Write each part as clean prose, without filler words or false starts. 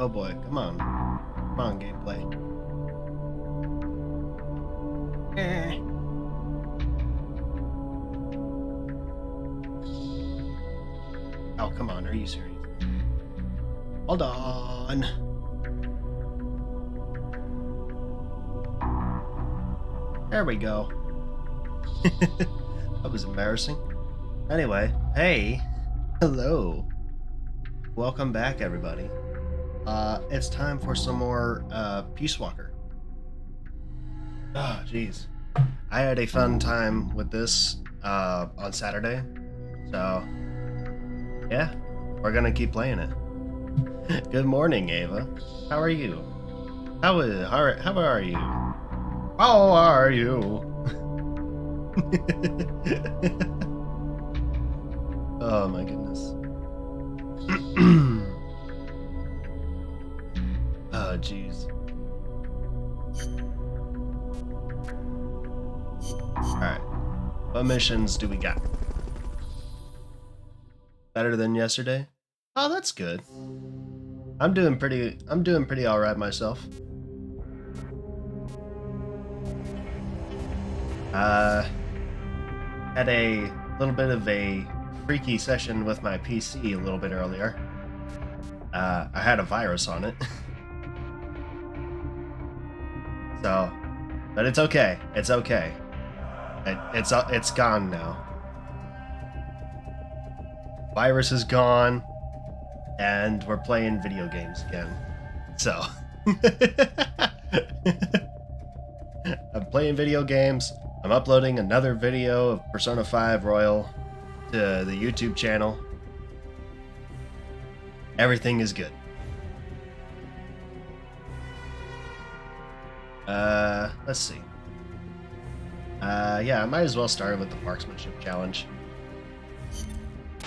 Oh boy, come on. Come on, gameplay. Eh. Oh, come on, are you serious? Hold on. There we go. That was embarrassing. Anyway, hey. Hello. Welcome back, everybody. It's time for some more Peace Walker. Oh, jeez. I had a fun time with this on Saturday, so yeah, we're gonna keep playing it. Good morning, Ava. How are you? How are you? How are you? Oh my goodness. Oh jeez. Alright. What missions do we got? Better than yesterday? Oh, that's good. I'm doing pretty alright myself. Had a little bit of a freaky session with my PC a little bit earlier. I had a virus on it. So, but it's okay. It's okay. It's gone now. Virus is gone, and we're playing video games again. So, I'm playing video games. I'm uploading another video of Persona 5 Royal to the YouTube channel. Everything is good. Let's see. Yeah, I might as well start with the marksmanship challenge.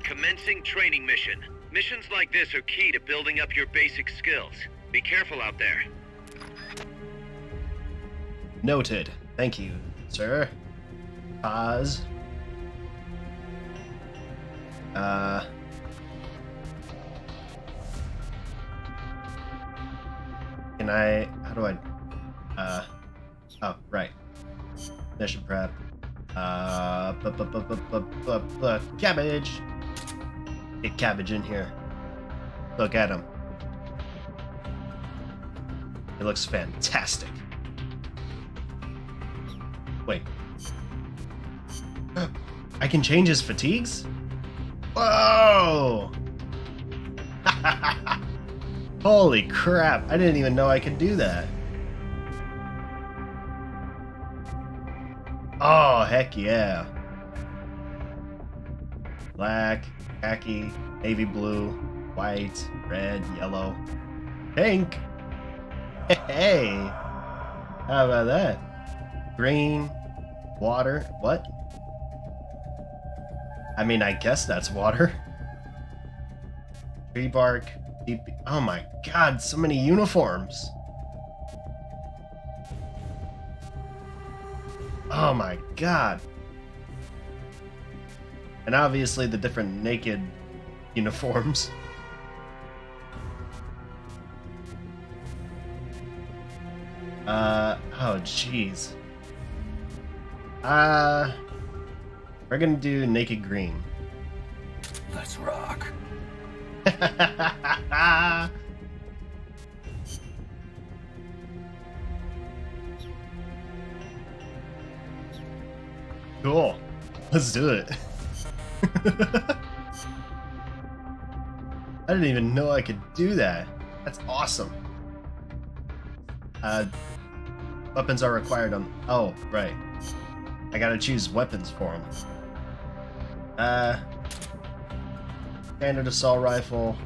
Commencing training mission. Missions like this are key to building up your basic skills. Be careful out there. Noted. Thank you, sir. Pause. Can I... How do I... Oh, right. Mission prep. Cabbage! Get cabbage in here. Look at him. It looks fantastic. Wait. I can change his fatigues? Whoa! Holy crap, I didn't even know I could do that. Oh, heck yeah. Black, khaki, navy blue, white, red, yellow, pink. Hey! How about that? Green, water, what? I mean, I guess that's water. Tree bark, deep... Oh my god, so many uniforms. Oh my god. And obviously the different naked uniforms. Oh jeez. We're gonna do naked green. Let's rock. Cool. Let's do it. I didn't even know I could do that. That's awesome. Weapons are required on... Oh, right. I gotta choose weapons for them. Standard assault rifle,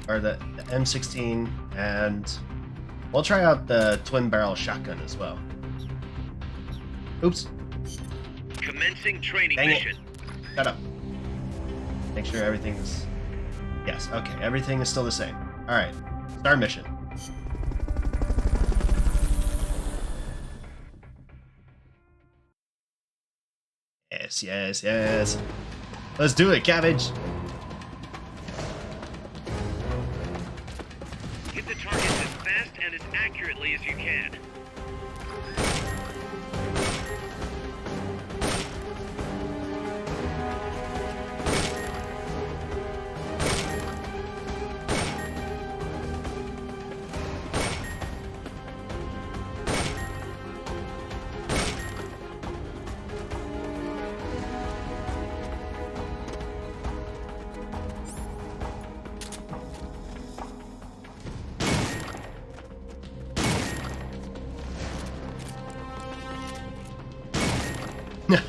or the M16, and we'll try out the twin barrel shotgun as well. Oops. Commencing training Dang it. mission. Shut up. Make sure everything is... Yes, okay, everything is still the same. Alright, start mission. Yes, yes, yes. Let's do it, cabbage. the targets as fast and as accurately as you can.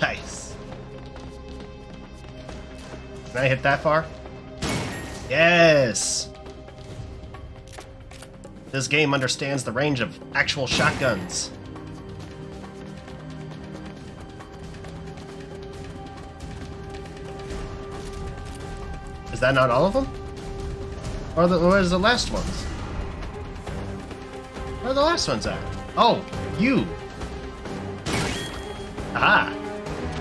Nice. Can I hit that far? Yes! This game understands the range of actual shotguns. Is that not all of them? Or where's the last ones? Where are the last ones at? Oh, you! Aha!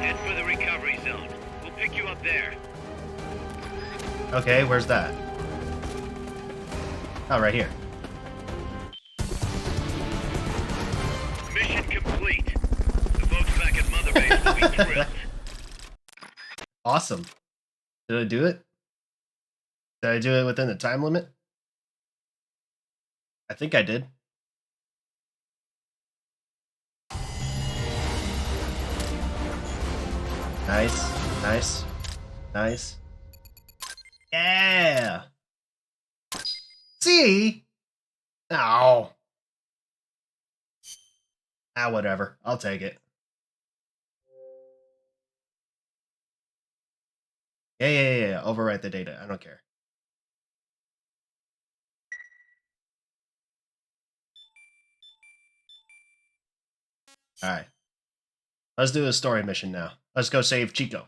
Head for the recovery zone. We'll pick you up there. Okay, where's that? Oh, right here. Mission complete. The folks back at Mother Base will be thrilled. Awesome. Did I do it? Did I do it within the time limit? I think I did. Nice, nice, nice. Yeah! See? Oh. Ah, whatever. I'll take it. Yeah. Overwrite the data. I don't care. Alright. Let's do a story mission now. Let's go save Chico.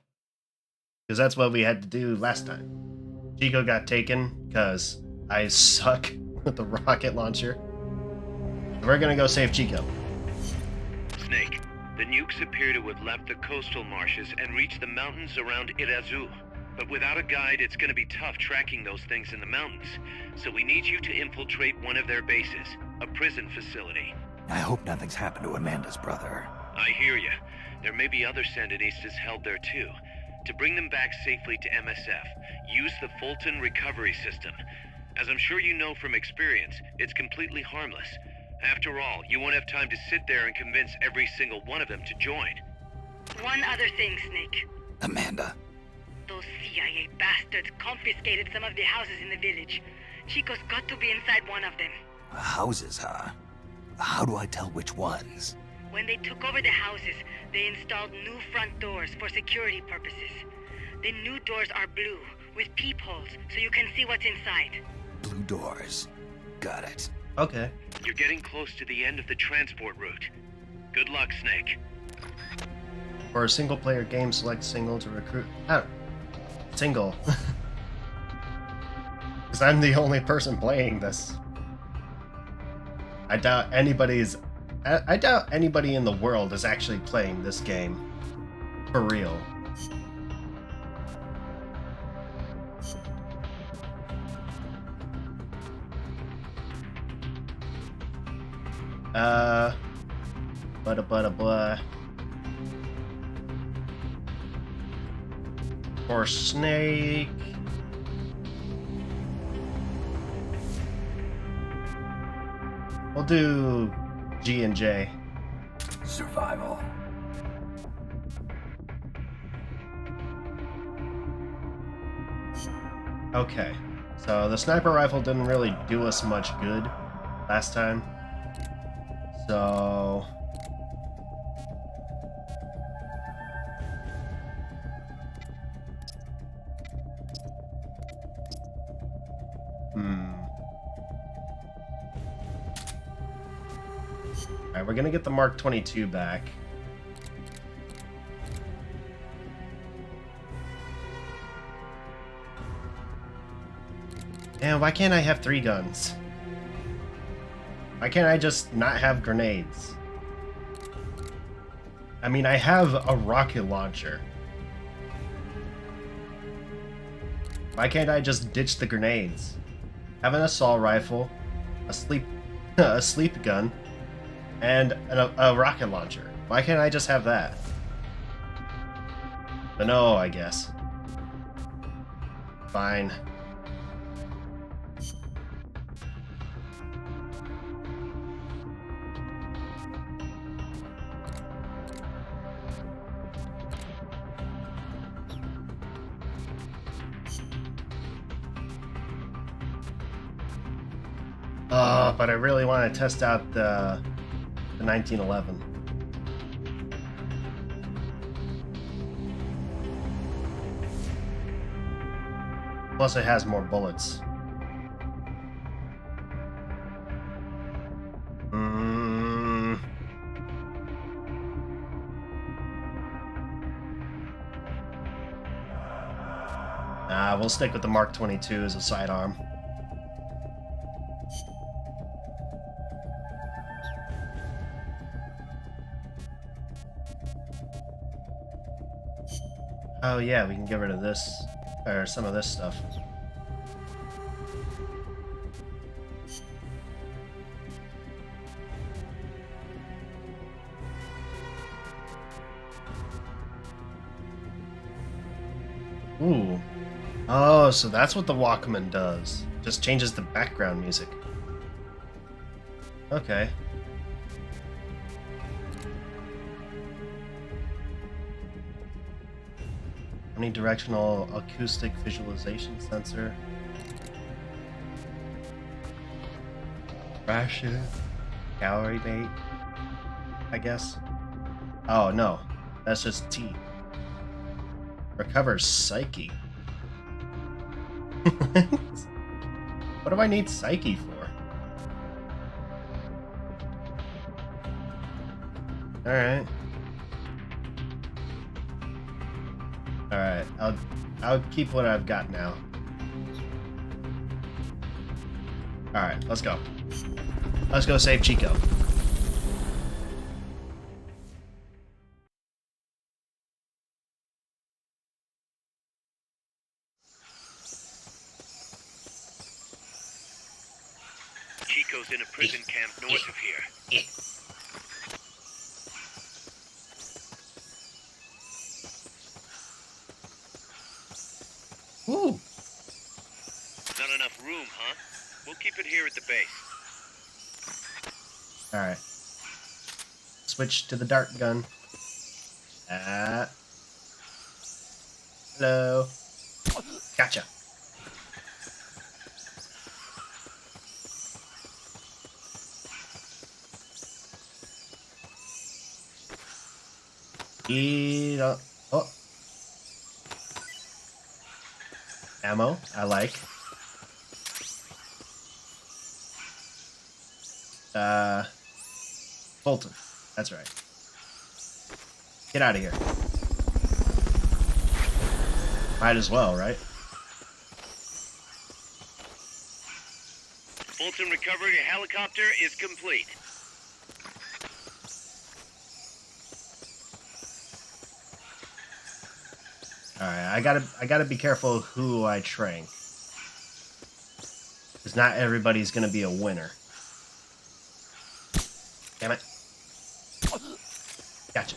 Because that's what we had to do last time. Chico got taken because I suck with the rocket launcher. We're gonna go save Chico. Snake, the nukes appear to have left the coastal marshes and reached the mountains around Irazu. But without a guide, it's gonna be tough tracking those things in the mountains. So we need you to infiltrate one of their bases, a prison facility. I hope nothing's happened to Amanda's brother. I hear ya. There may be other Sandinistas held there too. To bring them back safely to MSF, use the Fulton recovery system. As I'm sure you know from experience, it's completely harmless. After all, you won't have time to sit there and convince every single one of them to join. One other thing, Snake. Amanda. Those CIA bastards confiscated some of the houses in the village. Chico's got to be inside one of them. Houses, huh? How do I tell which ones? When they took over the houses, they installed new front doors for security purposes. The new doors are blue, with peepholes, so you can see what's inside. Blue doors. Got it. Okay. You're getting close to the end of the transport route. Good luck, Snake. For a single-player game, select single to recruit. Oh, single. Because I'm the only person playing this. I doubt anybody in the world is actually playing this game. For real. Blah. For Snake. We'll do G and J. Survival. Okay, so the sniper rifle didn't really do us much good last time. So... Alright, we're gonna get the Mark 22 back. And why can't I have 3 guns? Why can't I just not have grenades? I mean, I have a rocket launcher. Why can't I just ditch the grenades? Have an assault rifle, a sleep, a sleep gun, and a rocket launcher. Why can't I just have that? But no, I guess. Fine. Oh, but I really want to test out the 1911. Plus, it has more bullets. We'll stick with the Mark 22 as a sidearm. Oh yeah, we can get rid of this, or some of this stuff. Ooh. Oh, so that's what the Walkman does. Just changes the background music. Okay. Omnidirectional acoustic visualization sensor. Ration. Calorie bait. I guess. Oh no. That's just T. Recovers psyche. What do I need psyche for? Alright. Alright, I'll keep what I've got now. Alright, let's go. Let's go save Chico. Chico's in a prison camp north of here. Ooh. Not enough room, huh? We'll keep it here at the base. Alright. Switch to the dart gun. Hello. Gotcha. Oh. Ammo, I like. Fulton. That's right. Get out of here. Might as well, right? Fulton recovery helicopter is complete. Alright, I gotta be careful who I train. Because not everybody's gonna be a winner. Damn it. Gotcha.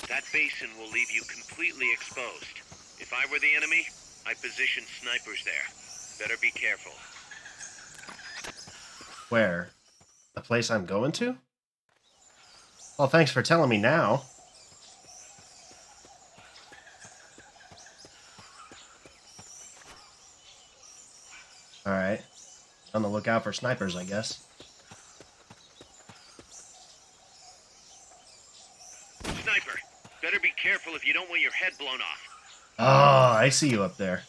That basin will leave you completely exposed. If I were the enemy, I'd position snipers there. Better be careful. Where? The place I'm going to? Well, thanks for telling me now. Alright. On the lookout for snipers, I guess. Sniper, better be careful if you don't want your head blown off. Oh, I see you up there.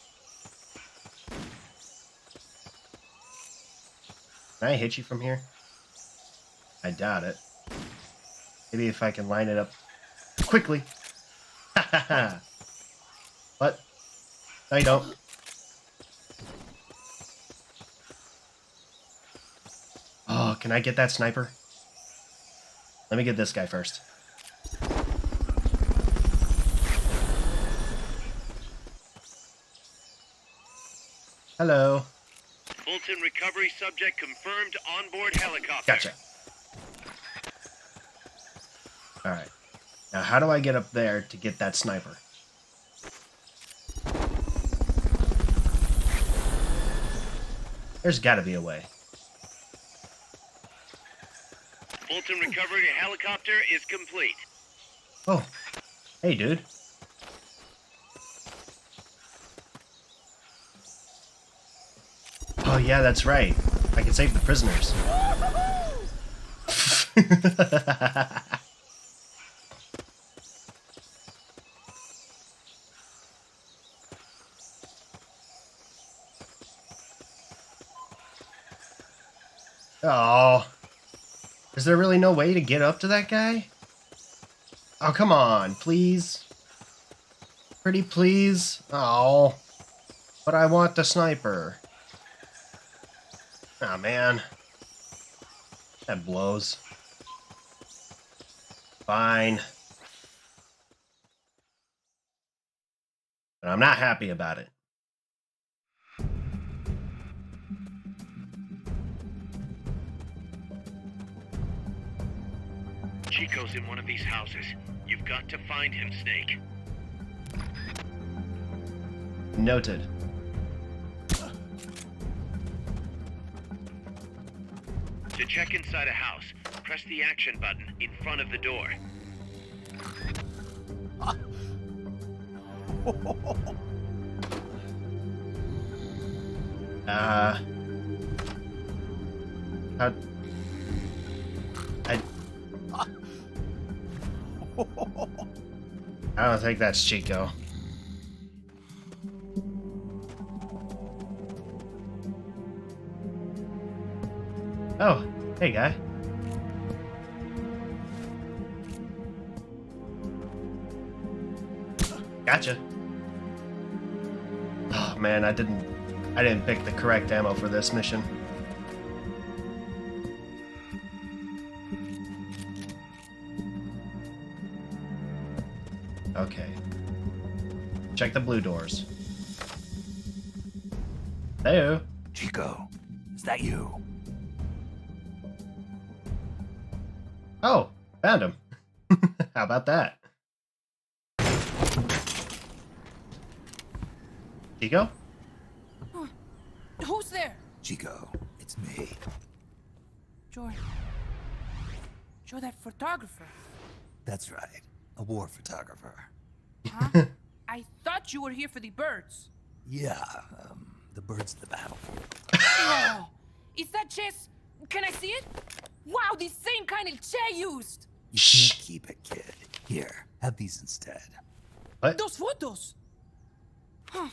Can I hit you from here? I doubt it. Maybe if I can line it up quickly. Ha ha ha. What? No, you don't. Oh, can I get that sniper? Let me get this guy first. Hello. Fulton recovery subject confirmed onboard helicopter. Gotcha. Alright. Now, how do I get up there to get that sniper? There's gotta be a way. Fulton recovery helicopter is complete. Oh. Hey, dude. Oh, yeah, that's right. I can save the prisoners. Oh. Is there really no way to get up to that guy? Oh, come on, please. Pretty please. Oh. But I want the sniper. Oh, man. That blows. Fine. But I'm not happy about it. Chico's in one of these houses. You've got to find him, Snake. Noted. To check inside a house, press the action button in front of the door. How... I don't think that's Chico. Oh, hey guy. Gotcha. Oh man, I didn't pick the correct ammo for this mission. Okay. Check the blue doors. Hey. Chico, is that you? Oh, found him. How about that? Chico? Who's there? Chico, it's me. You're that photographer. That's right, a war photographer. Huh? I thought you were here for the birds. Yeah, the birds of the battlefield. Oh, is that chess? Can I see it? Wow, the same kind of chair used. You can't keep it, kid. Here, have these instead. What? Those photos. Huh.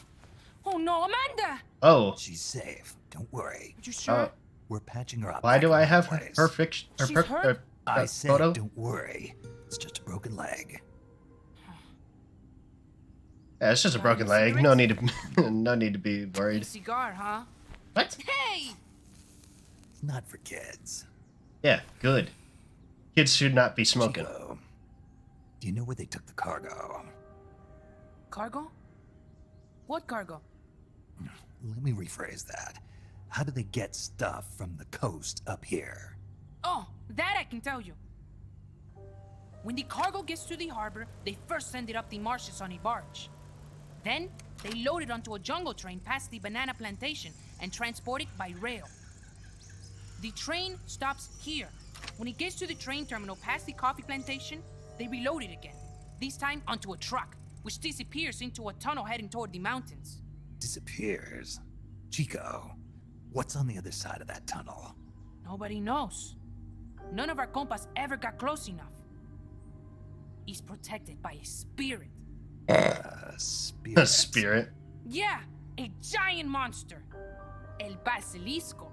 Oh no, Amanda! Oh. She's safe. Don't worry. Are you sure? We're patching her up. Why back do in I one have her place. She's hurt? I said, photo? don't worry. It's just a broken leg. Yeah, it's just a broken leg. No need to, no need to be worried. Cigar, huh? What? Hey! It's not for kids. Yeah, good. Kids should not be smoking. Chico, do you know where they took the cargo? Cargo? What cargo? Let me rephrase that. How do they get stuff from the coast up here? Oh, that I can tell you. When the cargo gets to the harbor, they first send it up the marshes on a barge. Then, they load it onto a jungle train past the banana plantation and transport it by rail. The train stops here. When it gets to the train terminal past the coffee plantation, they reload it again. This time onto a truck, which disappears into a tunnel heading toward the mountains. Disappears? Chico, what's on the other side of that tunnel? Nobody knows. None of our compas ever got close enough. He's protected by a spirit. Spirit. A spirit. Yeah, a giant monster. El Basilisco.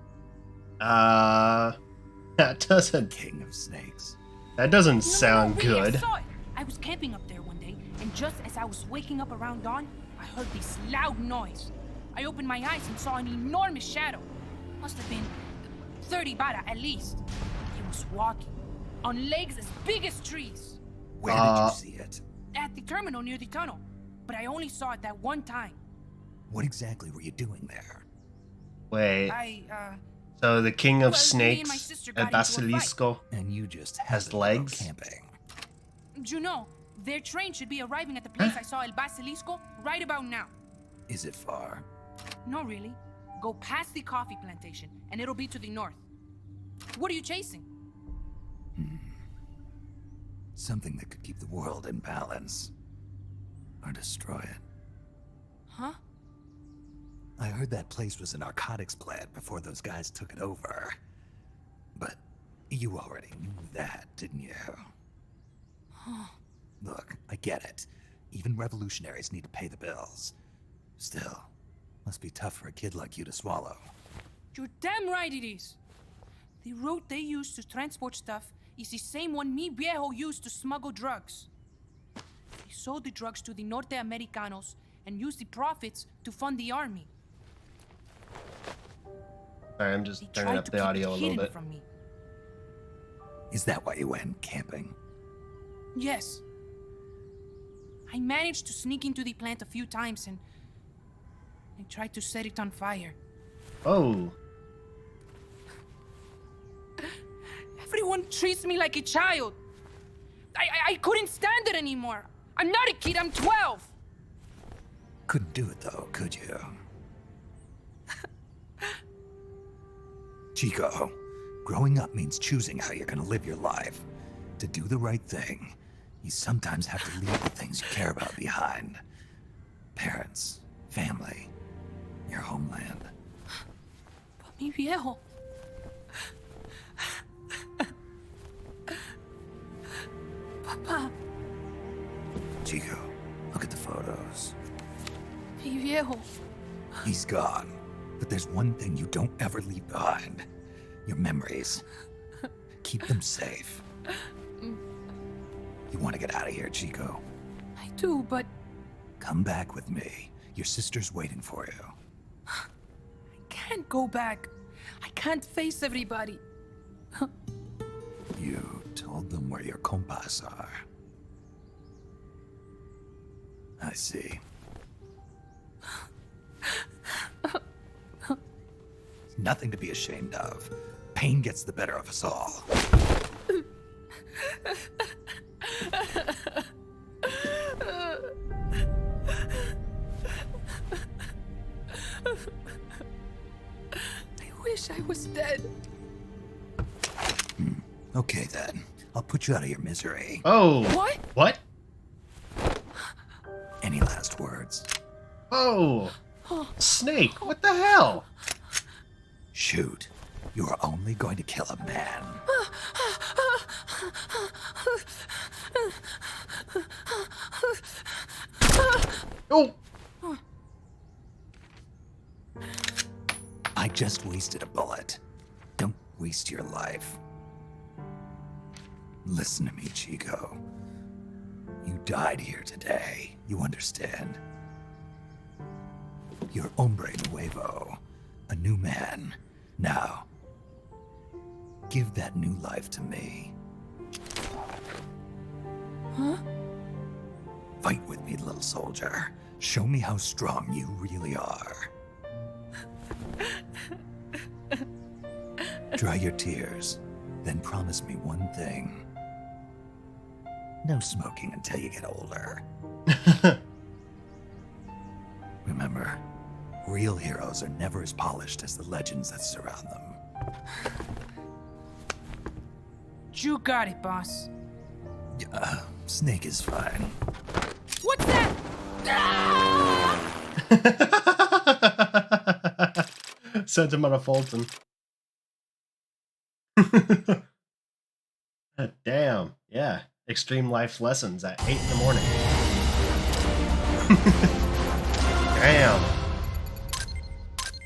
That doesn't. King of snakes. That doesn't No, sound really, good. I saw it. I was camping up there one day, and just as I was waking up around dawn, I heard this loud noise. I opened my eyes and saw an enormous shadow. Must have been 30 bara at least. He was walking on legs as big as trees. Where did you see it? At the terminal near the tunnel, but I only saw it that one time. What exactly were you doing there? Wait. I, So the king of well, me and my snakes sister and got into a fight. Basilisco. And you just Has happen to go legs? camping. You know, their train should be arriving at the place I saw El Basilisco right about now. Is it far? No, really. Go past the coffee plantation, and it'll be to the north. What are you chasing? Something that could keep the world in balance. Or destroy it. Huh? I heard that place was a narcotics plant before those guys took it over. But you already knew that, didn't you? Look, I get it. Even revolutionaries need to pay the bills. Still, must be tough for a kid like you to swallow. You're damn right it is. The route they use to transport stuff is the same one mi viejo used to smuggle drugs. He sold the drugs to the Norte Americanos and used the profits to fund the army. Sorry, I'm just He turning tried up to the keep audio it a little hidden bit. from me. Is that why you went camping? Yes. I managed to sneak into the plant a few times and I tried to set it on fire. Oh. Everyone treats me like a child. I couldn't stand it anymore. I'm not a kid, I'm 12. Couldn't do it though, could you? Chico, growing up means choosing how you're gonna live your life. To do the right thing, you sometimes have to leave the things you care about behind. Parents, family, your homeland. But mi viejo. Papa, Chico, look at the photos. mi viejo. He's gone, but there's one thing you don't ever leave behind. Your memories. Keep them safe. You want to get out of here, Chico? I do, but Come back with me. Your sister's waiting for you. I can't go back. I can't face everybody. You told them where your compas are. I see. It's nothing to be ashamed of. Pain gets the better of us all. I wish I was dead. Okay then. I'll put you out of your misery. Oh. What? What? Any last words? Oh. Snake, what the hell? Shoot. You are only going to kill a man. Oh. I just wasted a bullet. Don't waste your life. Listen to me, Chico. You died here today. You understand? You're hombre nuevo. A new man. Now, give that new life to me. Huh? Fight with me, little soldier. Show me how strong you really are. Dry your tears, then promise me one thing. No smoking until you get older. Remember, real heroes are never as polished as the legends that surround them. You got it, boss. Snake is fine. What's that? Sent him on a Fulton. Damn. Yeah. Extreme life lessons at 8 in the morning. Damn.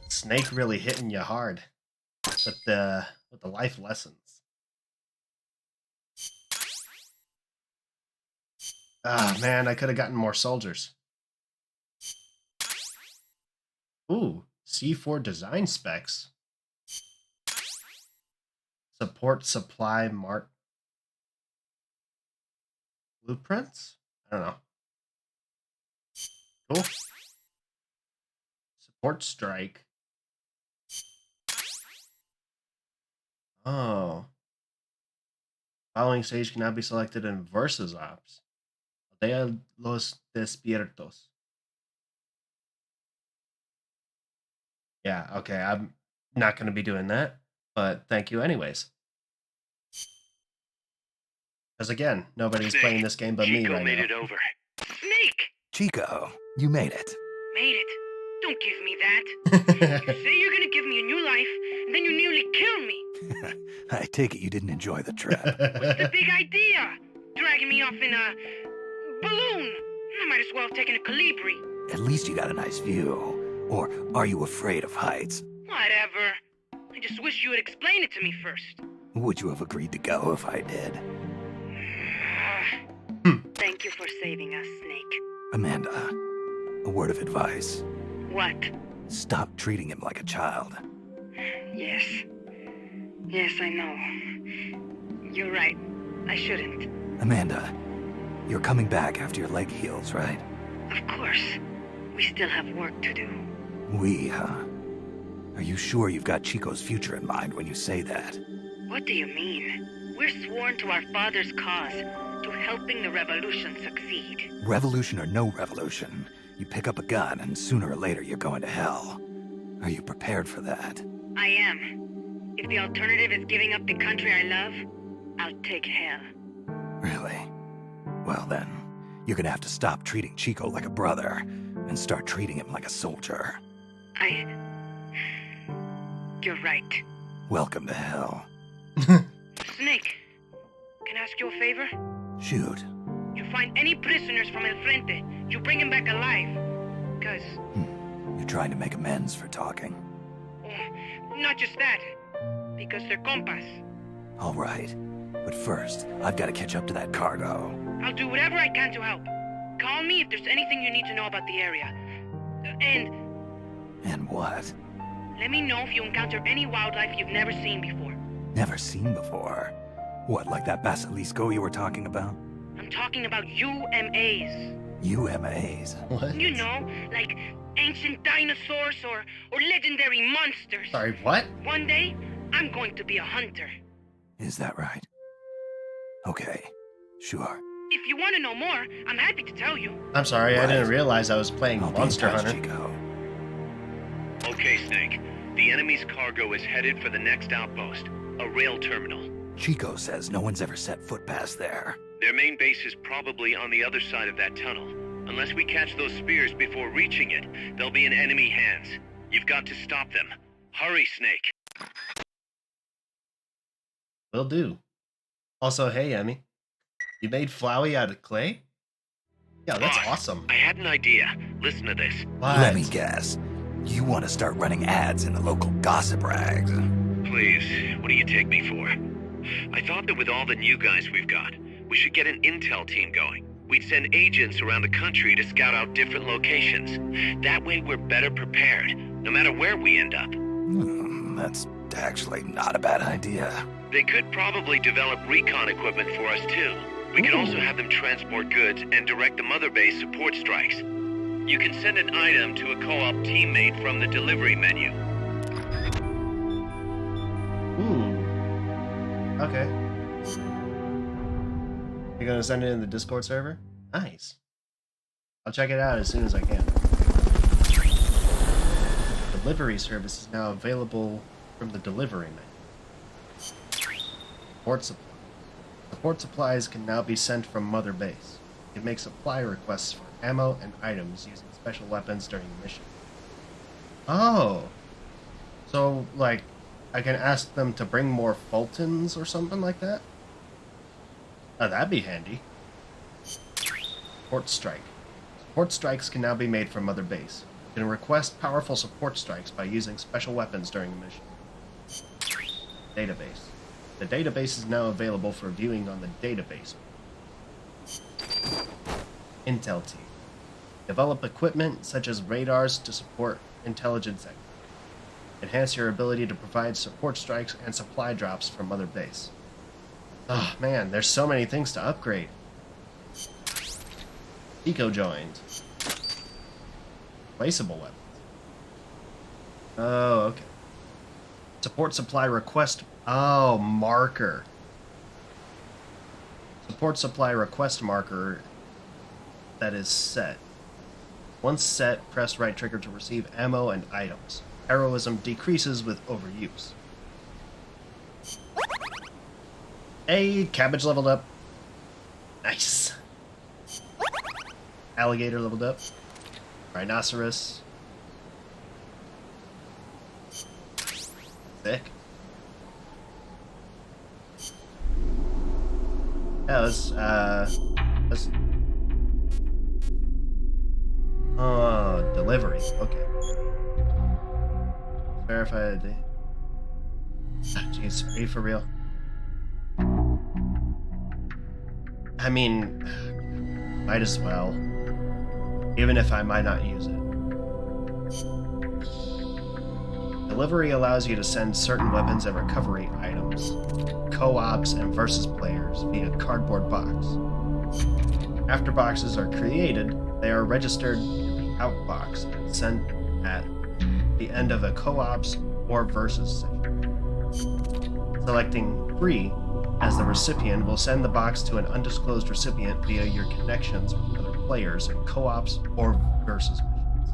Snake really hitting you hard with the life lessons. Ah, man, I could have gotten more soldiers. Ooh, C4 design specs. Support supply mark blueprints? I don't know. Cool. Support strike. Oh. Following stage can now be selected in Versus Ops. Aldea Los Despiertos. Yeah, okay, I'm not going to be doing that, but thank you anyways. Because again, nobody's Snake, playing this game but me Chico right made now. it over. Snake! Chico, you made it. Made it. Don't give me that. You say you're gonna give me a new life, and then you nearly kill me. I take it you didn't enjoy the trip. What's the big idea? Dragging me off in a balloon. I might as well have taken a Calibri. At least you got a nice view. Or are you afraid of heights? Whatever. I just wish you would explain it to me first. Would you have agreed to go if I did? Thank you for saving us, Snake. Amanda, a word of advice. What? Stop treating him like a child. Yes. Yes, I know. You're right. I shouldn't. Amanda, you're coming back after your leg heals, right? Of course. We still have work to do. We, huh? Are you sure you've got Chico's future in mind when you say that? What do you mean? We're sworn to our father's cause, to helping the revolution succeed. Revolution or no revolution, you pick up a gun and sooner or later you're going to hell. Are you prepared for that? I am. If the alternative is giving up the country I love, I'll take hell. Really? Well then, you're gonna have to stop treating Chico like a brother and start treating him like a soldier. You're right. Welcome to hell. Snake, can I ask you a favor? Shoot. You find any prisoners from El Frente, you bring them back alive. Cause... You're trying to make amends for talking. Not just that. Because they're compas. All right. But first, I've got to catch up to that cargo. I'll do whatever I can to help. Call me if there's anything you need to know about the area. And what? Let me know if you encounter any wildlife you've never seen before. Never seen before. What, like that basilisco you were talking about? I'm talking about UMAs. UMAs? What? You know, like ancient dinosaurs or legendary monsters. Sorry, what? One day, I'm going to be a hunter. Is that right? Okay, sure. If you want to know more, I'm happy to tell you. I'm sorry, I Right. didn't realize I was playing I'll be in Monster touch, Hunter. Chico. Okay, Snake. The enemy's cargo is headed for the next outpost, a rail terminal. Chico says no one's ever set foot past there. Their main base is probably on the other side of that tunnel. Unless we catch those spears before reaching it, they'll be in enemy hands. You've got to stop them. Hurry, Snake. Will do. Also, hey, Emmy. You made Flowey out of clay? Yeah, that's Boss, awesome. I had an idea. Listen to this. What? Let me guess. You want to start running ads in the local gossip rags. Please, what do you take me for? I thought that with all the new guys we've got, we should get an intel team going. We'd send agents around the country to scout out different locations. That way we're better prepared, no matter where we end up. That's actually not a bad idea. They could probably develop recon equipment for us too. We could also have them transport goods and direct the mother base support strikes. You can send an item to a co-op teammate from the delivery menu. Ooh. Okay. You're gonna send it in the Discord server? Nice. I'll check it out as soon as I can. Delivery service is now available from the delivery menu. Support supply. Support supplies can now be sent from Mother Base. You can make supply requests for ammo and items using special weapons during the mission. Oh. So, like, I can ask them to bring more Fultons or something like that? Oh, that'd be handy. Support strike. Support strikes can now be made from Mother Base. You can request powerful support strikes by using special weapons during the mission. Database. The database is now available for viewing on the database. Intel team. Develop equipment such as radars to support intelligence activity. Enhance your ability to provide support strikes and supply drops from Mother Base. Oh man, there's so many things to upgrade. Eco joined. Placeable weapons. Oh, okay. Support supply request. Oh, marker. Support supply request marker that is set. Once set, press right trigger to receive ammo and items. Heroism decreases with overuse. Hey, cabbage leveled up. Nice. Alligator leveled up. Rhinoceros. Thick. Yeah, let's oh, delivery. Okay. Verify ID. Jeez, are you for real? I mean, might as well. Even if I might not use it. Delivery allows you to send certain weapons and recovery items, co-ops and versus players via cardboard box. After boxes are created, they are registered in the outbox and sent at the end of a co-ops or versus session. Selecting free as the recipient will send the box to an undisclosed recipient via your connections with other players in co-ops or versus missions.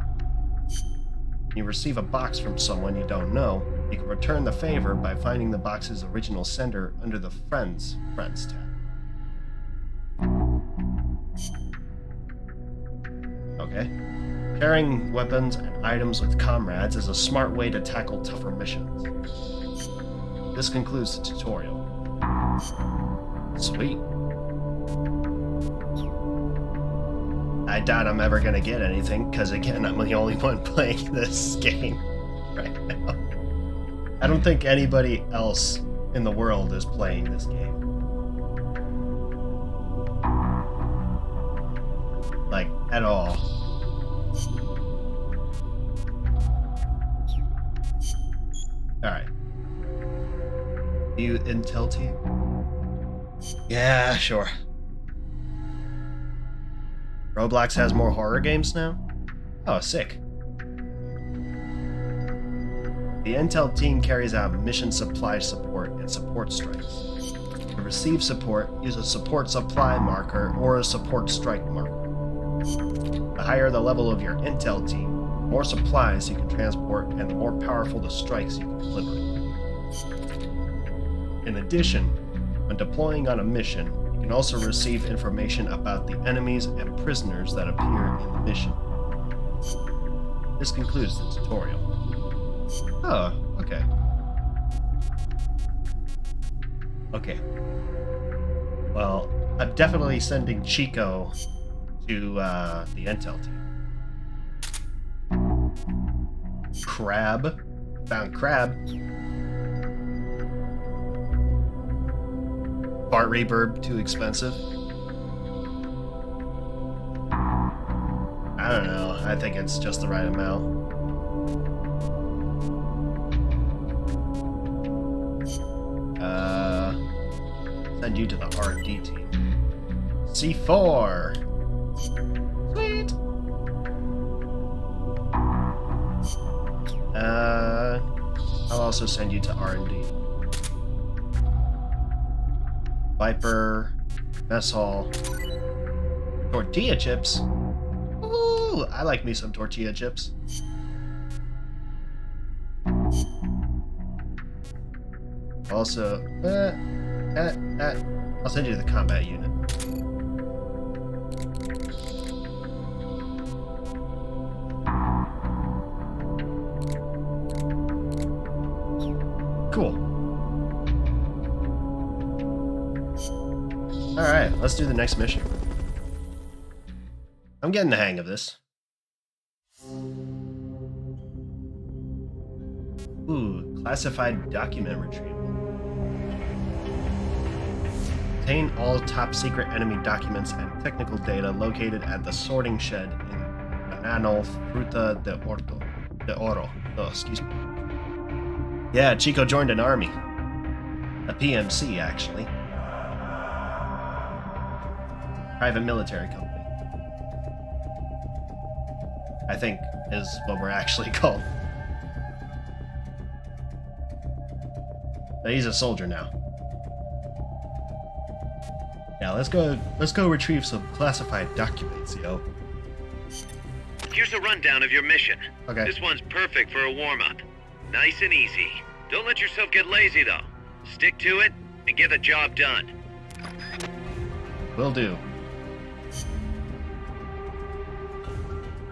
When you receive a box from someone you don't know, you can return the favor by finding the box's original sender under the Friends tab. Okay. Sharing weapons and items with comrades is a smart way to tackle tougher missions. This concludes the tutorial. Sweet. I doubt I'm ever gonna get anything, because again, I'm the only one playing this game right now. I don't think anybody else in the world is playing this game. Like, at all. Alright. You Intel team? Yeah, sure. Roblox has more horror games now? Oh, sick. The Intel team carries out mission supply support and support strikes. To receive support, use a support supply marker or a support strike marker. The higher the level of your Intel team, the more supplies you can transport and the more powerful the strikes you can deliver. In addition, when deploying on a mission, you can also receive information about the enemies and prisoners that appear in the mission. This concludes the tutorial. Oh, okay. Okay. Well, I'm definitely sending Chico to the Intel team. Crab. Found crab. Bart reverb too expensive. I don't know. I think it's just the right amount. Send you to the R&D team. C4. Sweet. I'll also send you to R&D. Viper, mess hall, tortilla chips. Ooh, I like me some tortilla chips. Also, I'll send you to the combat unit. Cool. Alright, let's do the next mission. I'm getting the hang of this. Ooh, classified document retrieval. Obtain all top secret enemy documents and technical data located at the sorting shed in Banano Fruta de Oro. Oh, excuse me. Yeah, Chico joined an army. A PMC, actually. Private military company. I think is what we're actually called. So he's a soldier now. Yeah, let's go retrieve some classified documents, yo. Here's a rundown of your mission. Okay. This one's perfect for a warm-up. Nice and easy. Don't let yourself get lazy, though. Stick to it and get the job done. Will do.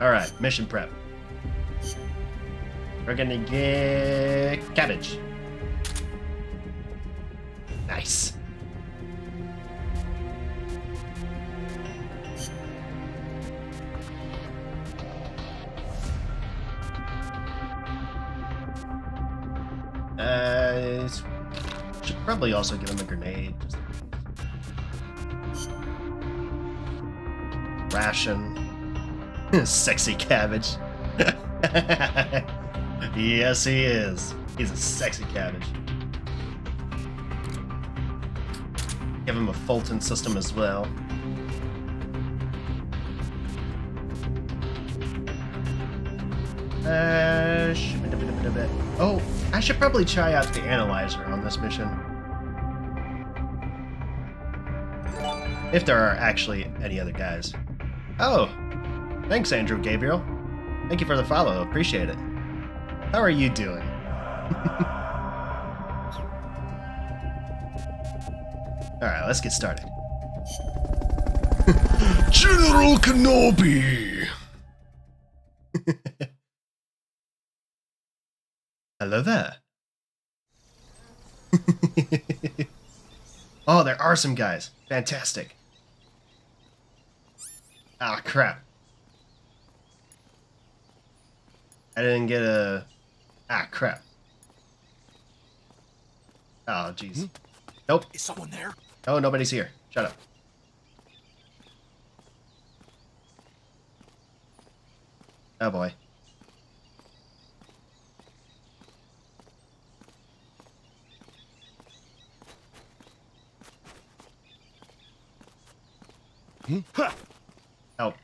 Alright, mission prep. We're gonna get cabbage. Nice. Should probably also give him a grenade. Ration. Sexy cabbage. Yes, he is. He's a sexy cabbage. Give him a Fulton system as well. Oh, I should probably try out the analyzer on this mission. If there are actually any other guys. Oh, thanks, Andrew Gabriel. Thank you for the follow. Appreciate it. How are you doing? Alright, let's get started. General Kenobi! Hello there. Oh, there are some guys. Fantastic. Ah, crap. I didn't get a... Ah, crap. Oh, jeez. Nope. Is someone there? Oh, nobody's here. Shut up. Oh, boy. Oh,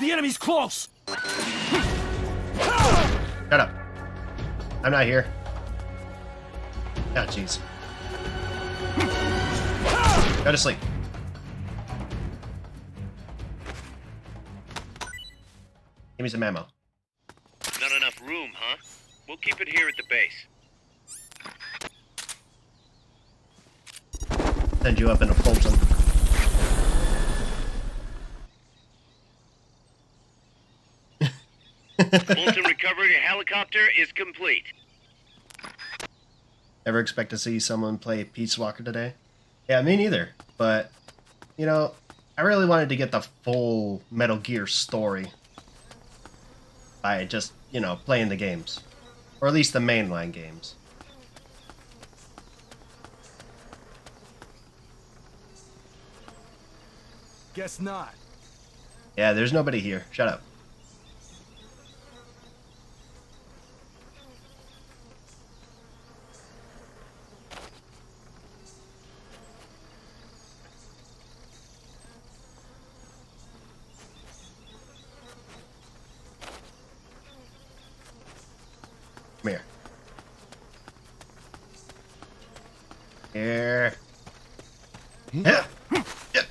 The enemy's close! shut up. I'm not here. Oh, jeez. Go to sleep. Give me some ammo. Not enough room, huh? We'll keep it here at the base. Send you up in a Fulton. Fulton recovery helicopter is complete. Ever expect to see someone play Peace Walker today? Yeah, me neither. But, you know, I really wanted to get the full Metal Gear story by just, you know, playing the games. Or at least the mainline games. Guess not. Yeah, there's nobody here. Shut up. Come here. Here. Yeah. Yeah.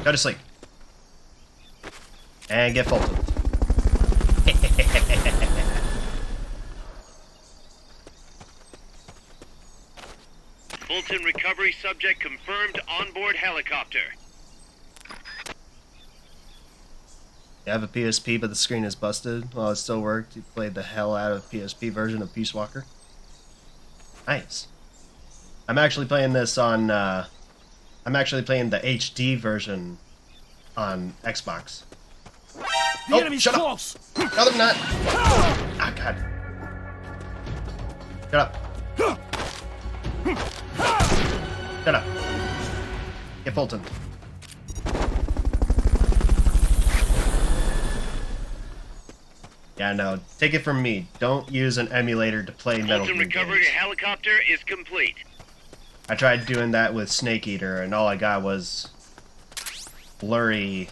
Go to sleep. And get Fulton. Fulton recovery subject confirmed onboard helicopter. You have a PSP, but the screen is busted. Well, it still worked. You played the hell out of PSP version of Peace Walker. Nice. I'm actually playing this on, I'm actually playing the HD version on Xbox. The enemy's shut close! Up. No, they're not. Ah, God. Shut up. Shut up. Get Fulton. Yeah, no. Take it from me. Don't use an emulator to play Metal Fulton Gear recovery games. helicopter is complete. I tried doing that with Snake Eater, and all I got was blurry,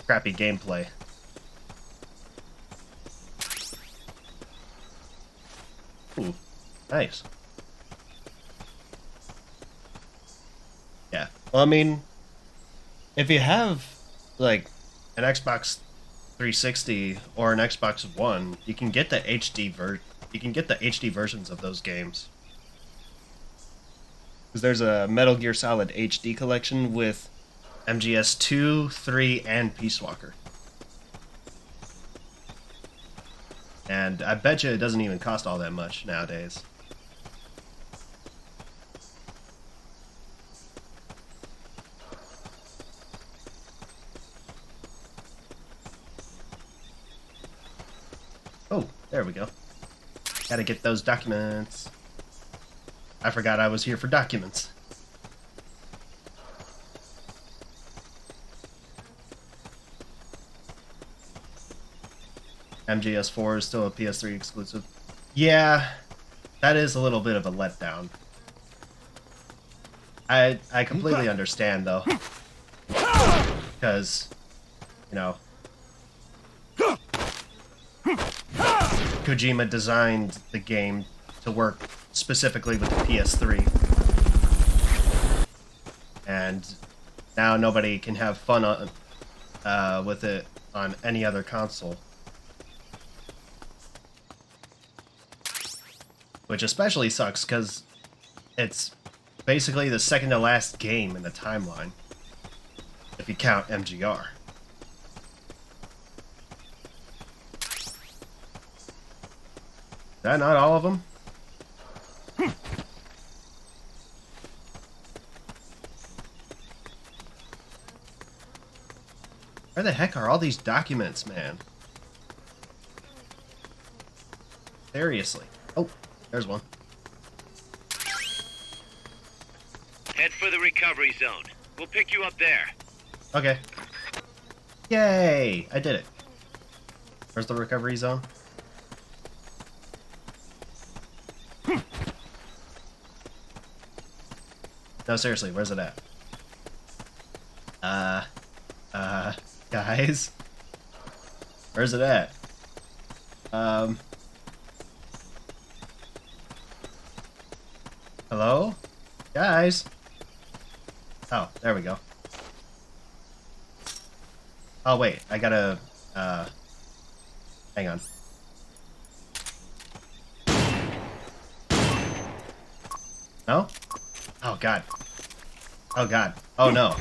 crappy gameplay. Ooh, nice. Yeah. Well, I mean, if you have like an Xbox 360 or an Xbox One, you can get the HD versions of those games. Because there's a Metal Gear Solid HD collection with MGS 2, 3, and Peace Walker. And I bet you it doesn't even cost all that much nowadays. Oh, there we go. Gotta get those documents. I forgot I was here for documents. MGS4 is still a PS3 exclusive. Yeah, that is a little bit of a letdown. I completely understand though, because you know Kojima designed the game to work specifically with the PS3, and now nobody can have fun with it on any other console. Which especially sucks because it's basically the second to last game in the timeline, if you count MGR. Is that not all of them? Where the heck are all these documents, man? Seriously. Oh. There's one. Head for the recovery zone. We'll pick you up there. Okay. Yay! I did it. Where's the recovery zone? No, seriously, where's it at? Guys? Where's it at? Hello? Guys? Oh, there we go. Oh, wait, I gotta, hang on. No? Oh, God. Oh, God. Oh, no.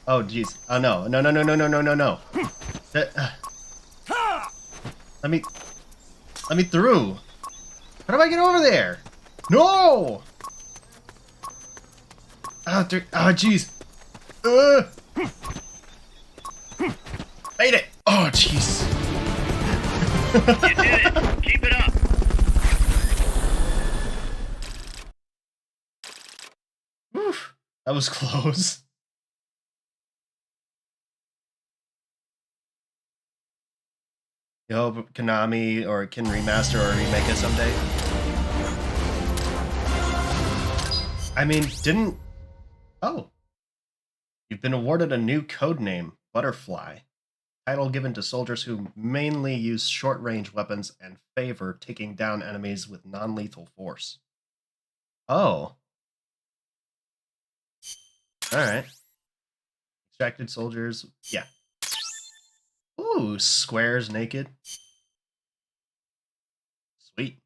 Oh, jeez. Oh, no. No, no, no, no, no, no, no, no. Let me through. How do I get over there? No! Oh, jeez. Made it! Oh, jeez. You did it! Keep it up! Oof, that was close. You hope Konami can remaster or remake it someday? I mean, didn't... Oh. You've been awarded a new code name, Butterfly. Title given to soldiers who mainly use short-range weapons and favor taking down enemies with non-lethal force. Oh. Alright. Extracted soldiers. Yeah. Ooh, squares naked. Sweet.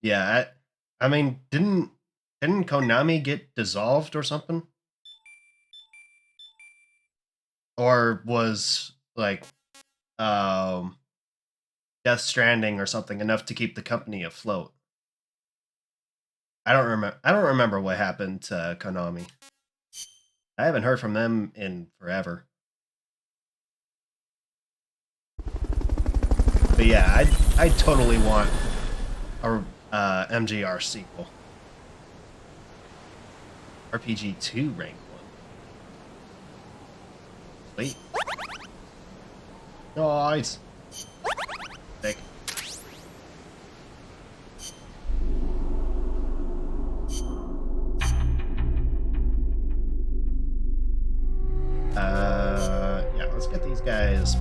Yeah, I mean, didn't Konami get dissolved or something? Or was like Death Stranding or something enough to keep the company afloat? I don't remember what happened to Konami. I haven't heard from them in forever. But yeah, I totally want a MGR sequel. RPG 2 rank 1. Sweet. Nice. Sick. Yeah, let's get these guys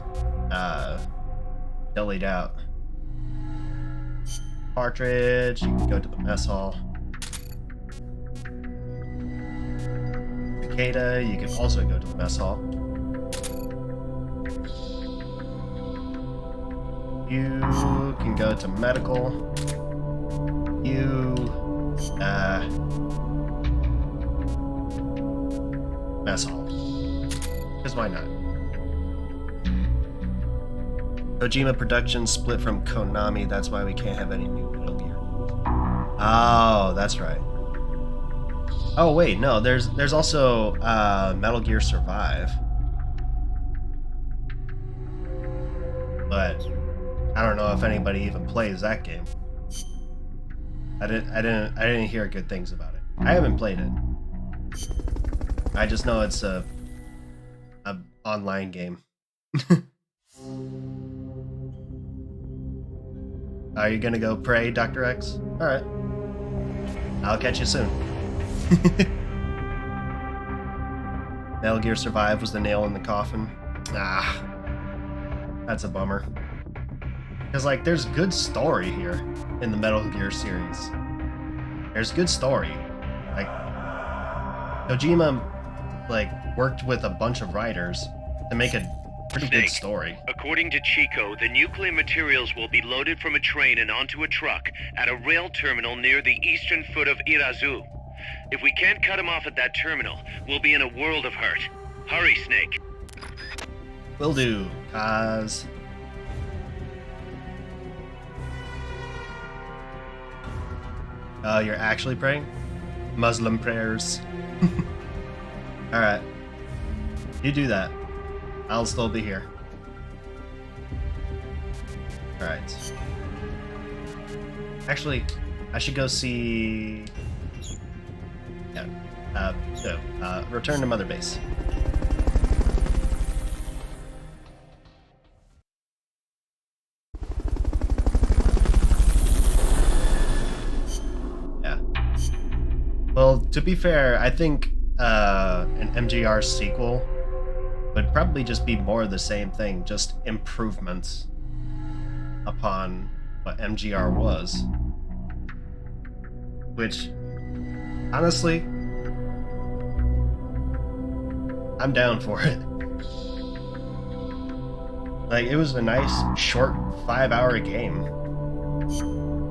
bellied out. Partridge, you can go to the mess hall. Cicada, you can also go to the mess hall. You can go to medical. You, mess hall. Because why not? Kojima Productions split from Konami, that's why we can't have any new Metal Gear. Oh, that's right. Oh wait, no, there's also Metal Gear Survive. But I don't know if anybody even plays that game. I didn't hear good things about it. I haven't played it. I just know it's a online game. Are you gonna go pray, Dr. X? Alright. I'll catch you soon. Metal Gear Survive was the nail in the coffin. Ah. That's a bummer. Because, like, there's good story here in the Metal Gear series. There's good story. Like, Kojima, like, worked with a bunch of writers to make a pretty good story. According to Chico, the nuclear materials will be loaded from a train and onto a truck at a rail terminal near the eastern foot of Irazu. If we can't cut him off at that terminal, we'll be in a world of hurt. Hurry, Snake. Will do, Kaz. Oh, you're actually praying? Muslim prayers. Alright. You do that. I'll still be here. Alright. Actually, I should go see... Yeah. Return to Mother Base. Yeah. Well, to be fair, I think an MGR sequel would probably just be more of the same thing, just improvements upon what MGR was. Which, honestly, I'm down for it. Like, it was a nice, short 5-hour game.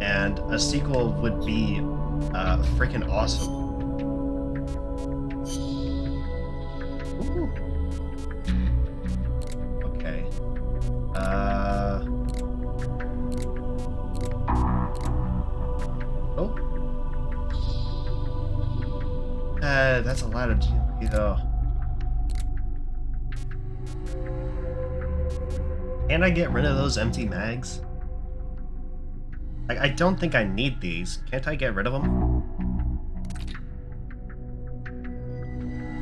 And a sequel would be freaking awesome. Ooh. Okay. Oh. That's a lot of GMP though. Can I get rid of those empty mags? I don't think I need these. Can't I get rid of them?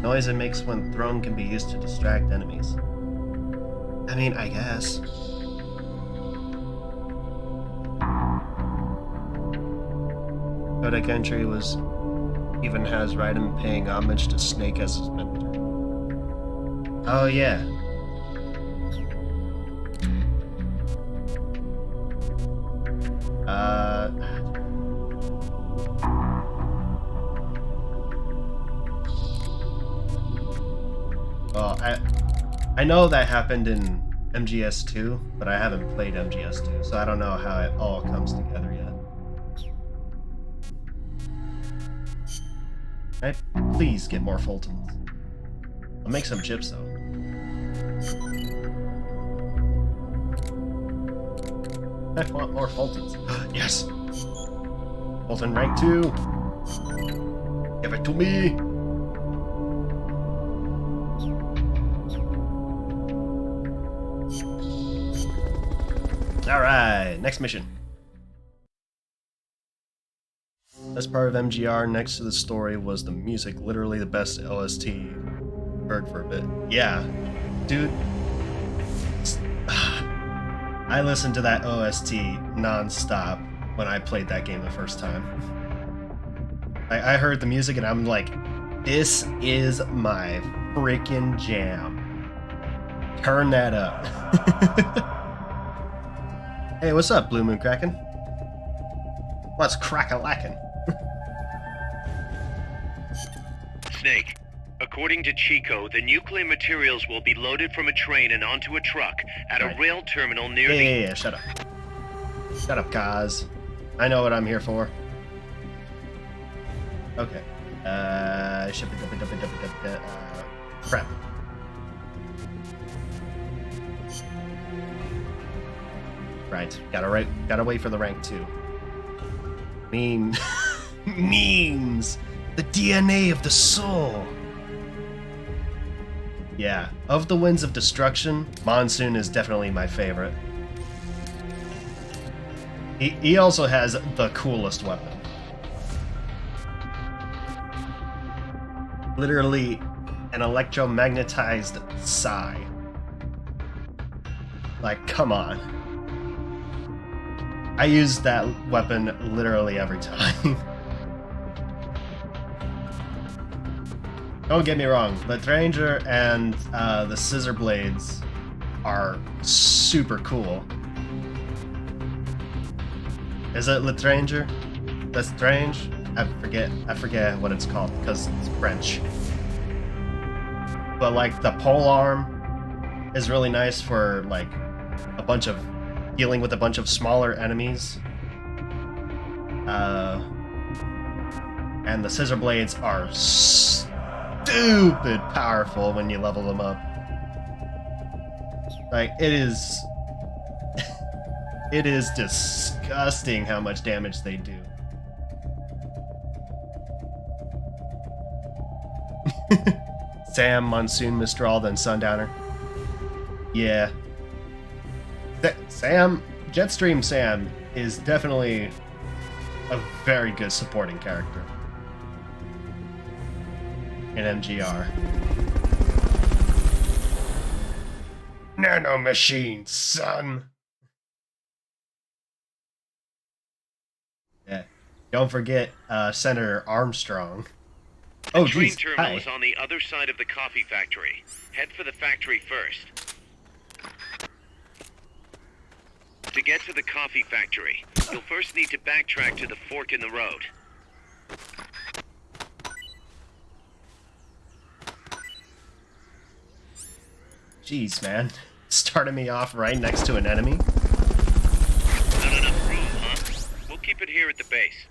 Noise it makes when thrown can be used to distract enemies. I mean, I guess. Codec entry was even has Raiden paying homage to Snake as his mentor. Oh yeah. Well, I know that happened in MGS 2, but I haven't played MGS 2, so I don't know how it all comes together yet. Right? Please get more Fultons. I'll make some chips though. I want more Fultons. Yes! Fulton rank 2! Give it to me! Alright, next mission. Best part of MGR next to the story was the music, literally the best OST heard for a bit. Yeah, dude. I listened to that OST non-stop when I played that game the first time. I heard the music and I'm like, this is my freaking jam. Turn that up. Hey, what's up, Blue Moon Kraken? What's crack-a-lackin'? Snake, according to Chico, the nuclear materials will be loaded from a train and onto a truck at a rail terminal near Yeah, shut up. Shut up, Kaz. I know what I'm here for. Okay. Prep. Right. Gotta wait for the rank 2. Memes. The DNA of the soul. Yeah. Of the Winds of Destruction, Monsoon is definitely my favorite. He also has the coolest weapon. Literally an electromagnetized sigh. Like, come on. I use that weapon literally every time. Don't get me wrong, Lateranger and the Scissor Blades are super cool. Is it Lateranger? That's strange? I forget what it's called because it's French. But like the pole arm is really nice for like dealing with a bunch of smaller enemies. And the Scissor Blades are stupid powerful when you level them up. Like, it is disgusting how much damage they do. Sam, Monsoon, Mistral, then Sundowner. Yeah. Jetstream Sam is definitely a very good supporting character in MGR. Nano machine, son. Yeah. Don't forget Senator Armstrong. The train terminal is on the other side of the coffee factory. Head for the factory first. To get to the coffee factory, you'll first need to backtrack to the fork in the road. Jeez, man. Starting me off right next to an enemy? Not enough room, huh? We'll keep it here at the base.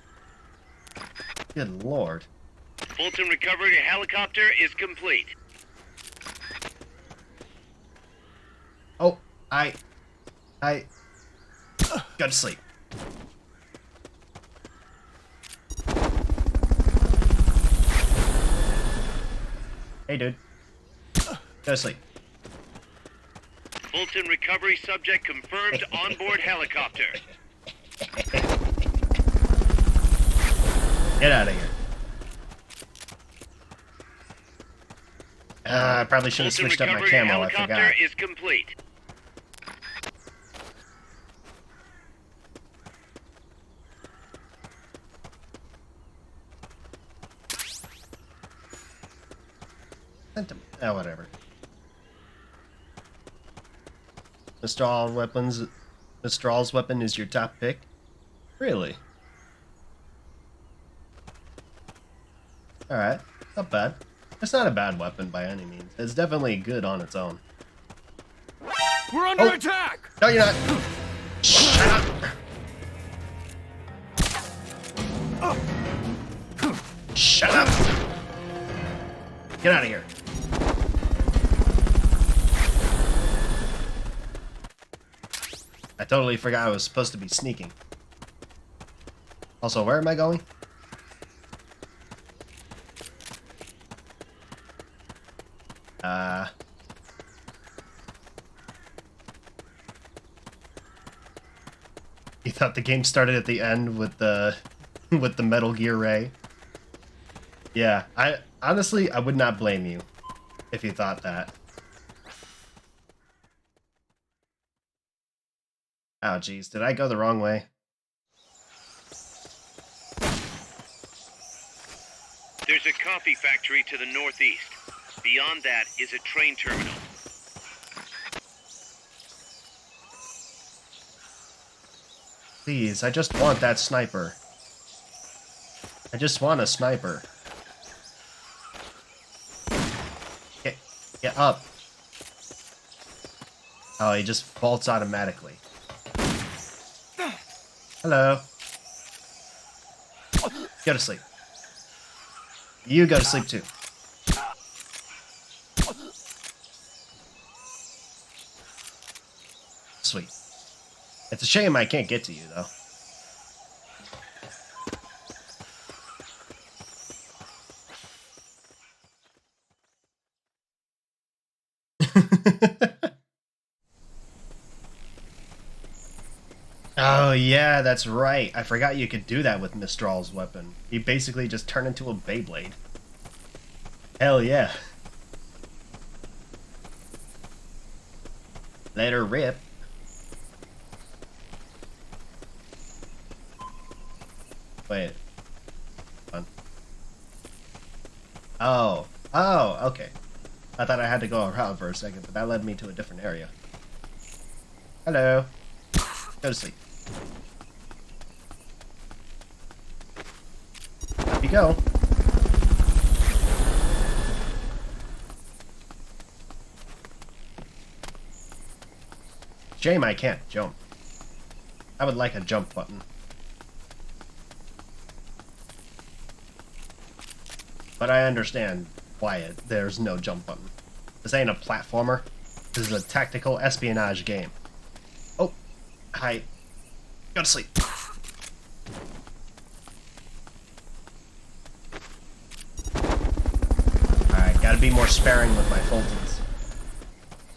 Good lord. Fulton recovery helicopter is complete. Oh, I go to sleep. Hey, dude. Go to sleep. Fulton recovery subject confirmed onboard helicopter. Get out of here. I probably should have switched up my camo, I forgot. Helicopter is complete. Oh, whatever. Mistral's weapon is your top pick? Really? Alright, not bad. It's not a bad weapon by any means. It's definitely good on its own. We're under attack! No, you're not! Shut up! Shut up! Get out of here. I totally forgot I was supposed to be sneaking. Also, where am I going? You thought the game started at the end with the with the Metal Gear Ray? Yeah, I honestly would not blame you if you thought that. Oh geez, did I go the wrong way? There's a coffee factory to the northeast. Beyond that is a train terminal. Please, I just want that sniper. I just want a sniper. Get up. Oh, he just vaults automatically. Hello. Go to sleep. You go to sleep too. Sweet. It's a shame I can't get to you, though. Oh, yeah, that's right. I forgot you could do that with Mistral's weapon. He basically just turned into a Beyblade. Hell yeah. Let her rip. Wait. Hold on. Oh, okay. I thought I had to go around for a second, but that led me to a different area. Hello. Go to sleep. Up you go. Shame I can't jump. I would like a jump button. But I understand why there's no jump button. This ain't a platformer. This is a tactical espionage game. Oh, hi. Go to sleep. Alright, gotta be more sparing with my Fultons.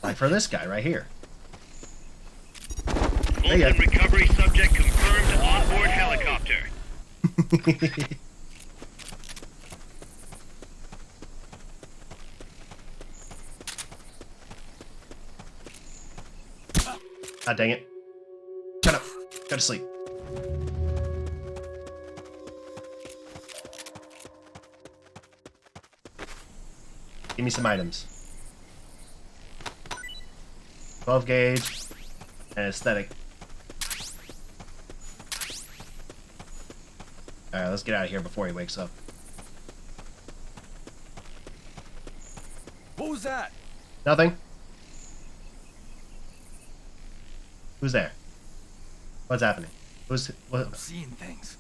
Like for this guy right here. Fulton recovery subject confirmed onboard helicopter. Ah, dang it. Shut up. Go to sleep. Give me some items. 12 gauge and aesthetic. Alright, let's get out of here before he wakes up. What was that? Nothing. Who's there? What's happening? Who's what? I'm seeing things.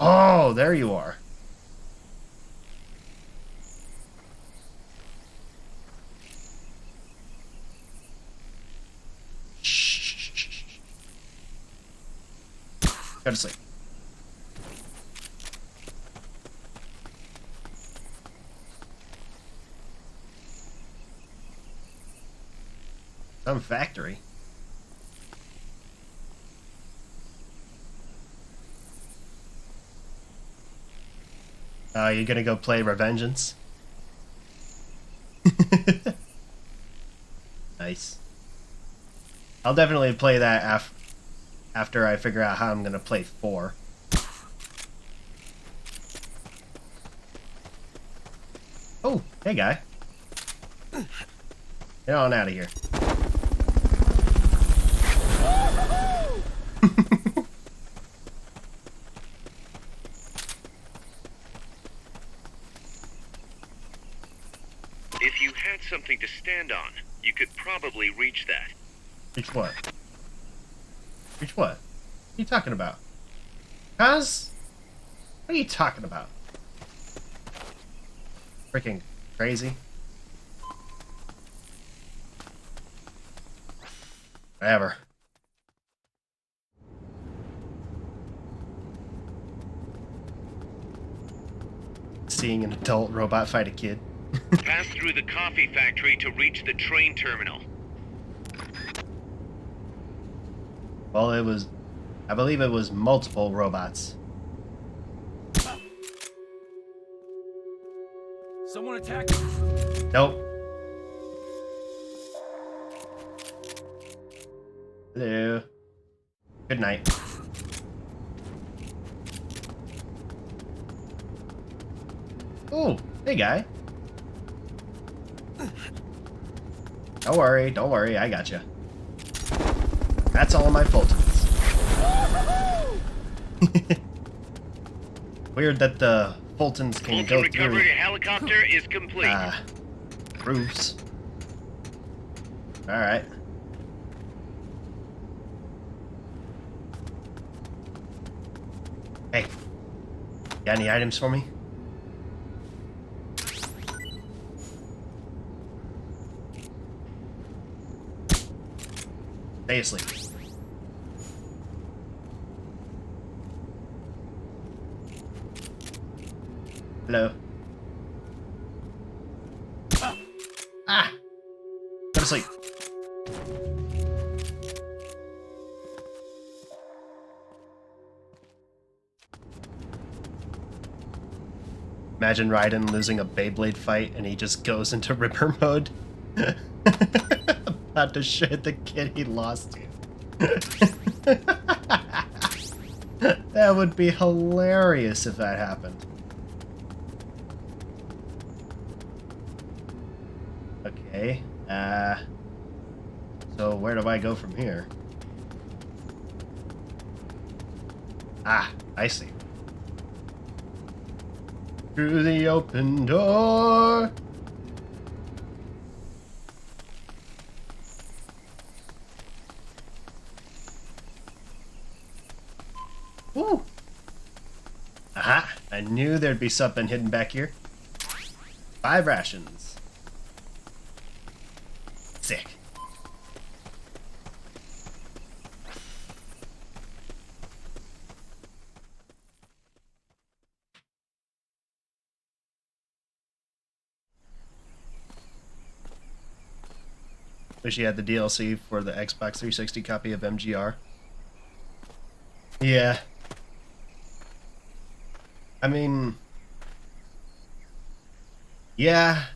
Oh, there you are. Shh. Go to sleep. Some factory. Oh, you're gonna go play Revengeance? Nice. I'll definitely play that after I figure out how I'm gonna play 4. Oh, hey guy. Get on out of here. If you had something to stand on, you could probably reach that. Reach what? Reach what? What are you talking about? Cuz? What are you talking about? Freaking crazy. Whatever. Seeing an adult robot fight a kid. Pass through the coffee factory to reach the train terminal. Well, I believe it was multiple robots. Someone attacked me. Nope. Hello. Good night. Oh, hey guy. Don't worry, I got you. That's all of my Fultons. Weird that the Fultons can Fulton go recovery through helicopter is complete. roofs. Alright. Hey, got any items for me? Stay asleep. Hello. Ah! Go to sleep. Imagine Raiden losing a Beyblade fight and he just goes into Ripper mode. About to shit the kid he lost to. That would be hilarious if that happened. Okay, so where do I go from here? Ah, I see. Through the open door. Woo! Aha! I knew there'd be something hidden back here. 5 rations. Sick. Wish you had the DLC for the Xbox 360 copy of MGR. Yeah. I mean... Yeah.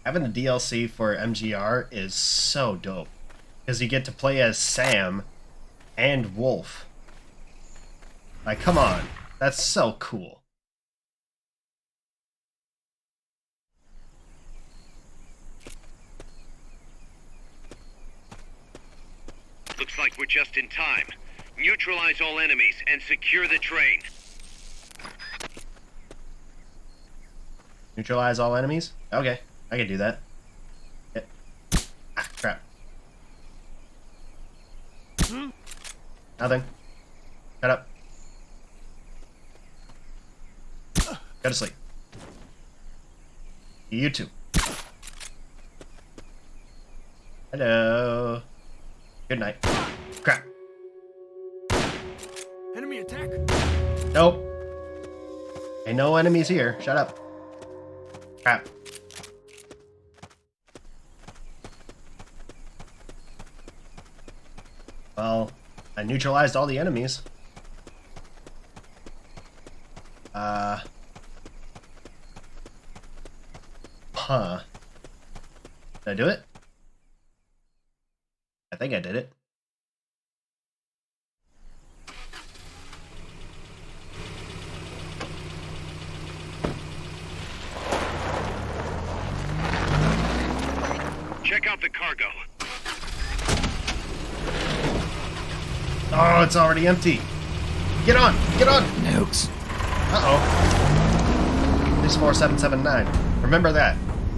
Having the DLC for MGR is so dope. Because you get to play as Sam and Wolf. Like, come on. That's so cool. Looks like we're just in time. Neutralize all enemies and secure the train. Neutralize all enemies? Okay, I can do that. Yeah. Ah, crap. Nothing. Shut up. Go to sleep. You too. Hello. Good night. Crap. Enemy attack. Nope. Ain't no enemies here. Shut up. Crap. Well, I neutralized all the enemies. Huh. Did I do it? I think I did it. Check out the cargo. Oh, it's already empty. Get on! Get on! Nukes. Uh-oh. 64779. Remember that.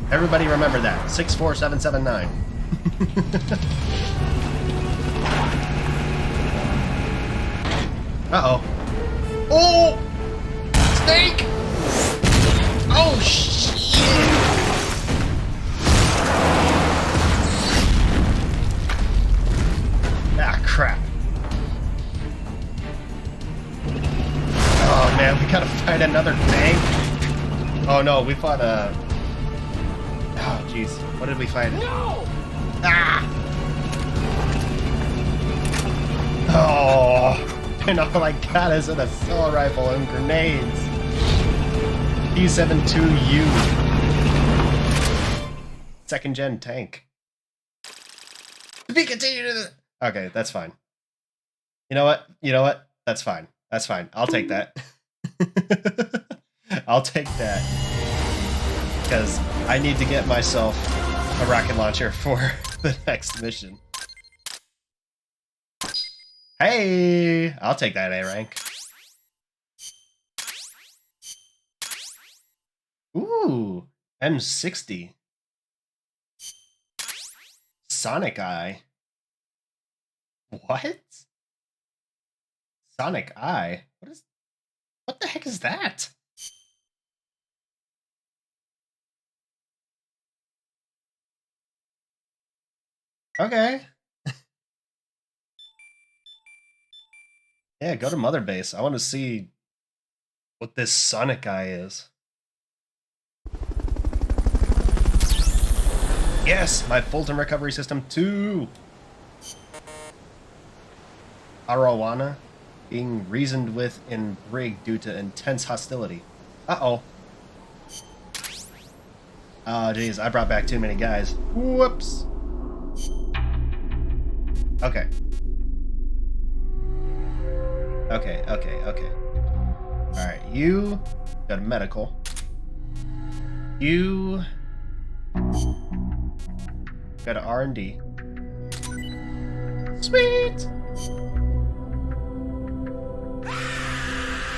Everybody remember that. 64779. Uh-oh. Oh! Snake! Oh, shit! Ah, crap. Oh, man, we gotta fight another tank? Oh, no, we fought a... Oh, jeez. What did we fight? No! Ah! Oh! And all I got is an assault rifle and grenades. P-72U. Second gen tank. To be continued. Okay, that's fine. You know what? You know what? That's fine. That's fine. I'll take that. I'll take that. Because I need to get myself a rocket launcher for the next mission. Hey! I'll take that A rank. Ooh, M60. Sonic Eye. What? Sonic Eye? What the heck is that? Okay. Yeah, go to Mother Base. I want to see what this Sonic Eye is. Yes, my Fulton recovery system 2. Arowana being reasoned with in brig due to intense hostility. Uh-oh. Oh, geez, I brought back too many guys. Whoops. Okay. Okay. Alright, you go to medical. You go to R&D. Sweet!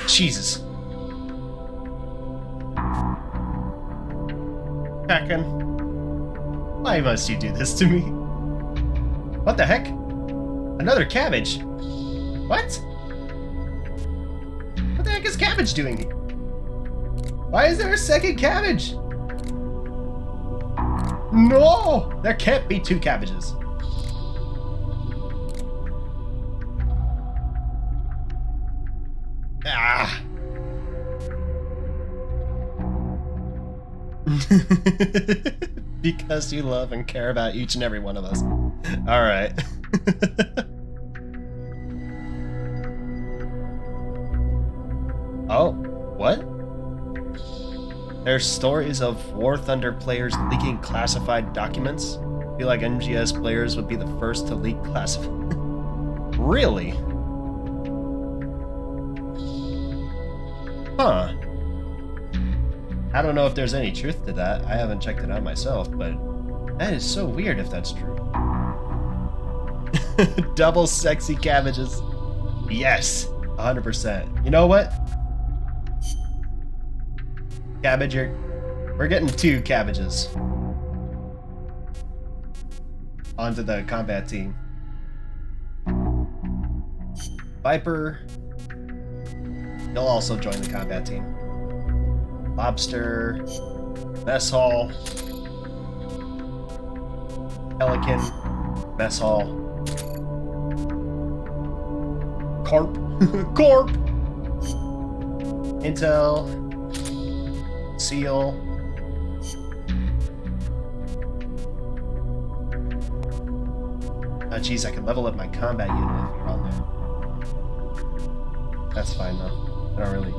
Jesus. Kraken. Why must you do this to me? What the heck? Another cabbage? What? What the heck is cabbage doing here? Why is there a second cabbage? No! There can't be 2 cabbages. Ah! Because you love and care about each and every one of us. Alright. Oh, what? There's stories of War Thunder players leaking classified documents. I feel like MGS players would be the first to leak classified. Really? Huh. I don't know if there's any truth to that. I haven't checked it out myself, but that is so weird if that's true. Double sexy cabbages. Yes, 100%. You know what? Cabbage, we're getting 2 cabbages onto the combat team. Viper, you'll also join the combat team. Lobster, Mess Hall, Pelican, Mess Hall, Corp, Corp, Intel, Seal, oh geez, I can level up my combat unit if you're on there. That's fine though. I don't really.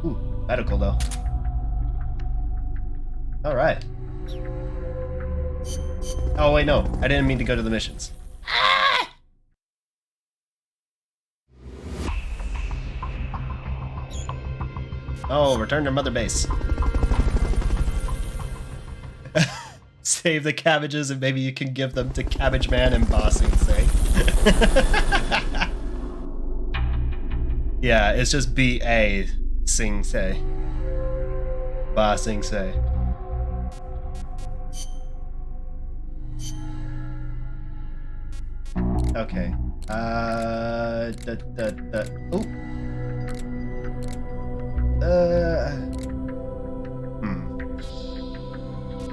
Ooh, medical though. Alright. Oh wait, no. I didn't mean to go to the missions. Ah! Oh, return to Mother Base. Save the cabbages and maybe you can give them to Cabbage Man and Bossing Say. Yeah, it's just B-A Sing Say. Bossing Say. Okay. Oh.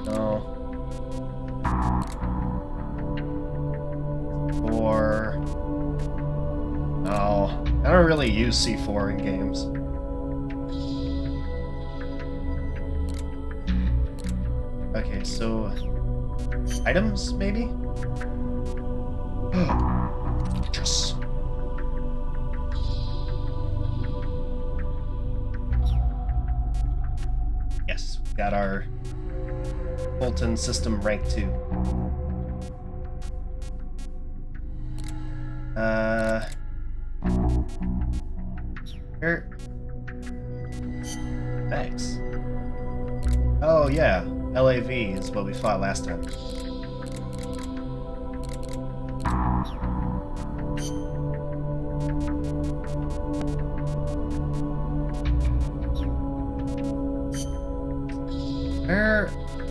No. 4. No. I don't really use C4 in games. Okay, so items maybe? Yes. Yes, we got our Fulton system rank 2. Here. Thanks. Oh yeah, LAV is what we fought last time.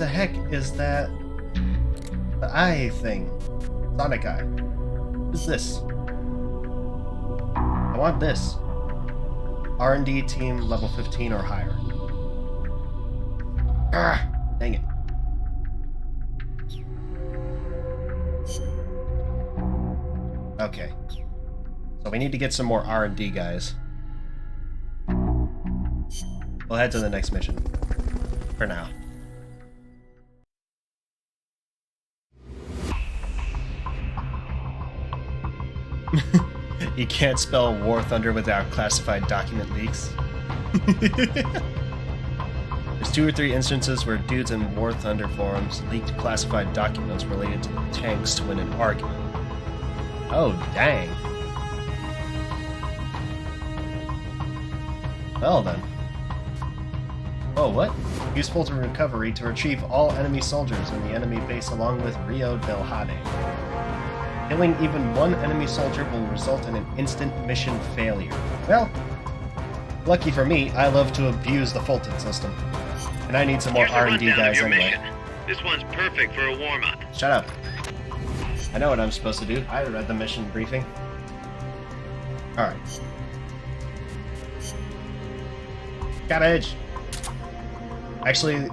the heck is that? The eye thing. Sonic Eye. What's this? I want this. R&D team level 15 or higher. Ah, dang it. Okay. So we need to get some more R&D guys. We'll head to the next mission. For now. You can't spell War Thunder without classified document leaks. There's 2 or 3 instances where dudes in War Thunder forums leaked classified documents related to the tanks to win an argument. Oh, dang. Well then. Oh, what? Use Fulton Recovery to retrieve all enemy soldiers in the enemy base along with Rio del Jade. Killing even one enemy soldier will result in an instant mission failure. Well, lucky for me, I love to abuse the Fulton system. And I need some more R&D guys anyway. Mission. This one's perfect for a warm-up. Shut up. I know what I'm supposed to do. I read the mission briefing. Alright. Cabbage! Actually,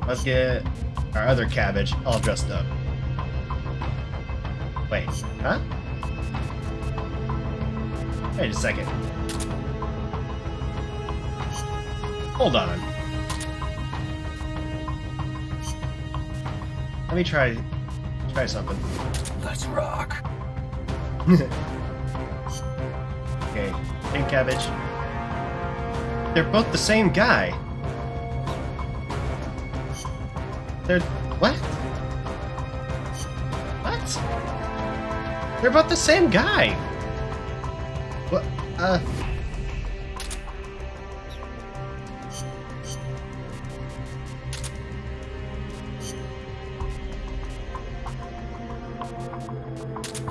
let's get our other cabbage all dressed up. Wait, huh? Wait a second. Hold on. Let me try something. Let's rock. Okay, pink cabbage. They're both the same guy. They're... what? What? They're both the same guy. What?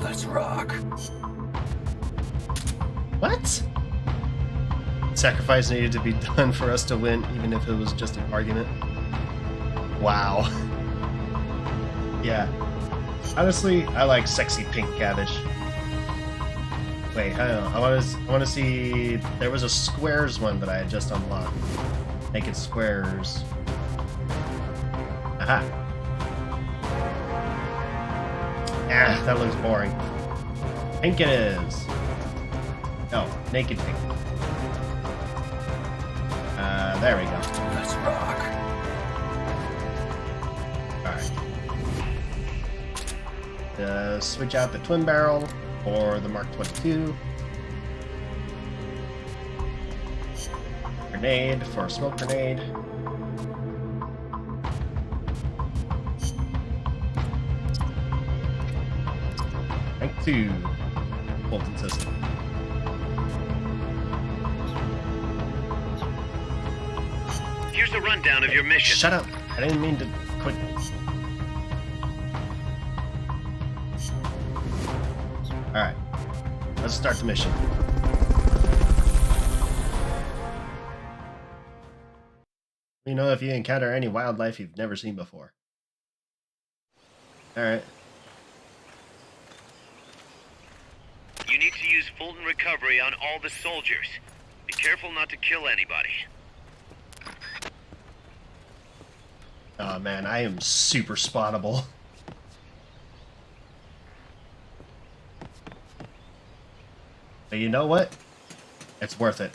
Let's rock. What? Sacrifice needed to be done for us to win, even if it was just an argument. Wow. Yeah. Honestly, I like sexy pink cabbage. Wait, I don't know. I want to see. There was a squares one that I had just unlocked. Make it squares. Aha. Ah, that looks boring. Pink it is. No, naked pink. There we go. Let's rock. Alright. Switch out the twin barrel or the Mark 22. Grenade for a smoke grenade. Rank 2. Fulton system. Here's a rundown of your mission. Shut up! I didn't mean to quit. Alright. Let's start the mission. You know if you encounter any wildlife you've never seen before. Alright. You need to use Fulton Recovery on all the soldiers. Be careful not to kill anybody. Oh man, I am super spottable. But you know what? It's worth it.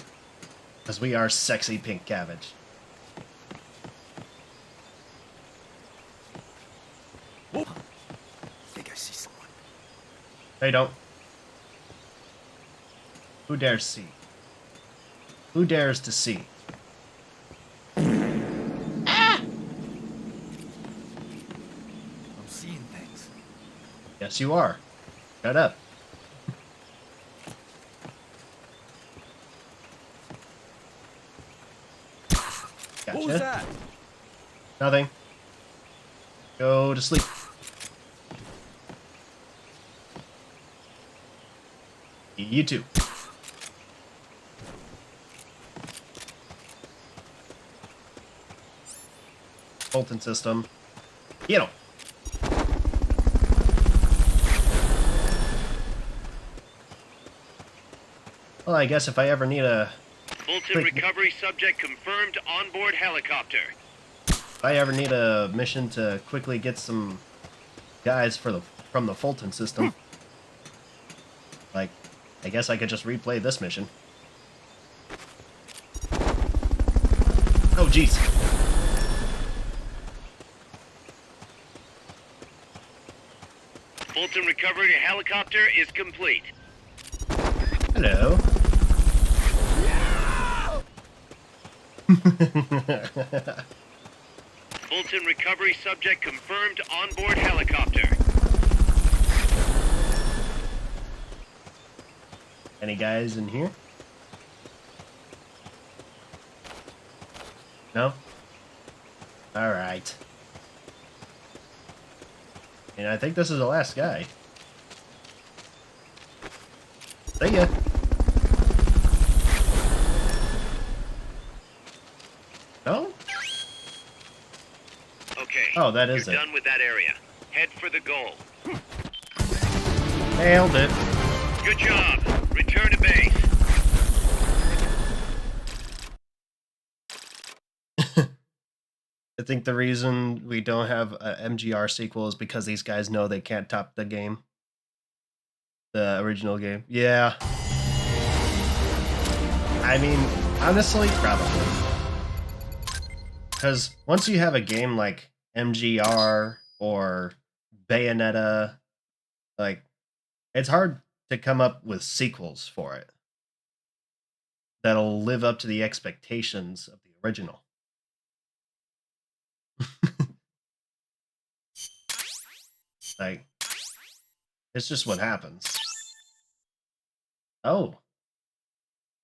Because we are sexy pink cabbage. I think I see someone. They don't. Who dares see? Who dares to see? I'm seeing things. Yes, you are. Shut up. Gotcha. What was that? Nothing. Go to sleep. You too. Fulton system. Get him. Well, I guess if I ever need a... Fulton recovery subject confirmed onboard helicopter. If I ever need a mission to quickly get some guys from the Fulton system, like, I guess I could just replay this mission. Oh, jeez. Fulton recovery helicopter is complete. Hello. Fulton recovery subject confirmed onboard helicopter. Any guys in here? No? Alright. And I think this is the last guy. See ya. No? Okay. Oh, that is You're it. done with that area. Head for the goal. Nailed it. Good job. Return to base. I think the reason we don't have a MGR sequel is because these guys know they can't top the game. The original game. Yeah. I mean, honestly, probably. Because once you have a game like MGR or Bayonetta, like, it's hard to come up with sequels for it that'll live up to the expectations of the original. Like, it's just what happens. Oh.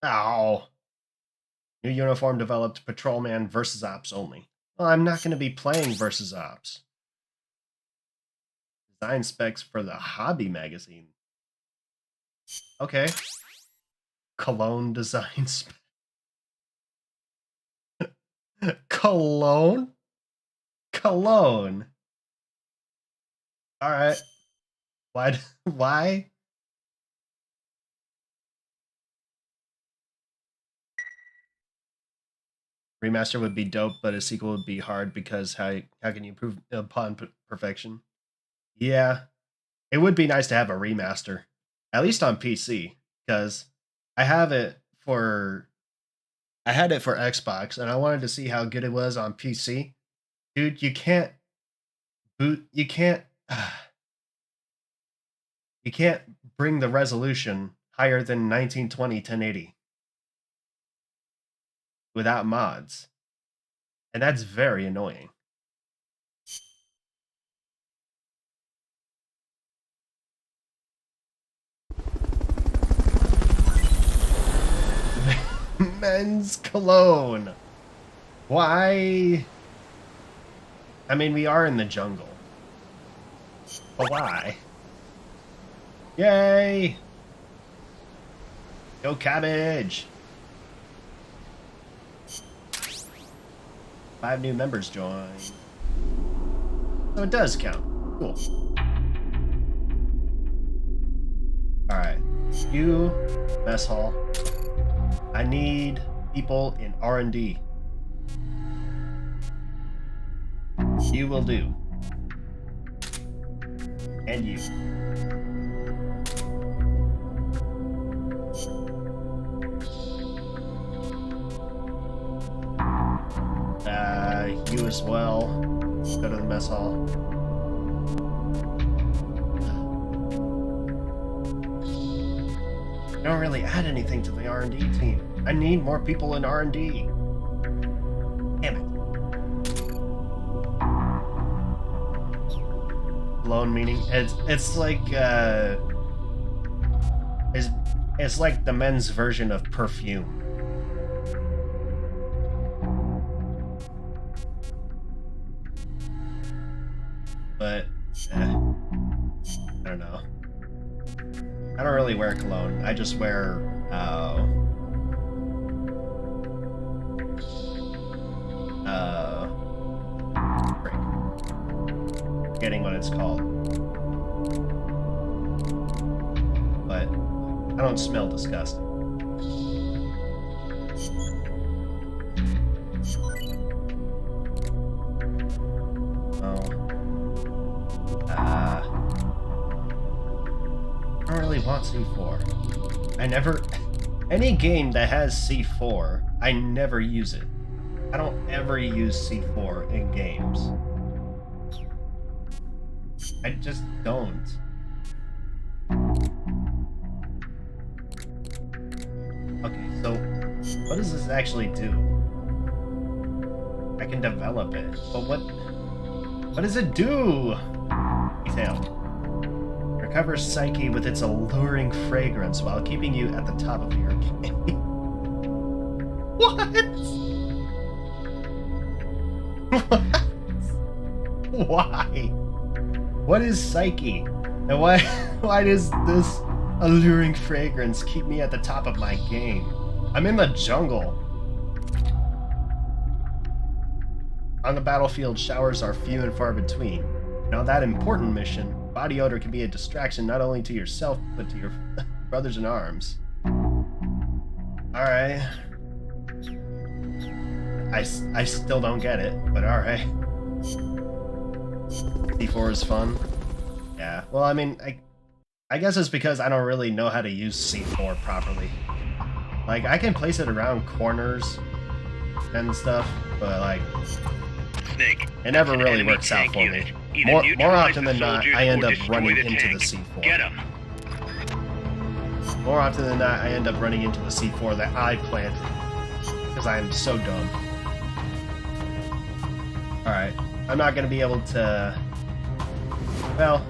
Ow. New uniform developed, Patrolman versus Ops only. Well, I'm not going to be playing versus Ops. Design specs for the Hobby magazine. Okay. Cologne design spec. Cologne? Cologne. Alright. Why? Remaster would be dope, but a sequel would be hard because how can you improve upon perfection? Yeah. It would be nice to have a remaster. At least on PC. Because I had it for Xbox and I wanted to see how good it was on PC. Dude, you can't bring the resolution higher than 1920 1080 without mods. And that's very annoying. Men's cologne. Why? I mean, we are in the jungle. But why? Yay! Go cabbage! 5 new members joined. So it does count. Cool. Alright. You, mess hall. I need people in R&D. You will do. And you. You as well. Go to the mess hall. You don't really add anything to the R&D team. I need more people in R&D. Damn it. Cologne meaning it's like it's like the men's version of perfume. But I don't know. I don't really wear cologne. I just wear it's called. But I don't smell disgusting. I don't really want C4. I never... Any game that has C4, I never use it. I don't ever use C4 in games. I just don't. Okay, so what does this actually do? I can develop it, but what does it do? Detail. Recovers psyche with its alluring fragrance while keeping you at the top of your game. What? What? Why? What is psyche? And why does this alluring fragrance keep me at the top of my game? I'm in the jungle. On the battlefield, showers are few and far between. And on that important mission, body odor can be a distraction not only to yourself, but to your brothers in arms. Alright. I still don't get it, but alright. C4 is fun. Yeah, well, I mean, I guess it's because I don't really know how to use C4 properly. Like, I can place it around corners and stuff, but like... Snake. It never really works out for me. More often than not, I end up running into the C4. Get him. More often than not, I end up running into the C4 that I planted. Because I am so dumb. Alright. I'm not going to be able to... Well...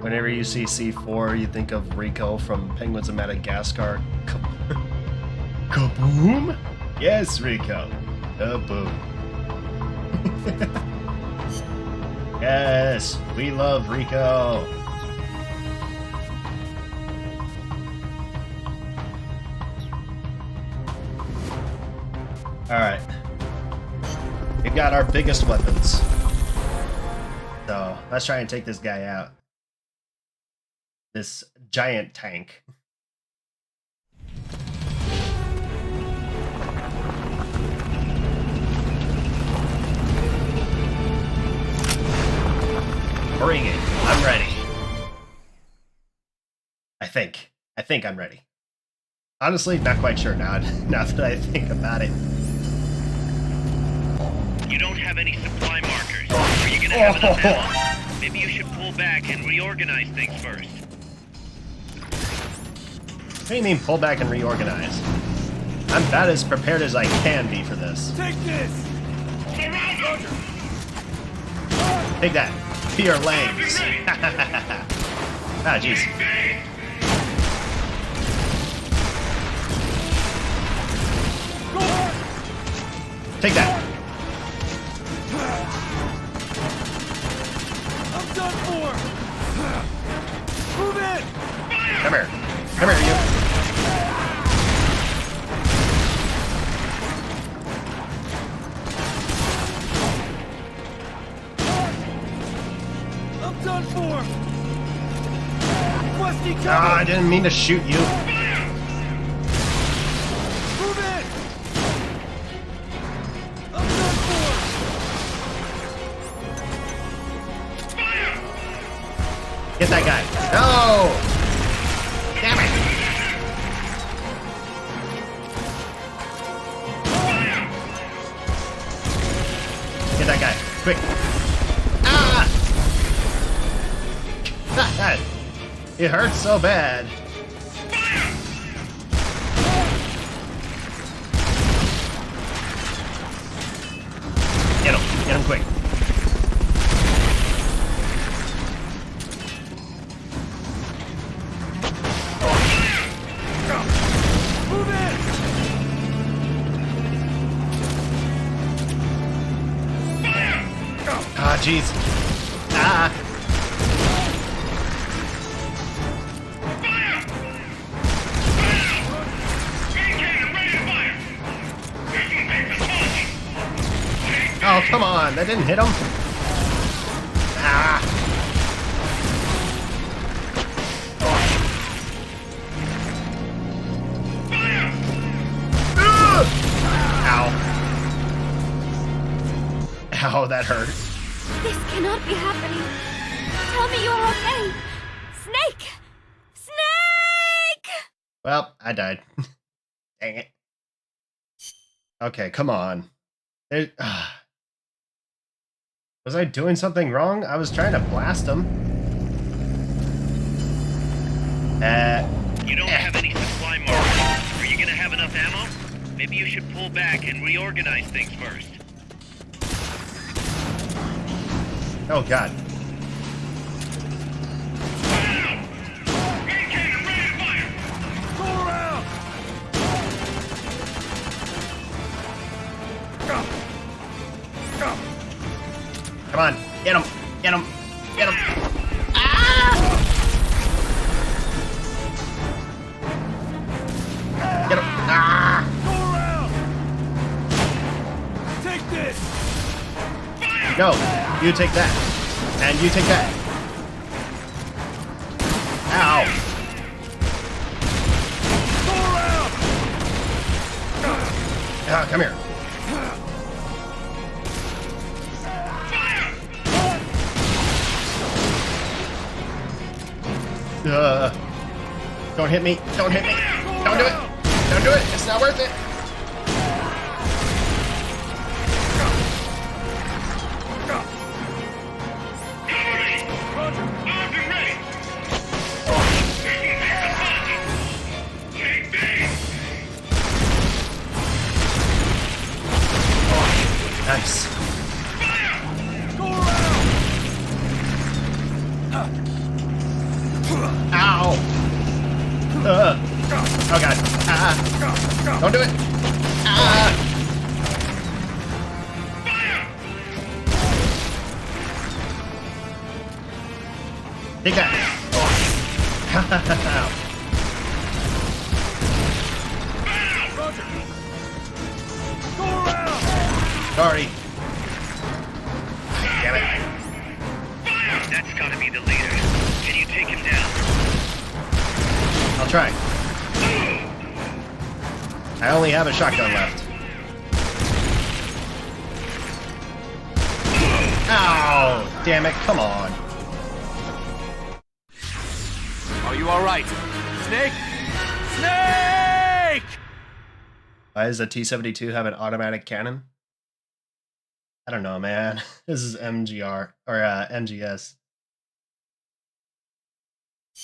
Whenever you see C4, you think of Rico from Penguins of Madagascar. Kaboom? Yes, Rico. Kaboom. Yes, we love Rico. Alright. We've got our biggest weapons. So, let's try and take this guy out. This giant tank. Bring it. I'm ready. I think I'm ready. Honestly, not quite sure now that I think about it. You don't have any supply markers. Are you gonna have enough ammo? Maybe you should pull back and reorganize things first. What do you mean pull back and reorganize? I'm about as prepared as I can be for this. Take this! Take that. To your legs. Ah, jeez. Take that. I'm done for! Move in! Come here. Come here, you. I'm done for! Requesting cover! Ah, I didn't mean to shoot you. Move in! I'm done for! Get that guy. No! Damn it! Get that guy. Quick. Ah! It hurts so bad. Get him quick. jeez. Ah. Oh, come on. That didn't hit him. Ah. Ow. Ow, that hurt. This cannot be happening. Tell me you're okay. Snake! Snake! Well, I died. Dang it. Okay, come on. Was I doing something wrong? I was trying to blast him. You don't have any supply markers. Are you gonna have enough ammo? Maybe you should pull back and reorganize things first. Oh, God. Go around! Come on. Get him. Get him. Get him. Ah! Get him. Ah! Go around! Take this! No, you take that. And you take that. Ow. Go around! Ah, come here. Don't hit me. Don't hit me. Don't do it. Don't do it. It's not worth it. Nice. Go around! Ow. Oh god. Ah. Don't do it. Ah. Take that. Roger! Go around! Sorry. Damn it. That's gotta be the leader. Can you take him down? I'll try. I only have a shotgun left. Ow! Damn it, come on. Are you alright? Snake? Snake! Why does the T-72 have an automatic cannon? I don't know, man. This is MGR, or MGS.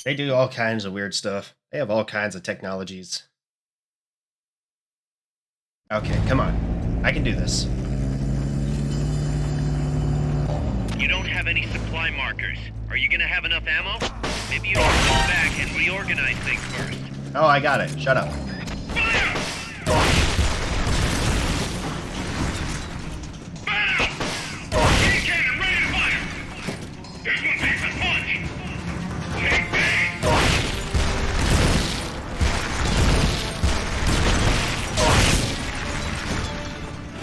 They do all kinds of weird stuff. They have all kinds of technologies. Okay, come on. I can do this. You don't have any supply markers. Are you gonna have enough ammo? Maybe you should pull back and reorganize things first. Oh, I got it. Shut up.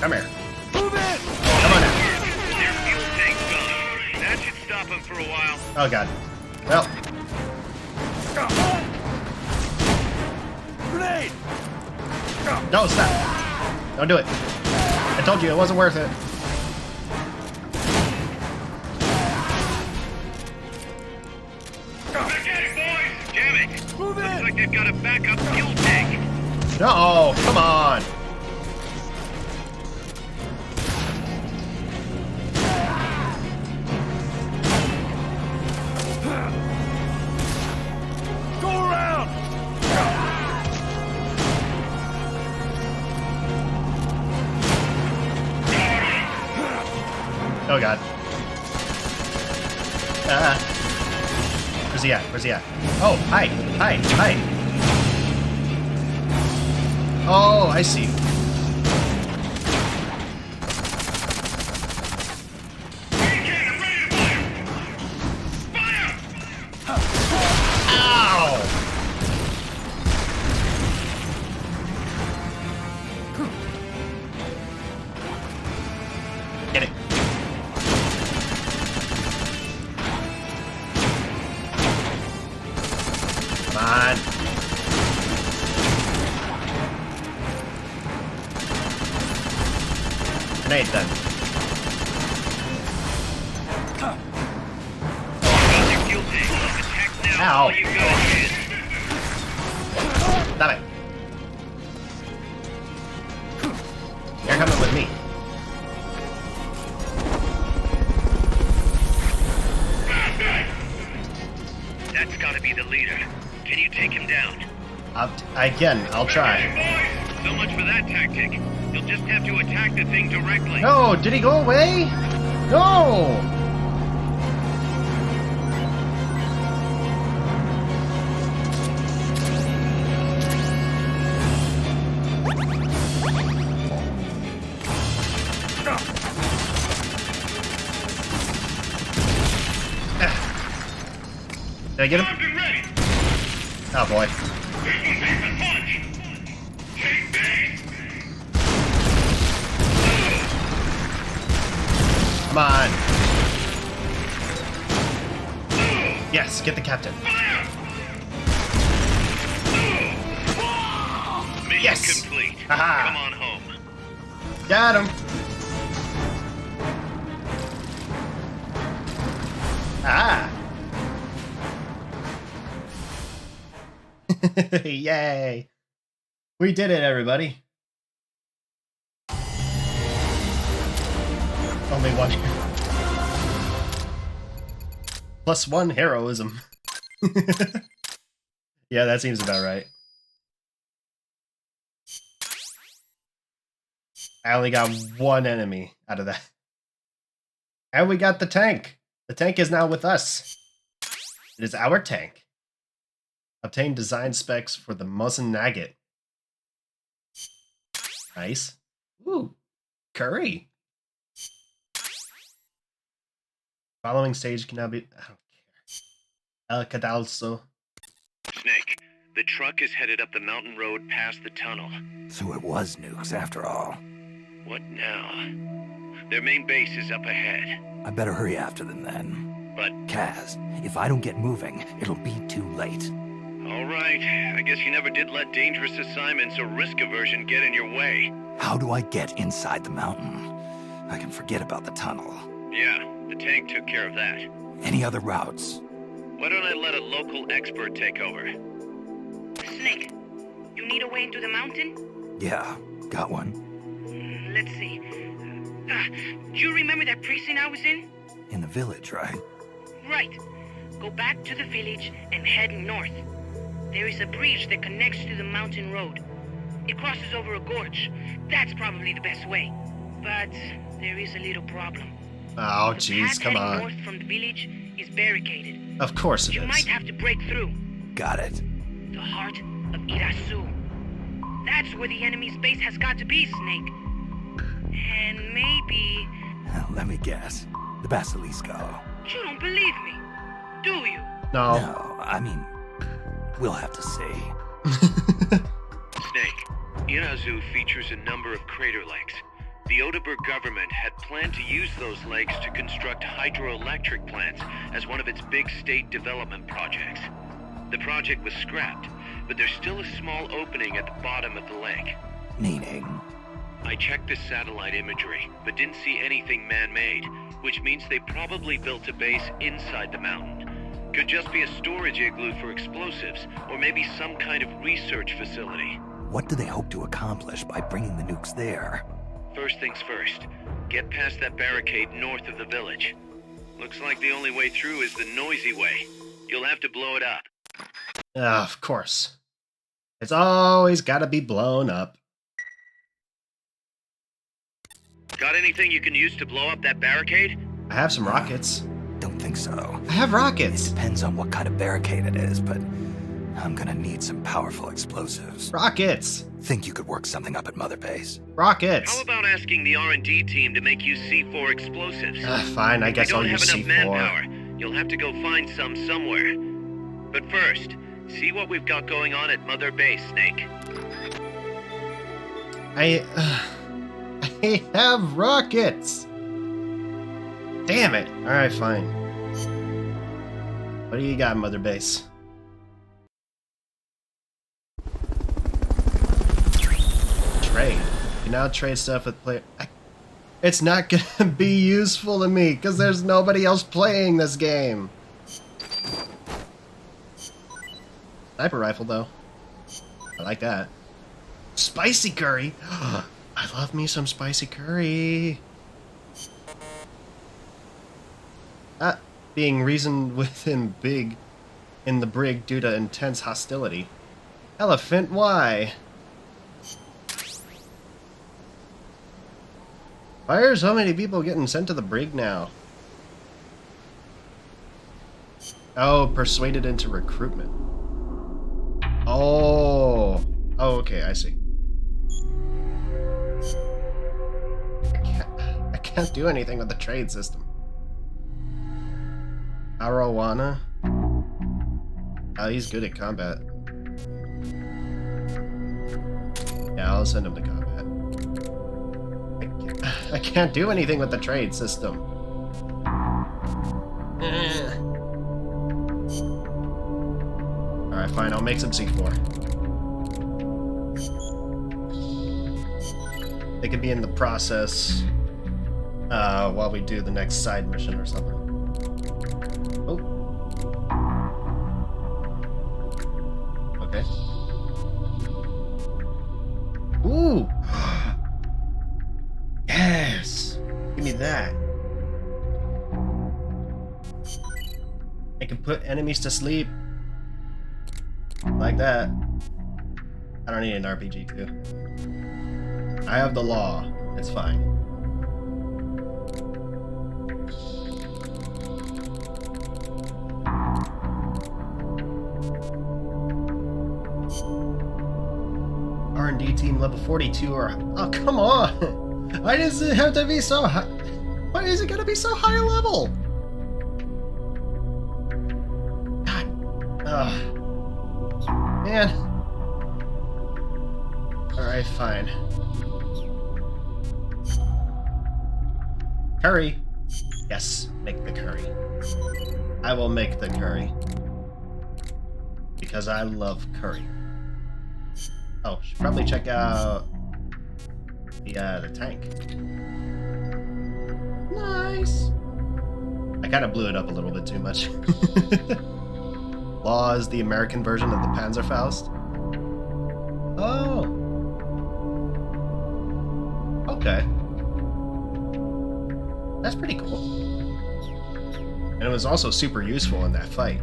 Come here. Move in! Come on now. Their fuel tank's gone. That should stop them for a while. Oh, God. Well, Grenade! no, stop. Don't do it. I told you it wasn't worth it. Back at it, boys! Damn it! Move Looks in! like they've got a backup fuel tank. No, come on. Go around! Oh, God. Where's he at? Where's he at? Oh, hi. Hi. Hi. Oh, I see. grenade then. Got your fuel tank. Attack now. Ow. All you've got is... Stop it. You're coming with me. That's gotta be the leader. Can you take him down? I'll try. So much for that tactic. You'll just have to attack the thing directly. No, did he go away? No! Did I get him? Oh boy. Come on. Yes, get the captain. Mission Yes. complete. Aha. Come on home. Got him. Ah. Yay. We did it, everybody. Only one hero. +1 heroism. Yeah, that seems about right. I only got one enemy out of that. And we got the tank. The tank is now with us. It is our tank. Obtain design specs for the Muzzin Nugget. Nice. Ooh, curry. Following stage can now be... I don't care. El Cadalso. Snake, the truck is headed up the mountain road past the tunnel. So it was nukes after all. What now? Their main base is up ahead. I better hurry after them then. But, Kaz, if I don't get moving, it'll be too late. alright, I guess you never did let dangerous assignments or risk aversion get in your way. How do I get inside the mountain? I can forget about the tunnel. Yeah, the tank took care of that. Any other routes? Why don't I let a local expert take over? Snake, you need a way into the mountain? Yeah, got one. Let's see. Do you remember that precinct I was in? In the village, right? Right. Go back to the village and head north. There is a bridge that connects to the mountain road. It crosses over a gorge. That's probably the best way. But there is a little problem. Oh, The jeez, path come heading on. north from the village is barricaded. Of course it You might is. have to break through. Got it. The heart of Irasu. That's where the enemy's base has got to be, Snake. And maybe... Let me guess. The Basilisco. You don't believe me, do you? No. No, I mean, we'll have to see. Snake, Irazu features a number of crater lakes. The Odeberg government had planned to use those lakes to construct hydroelectric plants as one of its big state development projects. The project was scrapped, but there's still a small opening at the bottom of the lake. Meaning? I checked the satellite imagery, but didn't see anything man-made, which means they probably built a base inside the mountain. Could just be a storage igloo for explosives, or maybe some kind of research facility. What do they hope to accomplish by bringing the nukes there? First things first, get past that barricade north of the village. Looks like the only way through is the noisy way. You'll have to blow it up. Of course. It's always gotta be blown up. Got anything you can use to blow up that barricade? I have some rockets. Don't think so. I have It rockets. depends on what kind of barricade it is, but I'm gonna need some powerful explosives. Rockets. Think you could work something up at Mother Base? Rockets. How about asking the R&D team to make you C4 explosives? Fine, I guess we I'll don't have use enough C4. manpower. You'll have to go find some somewhere. But first, see what we've got going on at Mother Base, Snake. I have rockets. Damn it. Alright, fine. What do you got, Mother Base? Trade. You can now trade stuff with player. it's not gonna be useful to me because there's nobody else playing this game. Sniper rifle though. I like that. Spicy curry. I love me some spicy curry. Being reasoned within big in the brig due to intense hostility. Elephant, why? Why are so many people getting sent to the brig now? Oh, persuaded into recruitment. Oh. Oh, okay, I see. I can't do anything with the trade system. Arowana? Oh, he's good at combat. Yeah, I'll send him to combat. I can't do anything with the trade system. Alright, fine, I'll make some C4. They could be in the process while we do the next side mission or something. Oh. Okay. Ooh! Yes! Give me that. I can put enemies to sleep. Like that. I don't need an RPG too. I have the law. It's fine. R&D team level 42 or... Oh, come on! Why does it have to be so high? Why is it gonna be so high level? God. Ugh. Man. Alright, fine. Curry. Yes, make the curry. I will make the curry. Because I love curry. Oh, should probably check out the tank. Nice. I kind of blew it up a little bit too much. Law is the American version of the Panzerfaust. Oh. Okay. That's pretty cool. And it was also super useful in that fight.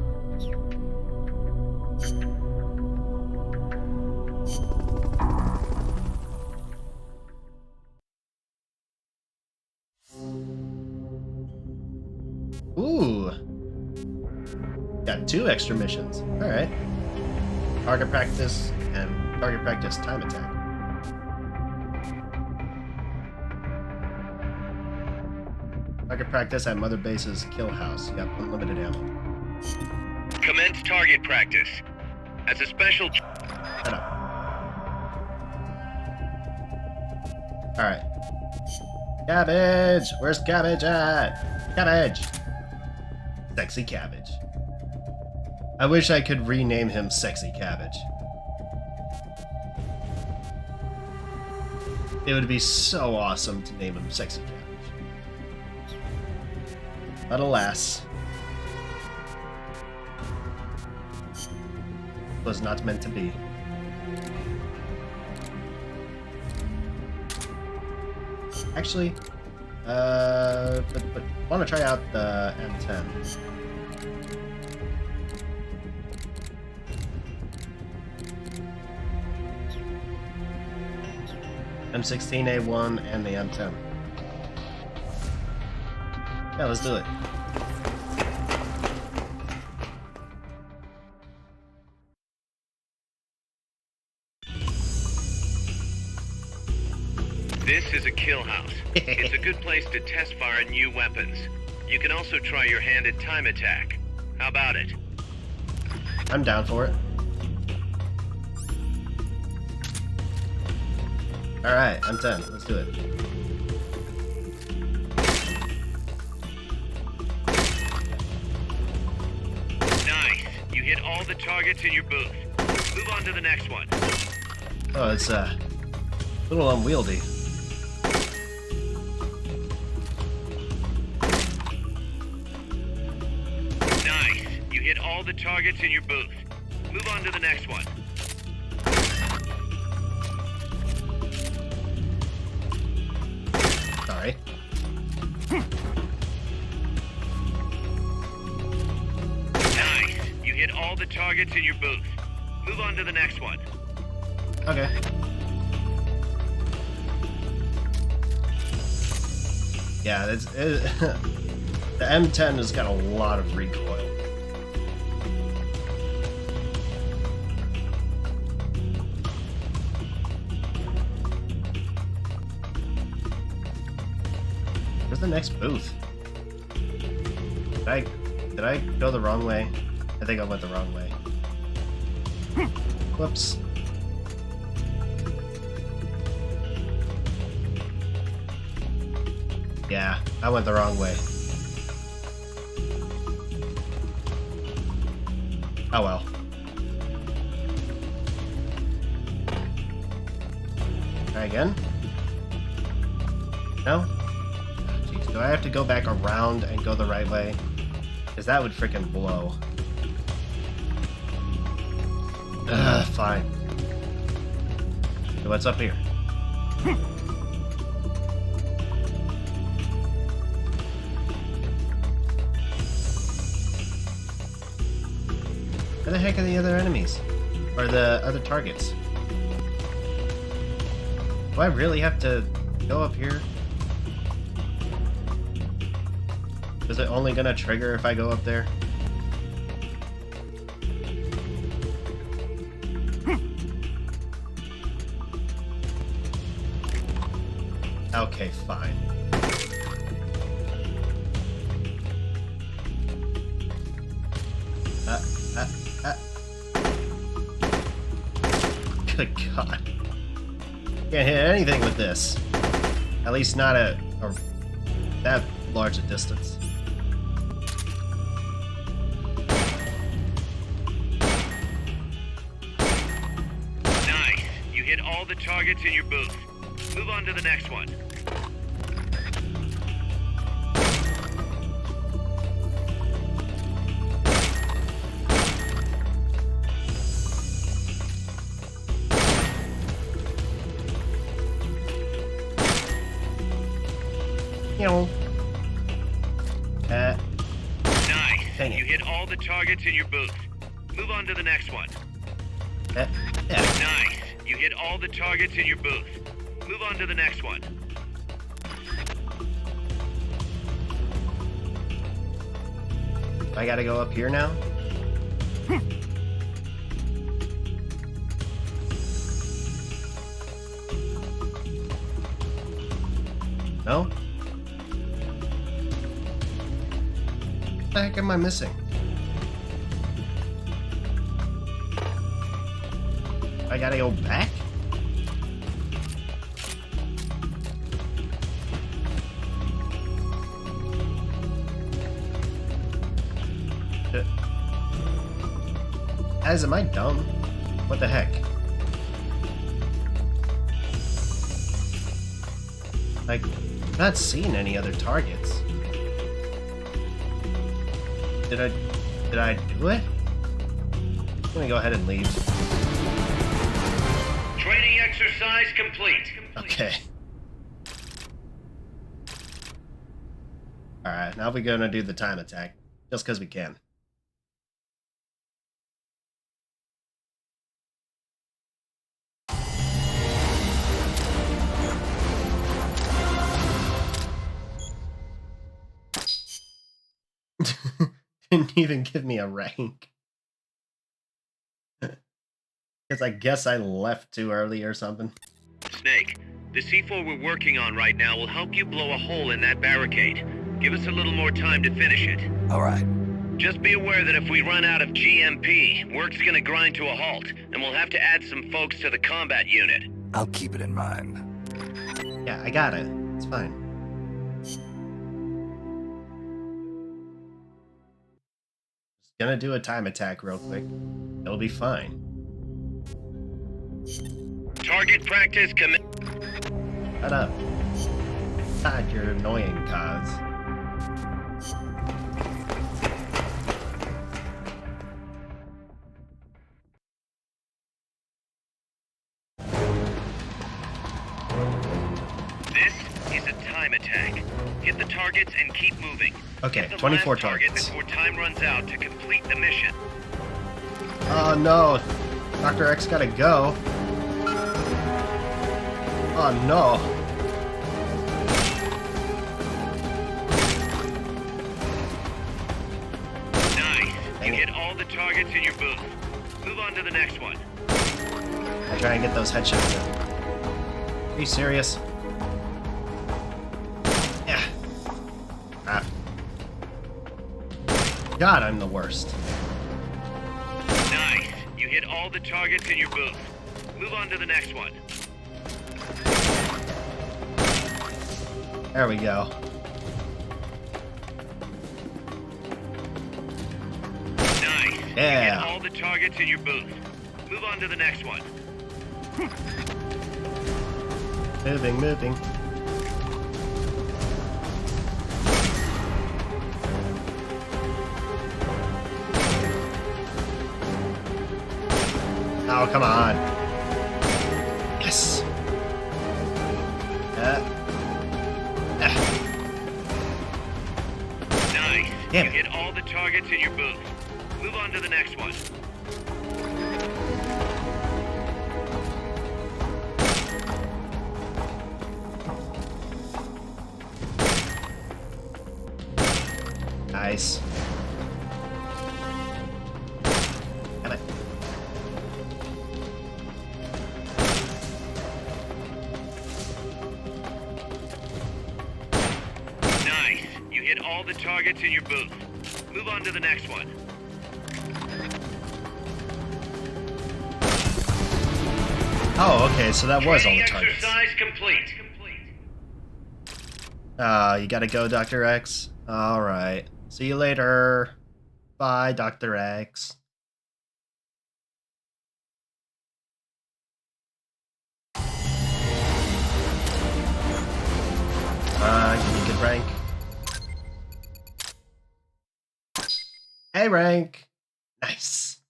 Ooh. Got 2 extra missions. Alright. Target practice and target practice time attack. Target practice at Mother Base's kill house. Yep, unlimited ammo. Commence target practice. As a special... Shut up. Alright. Cabbage! Where's Cabbage at? Cabbage! Sexy Cabbage. I wish I could rename him Sexy Cabbage. It would be so awesome to name him Sexy Cabbage. But alas, it was not meant to be. Actually, but I want to try out the M10. M16A1 and the M10. Yeah, let's do it. This is a kill house. It's a good place to test fire new weapons. You can also try your hand at time attack. How about it? I'm down for it. Alright, M10. Let's do it. Nice. You hit all the targets in your booth. Move on to the next one. Oh, it's a little unwieldy. all the targets in your booth. Move on to the next one. Sorry. Nice. You hit all the targets in your booth. Move on to the next one. Okay. Yeah, the M10 has got a lot of recoil. Where's the next booth? Did I go the wrong way? I think I went the wrong way. Whoops. Yeah, I went the wrong way. Oh well. Try again? No? Jeez, do I have to go back around and go the right way? Because that would freaking blow. Fine. So what's up here? Where the heck are the other enemies? Or the other targets? Do I really have to go up here? Is it only gonna trigger if I go up there? Okay, fine. Good God. Can't hit anything with this. At least not at that large a distance. Nice. You hit all the targets in your booth. Move on to the next one. Nice. You hit all the targets in your booth. Move on to the next one. Nice. You hit all the targets in your booth. Move on to the next one. I gotta go up here now? No? What the heck am I missing? I gotta go back? As am I dumb? What the heck? Like, I'm not seeing any other targets. Did I do it? I'm gonna go ahead and leave. Training exercise complete. Okay. Alright, now we're gonna do the time attack. Just because we can. Didn't even give me a rank. Because I guess I left too early or something. Snake, the C4 we're working on right now will help you blow a hole in that barricade. Give us a little more time to finish it. All right. Just be aware that if we run out of GMP, work's gonna grind to a halt, and we'll have to add some folks to the combat unit. I'll keep it in mind. Yeah, I got it. It's fine. Just gonna do a time attack real quick. It'll be fine. Target practice commit. Shut up. God, you're annoying, Kaz. This is a time attack. Hit the targets and keep moving. Okay, Hit the 24 last target targets. before time runs out to complete the mission. Oh no, Dr. X gotta go. Oh no. Nice. Dang You it. hit all the targets in your booth. Move on to the next one. I try and get those headshots in. Are you serious? Yeah. Ah. God, I'm the worst. Nice. You hit all the targets in your booth. Move on to the next one. There we go. Nice. You Yeah. hit all the targets in your booth. Move on to the next one. Moving, moving. Oh, come on. Yes. Nice. Damn You it. hit all the targets in your booth. Move on to the next one. Nice. Damn it. Nice. You hit all the targets in your booth. Move on to the next one. Oh, okay, so that was all the Training targets. exercise complete. You gotta go, Dr. X. Alright. See you later. Bye, Dr. X. Give me a good rank. Hey, rank. Nice.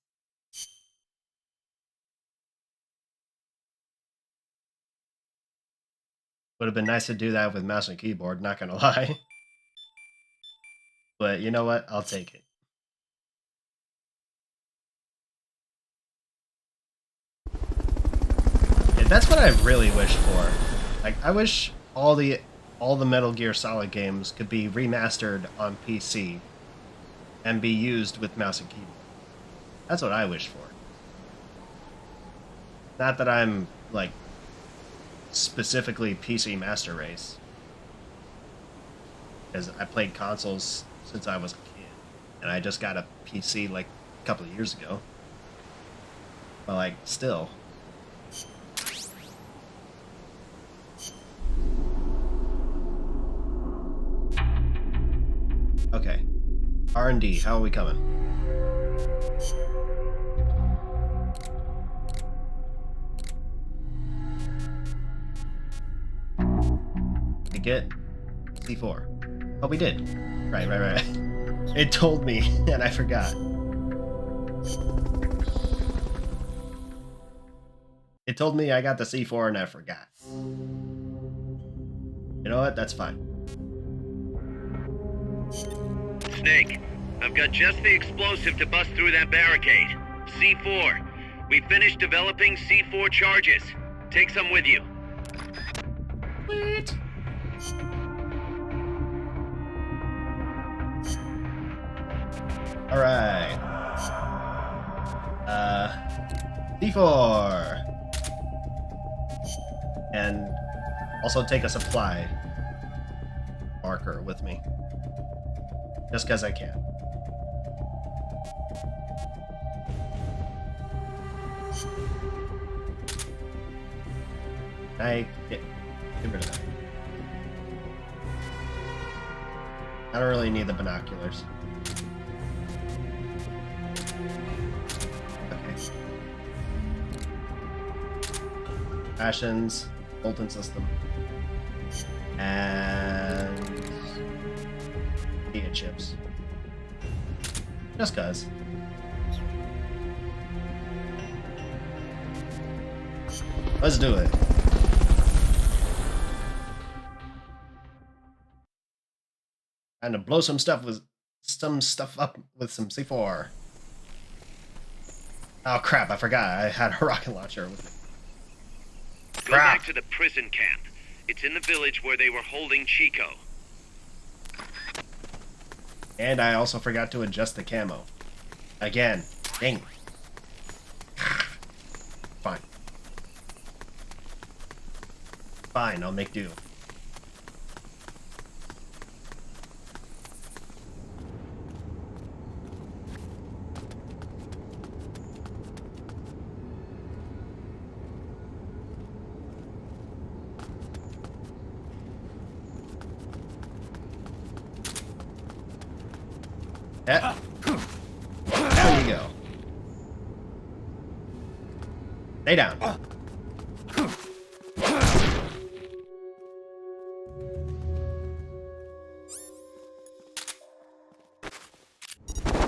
Would have been nice to do that with mouse and keyboard, not gonna lie. But you know what? I'll take it. Yeah, that's what I really wish for. Like, I wish all the Metal Gear Solid games could be remastered on PC and be used with mouse and keyboard. That's what I wish for. Not that I'm, like, specifically PC Master Race. Because I played consoles since I was a kid. And I just got a PC, like, a couple of years ago. But, like, still. Okay. R&D, how are we coming? We get C4. Oh, we did. Right. It told me, and I forgot. It told me I got the C4 and I forgot. You know what? That's fine. Snake, I've got just the explosive to bust through that barricade. C4. We finished developing C4 charges. Take some with you. Sweet. Alright. C4. And also take a supply marker with me. Just because I can. Get rid of that. I don't really need the binoculars. Okay. Rations, Bolton system, and Chia chips. Just cause. Let's do it. Trying to blow some stuff up with some C4. Oh crap, I forgot. I had a rocket launcher with me. Go back to the prison camp. It's in the village where they were holding Chico. And I also forgot to adjust the camo. Again. Dang. Fine. Fine, I'll make do. Yeah. Down you go. Stay down.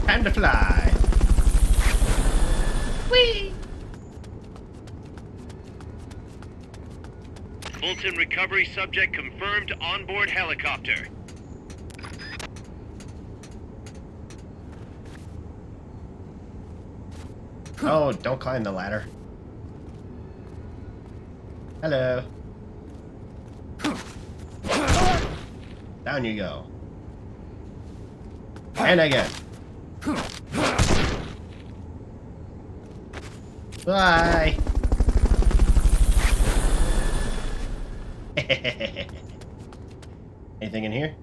Time to fly. Whee! Fulton recovery subject confirmed onboard helicopter. Oh, don't climb the ladder. Hello. Down you go. And again. Bye. Anything in here?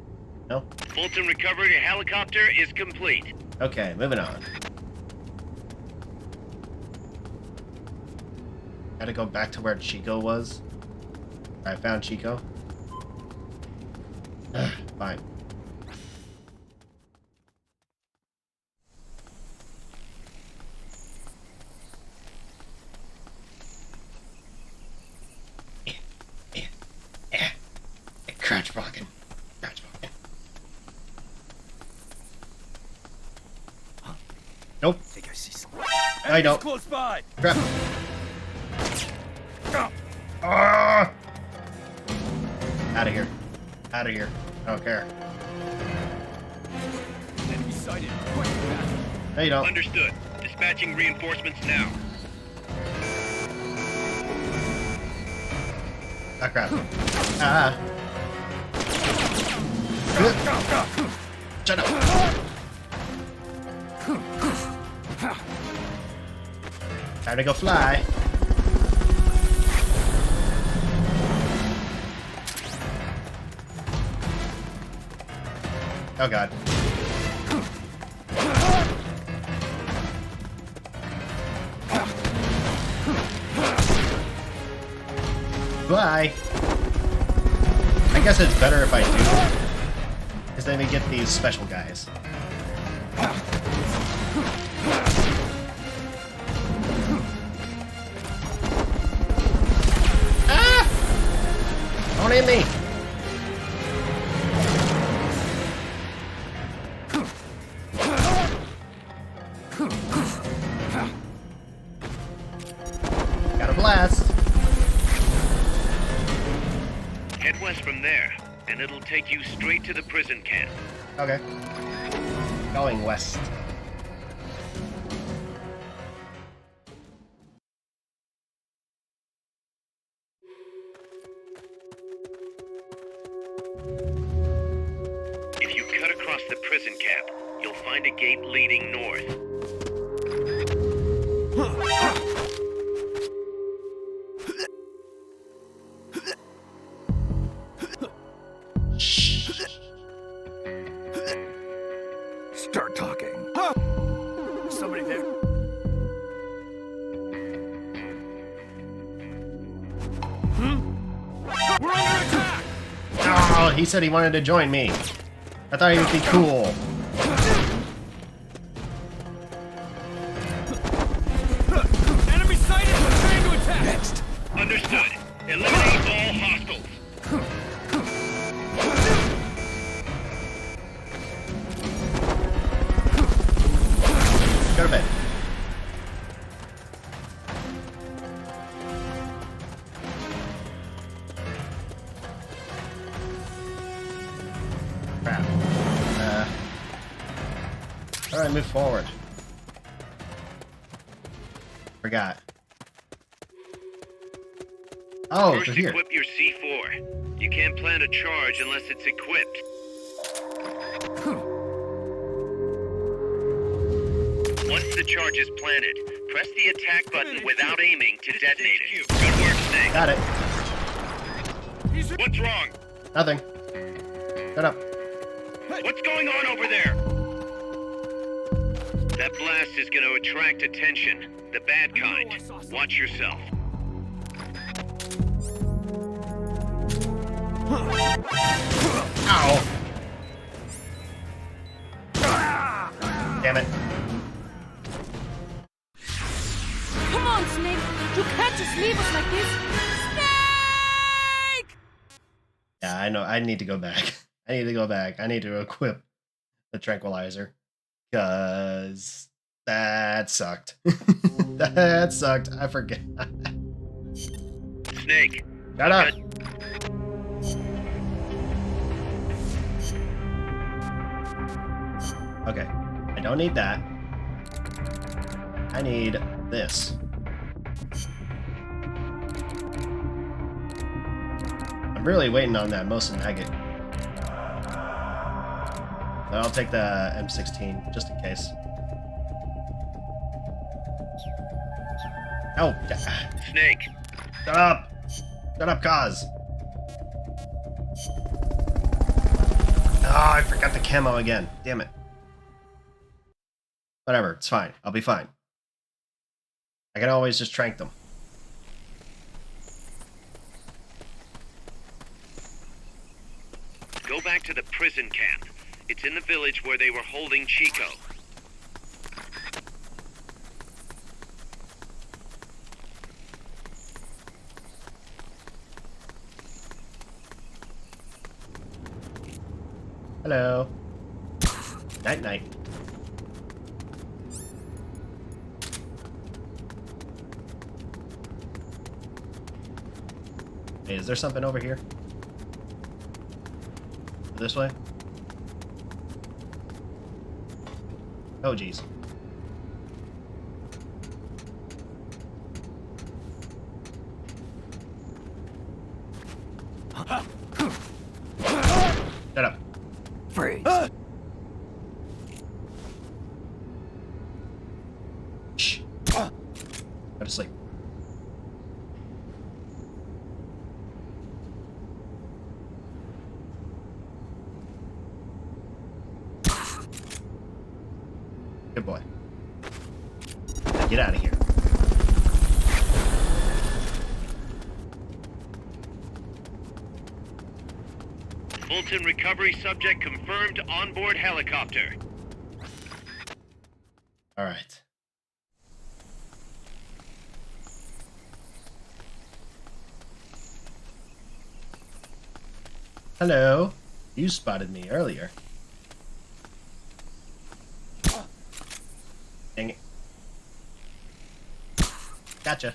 No? Fulton recovery helicopter is complete. Okay, moving on. Gotta go back to where Chico was. I found Chico. Fine. Crouch walking. Crouch walking. Nope. I think I see something. No, I don't. Close by. Crap. Ah! Out of here. Out of here. I don't care. Enemy sighted. Quick, back. No, you don't. Understood. Dispatching reinforcements now. Ah, crap. Ah. Shut up. Time to go fly. Oh god. Bye. I guess it's better if I do, because then we get these special guys. Ah! Don't hit me. Got a blast. Head west from there, and it'll take you straight to the prison camp. Okay. Going west. If you cut across the prison camp, you'll find a gate leading north. Start talking. Somebody there. We're under attack. Oh, he said he wanted to join me. I thought he would be cool. Enemy sighted. Preparing to attack. Next. Understood. Eliminate all hostiles. Go to bed. Crap. Alright, move forward. Forgot. Oh, First, they're here. equip your C4. You can't plant a charge unless it's equipped. Once the charge is planted, press the attack button without aiming to detonate it. Good work, Snake. Got it. What's wrong? Nothing. Shut up. What's going on over there? That blast is going to attract attention. The bad kind. Watch yourself. Ow. Damn it. Come on, Snake! You can't just leave us like this! Snake! Yeah, I know. I need to go back. I need to go back. I need to equip the tranquilizer. Because that sucked. That sucked. I forget. Snake. Shut up. Okay. I don't need that. I need this. I'm really waiting on that Mosin Agate. But I'll take the M16 just in case. Oh, Snake. shut up! Shut up, Kaz. Oh, I forgot the camo again. Damn it. Whatever, it's fine. I'll be fine. I can always just trank them. Go back to the prison camp. It's in the village where they were holding Chico. Hello. Night night. Hey, is there something over here? This way? Oh, geez. Shut up. Freeze. Shh. Go to sleep. Good boy. Now get out of here. Fulton recovery subject confirmed onboard helicopter. All right. Hello. You spotted me earlier. Dang it. Gotcha.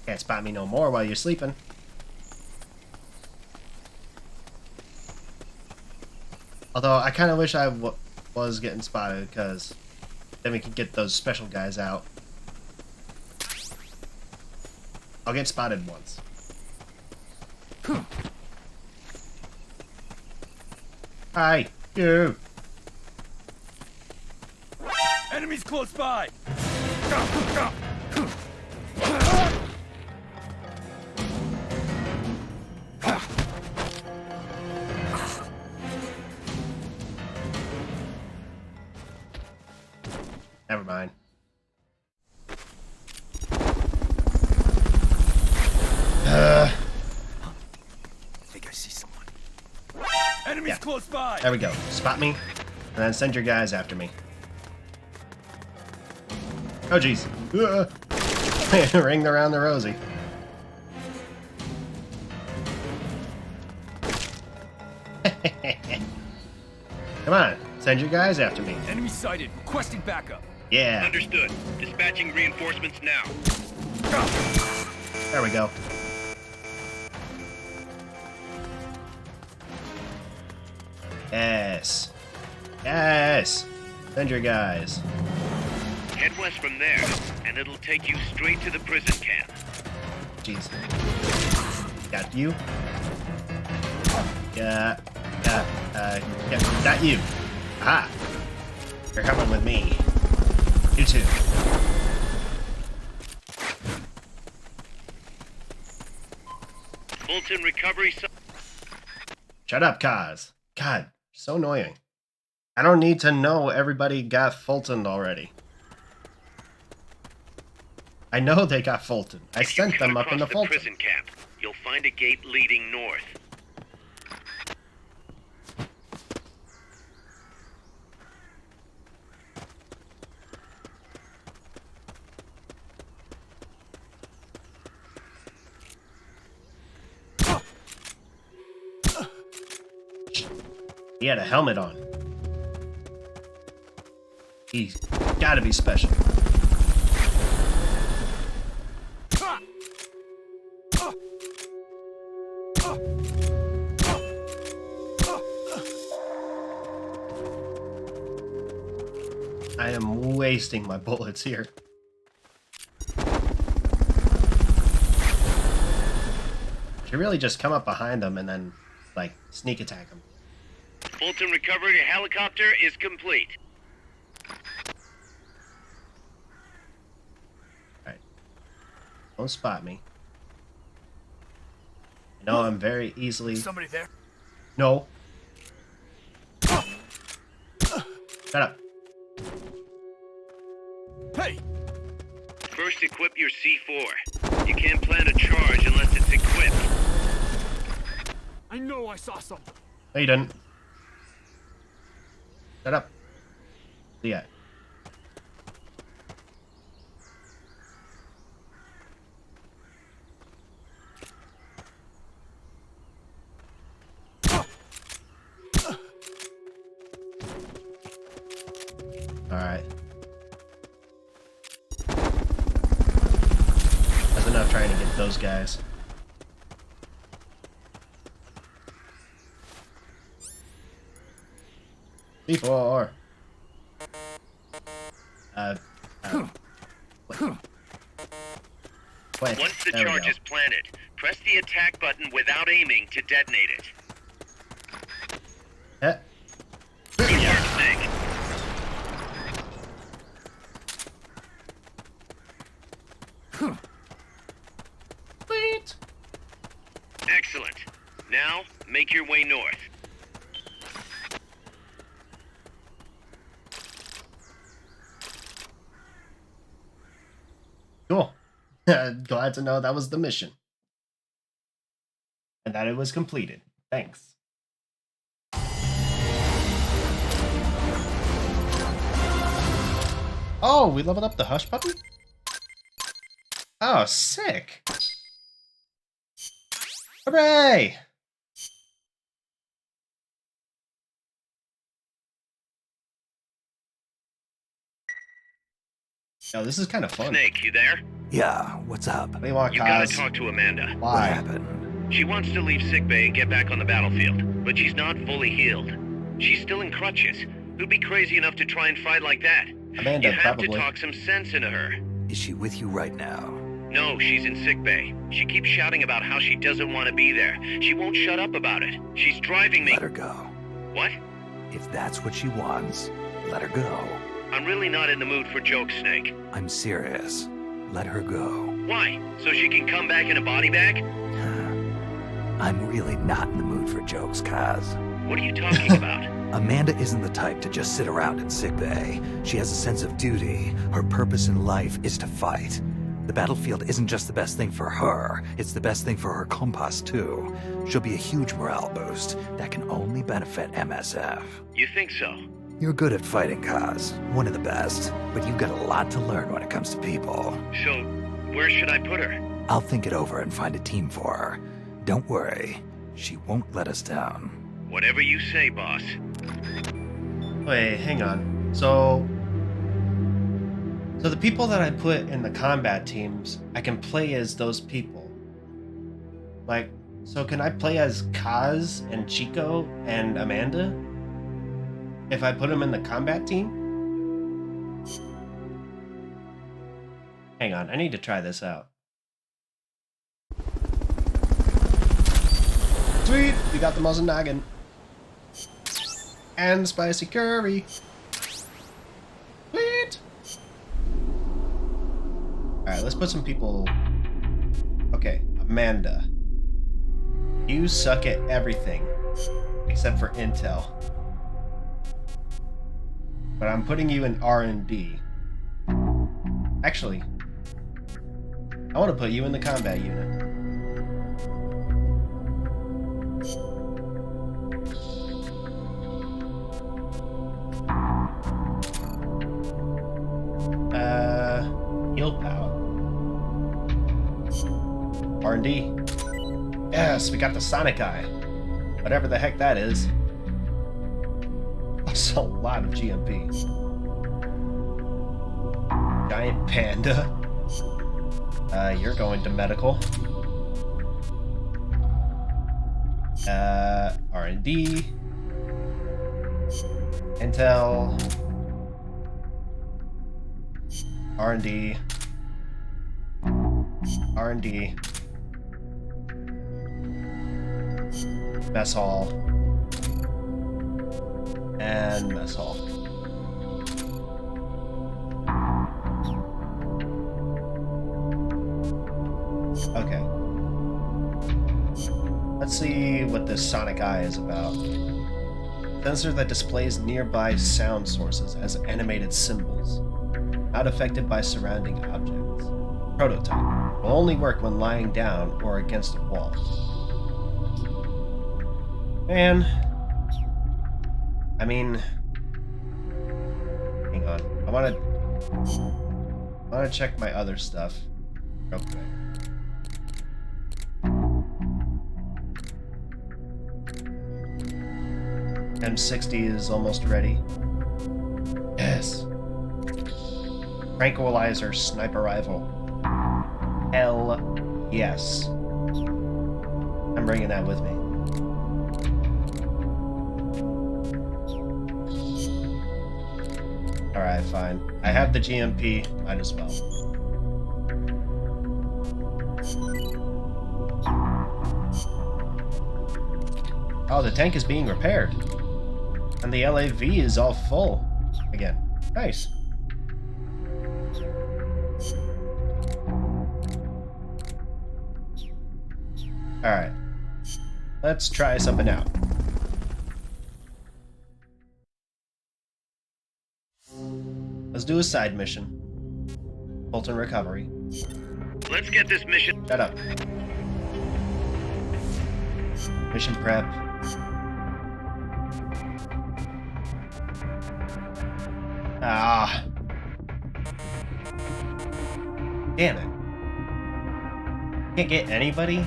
Can't spot me no more while you're sleeping. Although I kind of wish I was getting spotted, because then we could get those special guys out. I'll get spotted once. Hi, you. Enemies close by! Never mind. I think I see someone. Enemies Yeah. close by! There we go. Spot me, and then send your guys after me. Oh, jeez. Ring around the rosy. Come on, send your guys after me. Enemy sighted. Requesting backup. Yeah. Understood. Dispatching reinforcements now. There we go. Yes. Yes. Send your guys. Head west from there, and it'll take you straight to the prison camp. Jeez. Got you. Yeah. Got you. Aha. You're coming with me. You too. Fulton recovery. Shut up, Kaz. God, so annoying. I don't need to know everybody got Fultoned already. I know they got Fulton. I sent them up in the Fulton. Prison camp. You'll find a gate leading north. He had a helmet on. He's gotta be special. I am wasting my bullets here. Should really just come up behind them and then, like, sneak attack them. Fulton recovery helicopter is complete. Alright. Don't spot me. I know I'm very easily... Somebody there? No. Shut up. Hey! First equip your C4. You can't plant a charge unless it's equipped. I know I saw something. No, you didn't. Shut up. Yeah. Alright. That's enough trying to get those guys. C4. Wait. Once the There we charge go. is planted, press the attack button without aiming to detonate it. Eh. Good work, Snake. Sweet. Excellent. Now, make your way north. Cool. Glad to know that was the mission. And that it was completed. Thanks. Oh, we leveled up the Hush Puppy? Oh, sick. Hooray! Yo, this is kind of fun. Snake, you there? Yeah, what's up? What do you want, You gotta Kaz? talk to Amanda. What Why? happened? She wants to leave sickbay and get back on the battlefield, but she's not fully healed. She's still in crutches. Who'd be crazy enough to try and fight like that? Amanda, You have probably. to talk some sense into her. Is she with you right now? No, she's in sickbay. She keeps shouting about how she doesn't want to be there. She won't shut up about it. She's driving me. Let her go. What? If that's what she wants, let her go. I'm really not in the mood for jokes, Snake. I'm serious. Let her go. Why? So she can come back in a body bag? I'm really not in the mood for jokes, Kaz. What are you talking about? Amanda isn't the type to just sit around in sickbay. She has a sense of duty. Her purpose in life is to fight. The battlefield isn't just the best thing for her, it's the best thing for her compas too. She'll be a huge morale boost that can only benefit MSF. You think so? You're good at fighting, Kaz. One of the best. But you've got a lot to learn when it comes to people. So, where should I put her? I'll think it over and find a team for her. Don't worry. She won't let us down. Whatever you say, boss. Wait, hang on. So the people that I put in the combat teams, I can play as those people. Like, so can I play as Kaz and Chico and Amanda? If I put them in the combat team? Hang on, I need to try this out. Sweet! We got the muzzle noggin. And spicy curry. Sweet! Alright, let's put some people... Okay, Amanda. You suck at everything. Except for intel. But I'm putting you in R&D. Actually, I want to put you in the combat unit. Heal power. R&D. Yes, we got the Sonic Eye. Whatever the heck that is. That's a lot of GMP. Giant panda. You're going to medical. R&D. Intel. R&D. R&D. Mess hall. And mess hall. Okay. Let's see what this Sonic Eye is about. Sensor that displays nearby sound sources as animated symbols. Not affected by surrounding objects. Prototype. Will only work when lying down or against a wall. Man. I mean... Hang on. I want to check my other stuff real quick. M60 is almost ready. Yes. Tranquilizer sniper rifle. Hell yes. I'm bringing that with me. Alright, fine. I have the GMP, might as well. Oh, the tank is being repaired. And the LAV is all full again. Nice. Alright. Let's try something out. Let's do a side mission. Fulton recovery. Let's get this mission. Shut up. Mission prep. Ah. Damn it. Can't get anybody?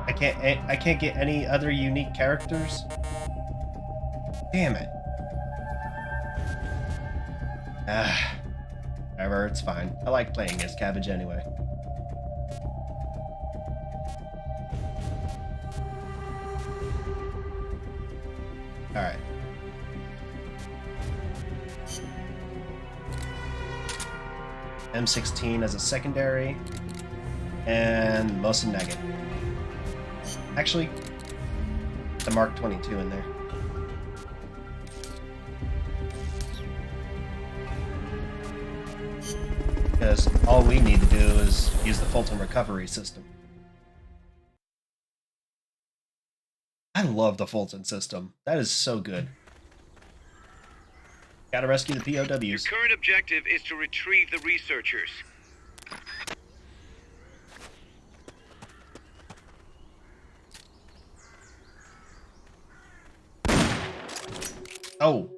I can't get any other unique characters? Damn it. Ah. Whatever, it's fine. I like playing as Cabbage anyway. Alright. M16 as a secondary, and Mosin Nugget. Actually, the Mark 22 in there. Because all we need to do is use the Fulton recovery system. I love the Fulton system. That is so good. Gotta rescue the Your POWs. current objective is to retrieve the researchers. Oh.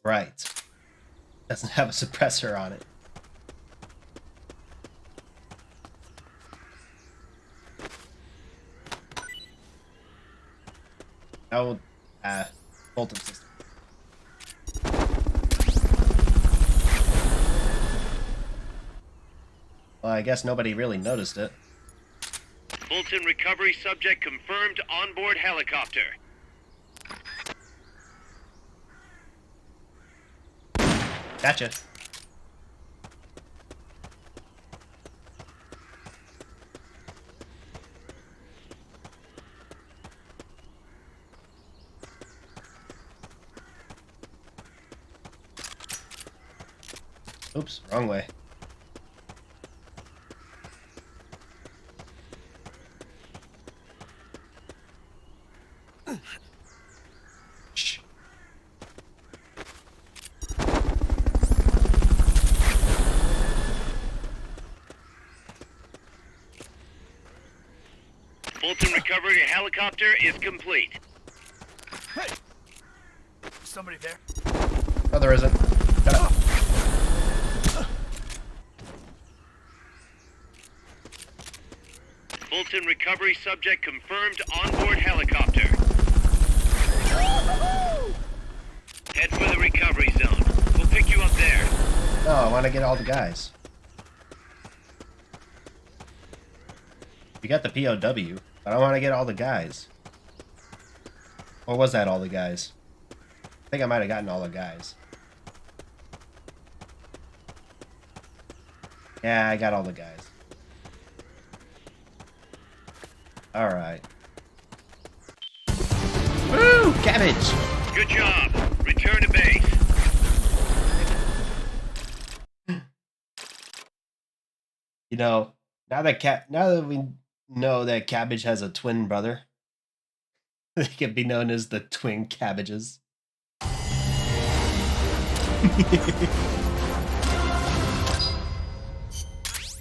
Right. Doesn't have a suppressor on it. Oh, Fulton system. Well, I guess nobody really noticed it. Fulton recovery subject confirmed onboard helicopter. Gotcha. Oops, wrong way. Shh. Fulton recovery helicopter is complete. Hey! Somebody there? Oh, there isn't. Shut up. Fulton recovery subject confirmed onboard helicopter. Head for the recovery zone. We'll pick you up there. No, I want to get all the guys. You got the POW, but I want to get all the guys. Or was that all the guys? I think I might have gotten all the guys. Yeah, I got all the guys. Alright. Woo! Cabbage! Good job. Return to base. You know, now that we know that Cabbage has a twin brother, they can be known as the twin cabbages.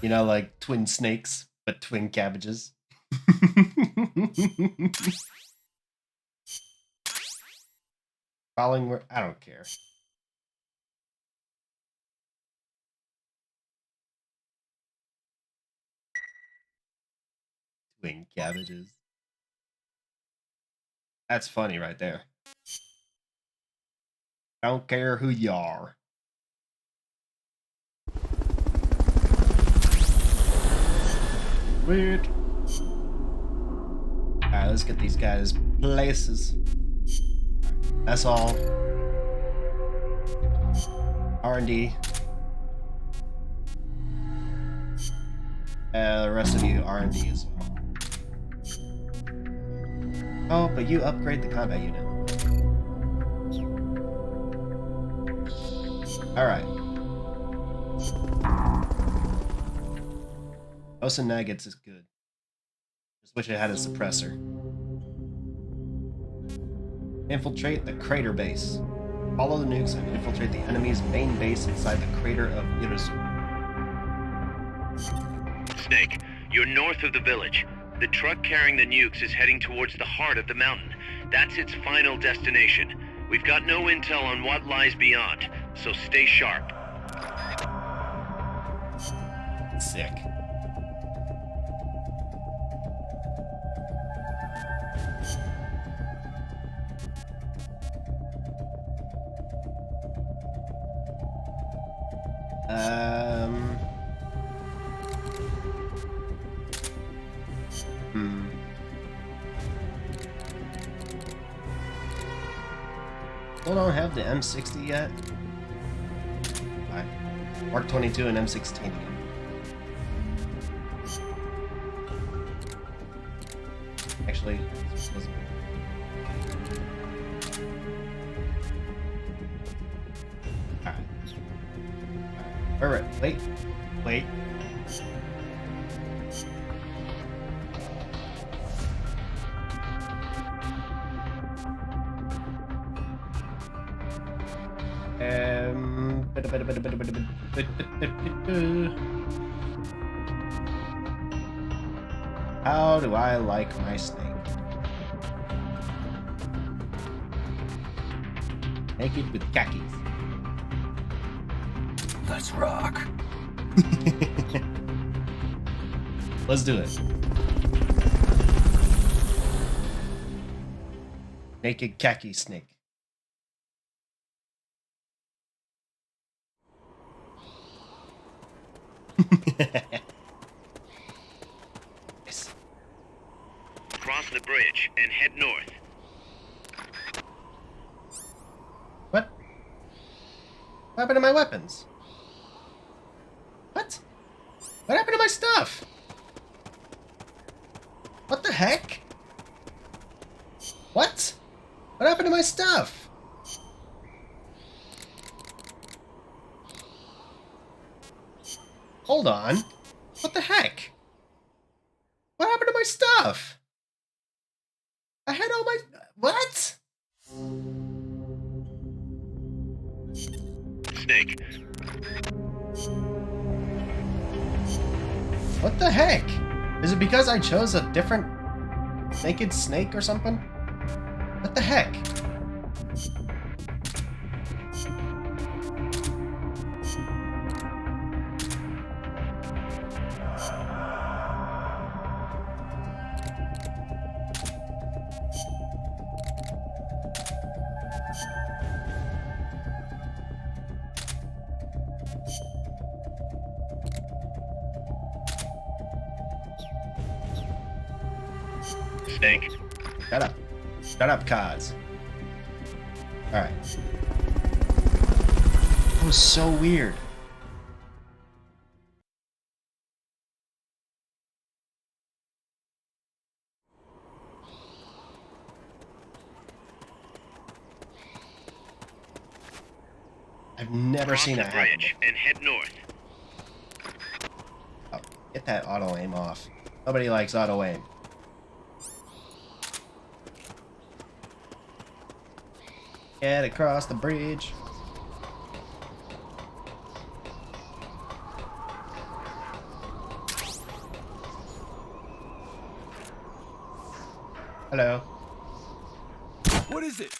You know, like twin snakes, but twin cabbages. Following where I don't care. Twin cabbages. That's funny right there. I don't care who you are. Weird. Alright, let's get these guys places. That's all. R&D. The rest of you R&D as well. Oh, but you upgrade the combat unit. Alright. Osa Nuggets is good. Just wish it had a suppressor. Infiltrate the crater base. Follow the nukes and infiltrate the enemy's main base inside the crater of Irizu. Snake, you're north of the village. The truck carrying the nukes is heading towards the heart of the mountain. That's its final destination. We've got no intel on what lies beyond, so stay sharp. Sick. Still don't have the M60 yet. Alright. Mark 22 and M16 again. Actually, this wasn't. Alright. Alright. Wait. How do I like my snake? Naked with khakis. Let's rock. Let's do it. Naked khaki snake. cross the bridge and head north. What? What happened to my weapons? What? What happened to my stuff? What the heck? What? What happened to my stuff? Hold on. What the heck? What happened to my stuff? I had all my... What? Snake, What the heck? Is it because I chose a different naked snake or something? What the heck? Snake. Shut up. Shut up, Kaz. Alright. That was so weird. I've never Cross seen the that happen. bridge and head north. Oh, get that auto aim off. Nobody likes auto aim. Get across the bridge. Hello. What is it?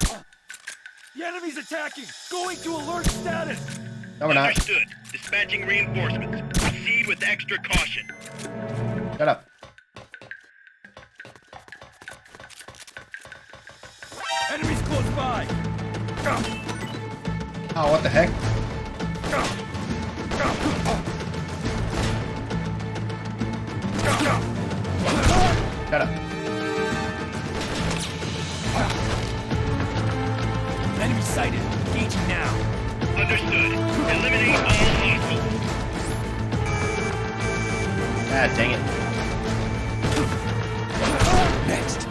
The enemy's attacking! Going to alert status! No, we're not. Understood. Dispatching reinforcements. Proceed with extra caution. Shut up. Enemies close by! Oh, what the heck? Shut up. Enemy sighted. Engaging now. Understood. Eliminate all hostiles. Ah, dang it. Next.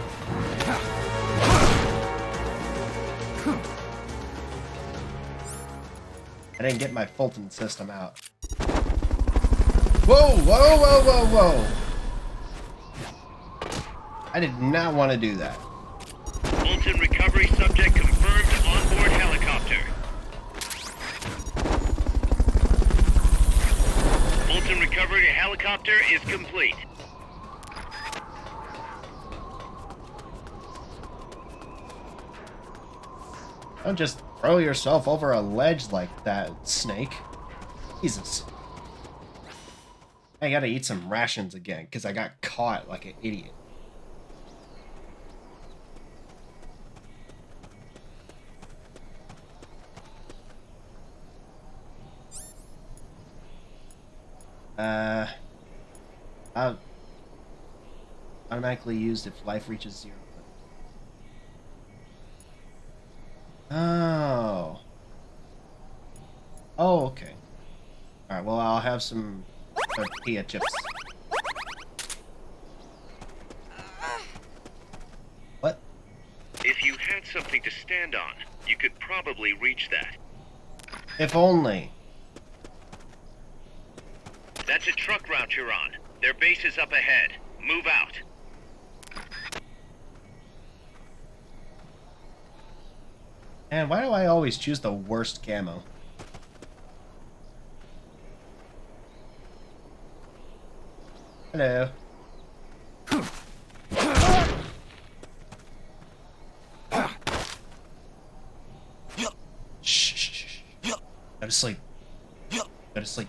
I didn't get my Fulton system out. Whoa, whoa, whoa, whoa, whoa! I did not want to do that. Fulton recovery subject confirmed onboard helicopter. Fulton recovery helicopter is complete. Don't just throw yourself over a ledge like that, Snake. Jesus. I gotta eat some rations again, because I got caught like an idiot. Automatically used if life reaches 0. Oh. Oh, okay. Alright, well, I'll have some tortilla chips. What? If you had something to stand on, you could probably reach that. If only. That's a truck route you're on. Their base is up ahead. Move out. And why do I always choose the worst camo? Hello. Shh, shh, shh. Go to sleep. Go to sleep.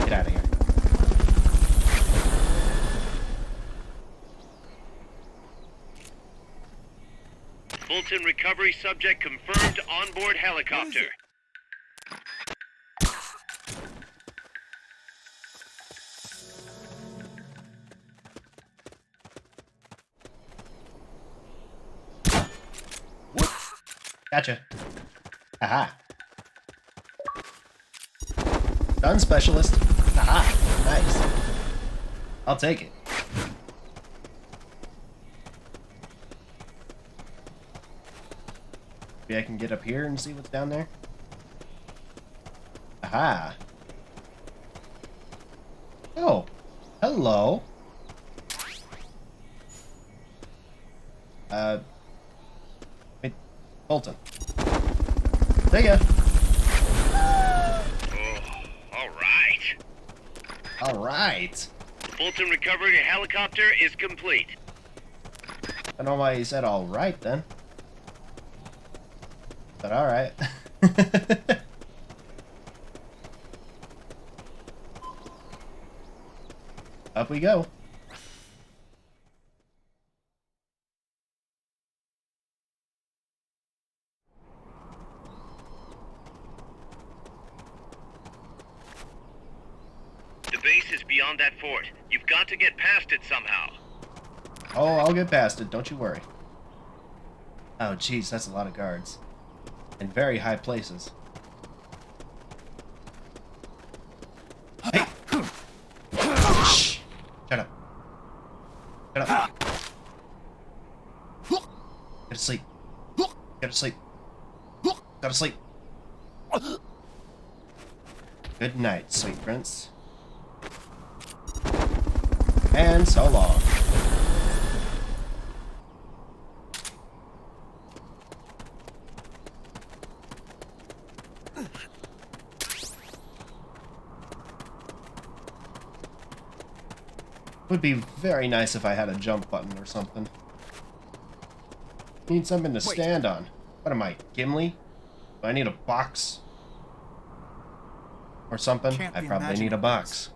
Get out of here. Fulton recovery subject confirmed onboard helicopter. Gotcha. Aha. Gun specialist. Aha. Nice. I'll take it. Maybe I can get up here and see what's down there. Aha. Oh. Hello. Wait. Fulton. See ya. Alright. Fulton recovery helicopter is complete. I don't know why he said alright then. But alright. Up we go. The base is beyond that fort. You've got to get past it somehow. Oh, I'll get past it, don't you worry. Oh, jeez, that's a lot of guards. In very high places. Hey! Shh! Shut up. Shut up. Go to sleep. Go to sleep. Go to sleep. Good night, sweet prince. And so long. Would be very nice if I had a jump button or something. Need something to stand on. What am I, Gimli? Do I need a box? Or something? I probably need a box.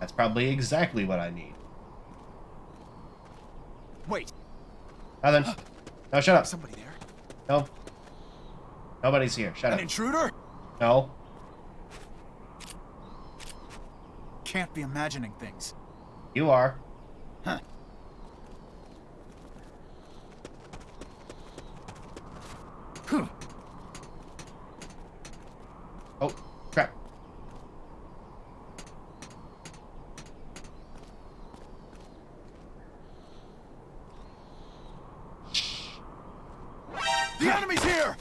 That's probably exactly what I need. Wait. Nothing. No, shut up. Somebody there? No. Nobody's here. Shut An up. intruder? No. Can't be imagining things. You are. Huh. Oh, crap. The enemy's here!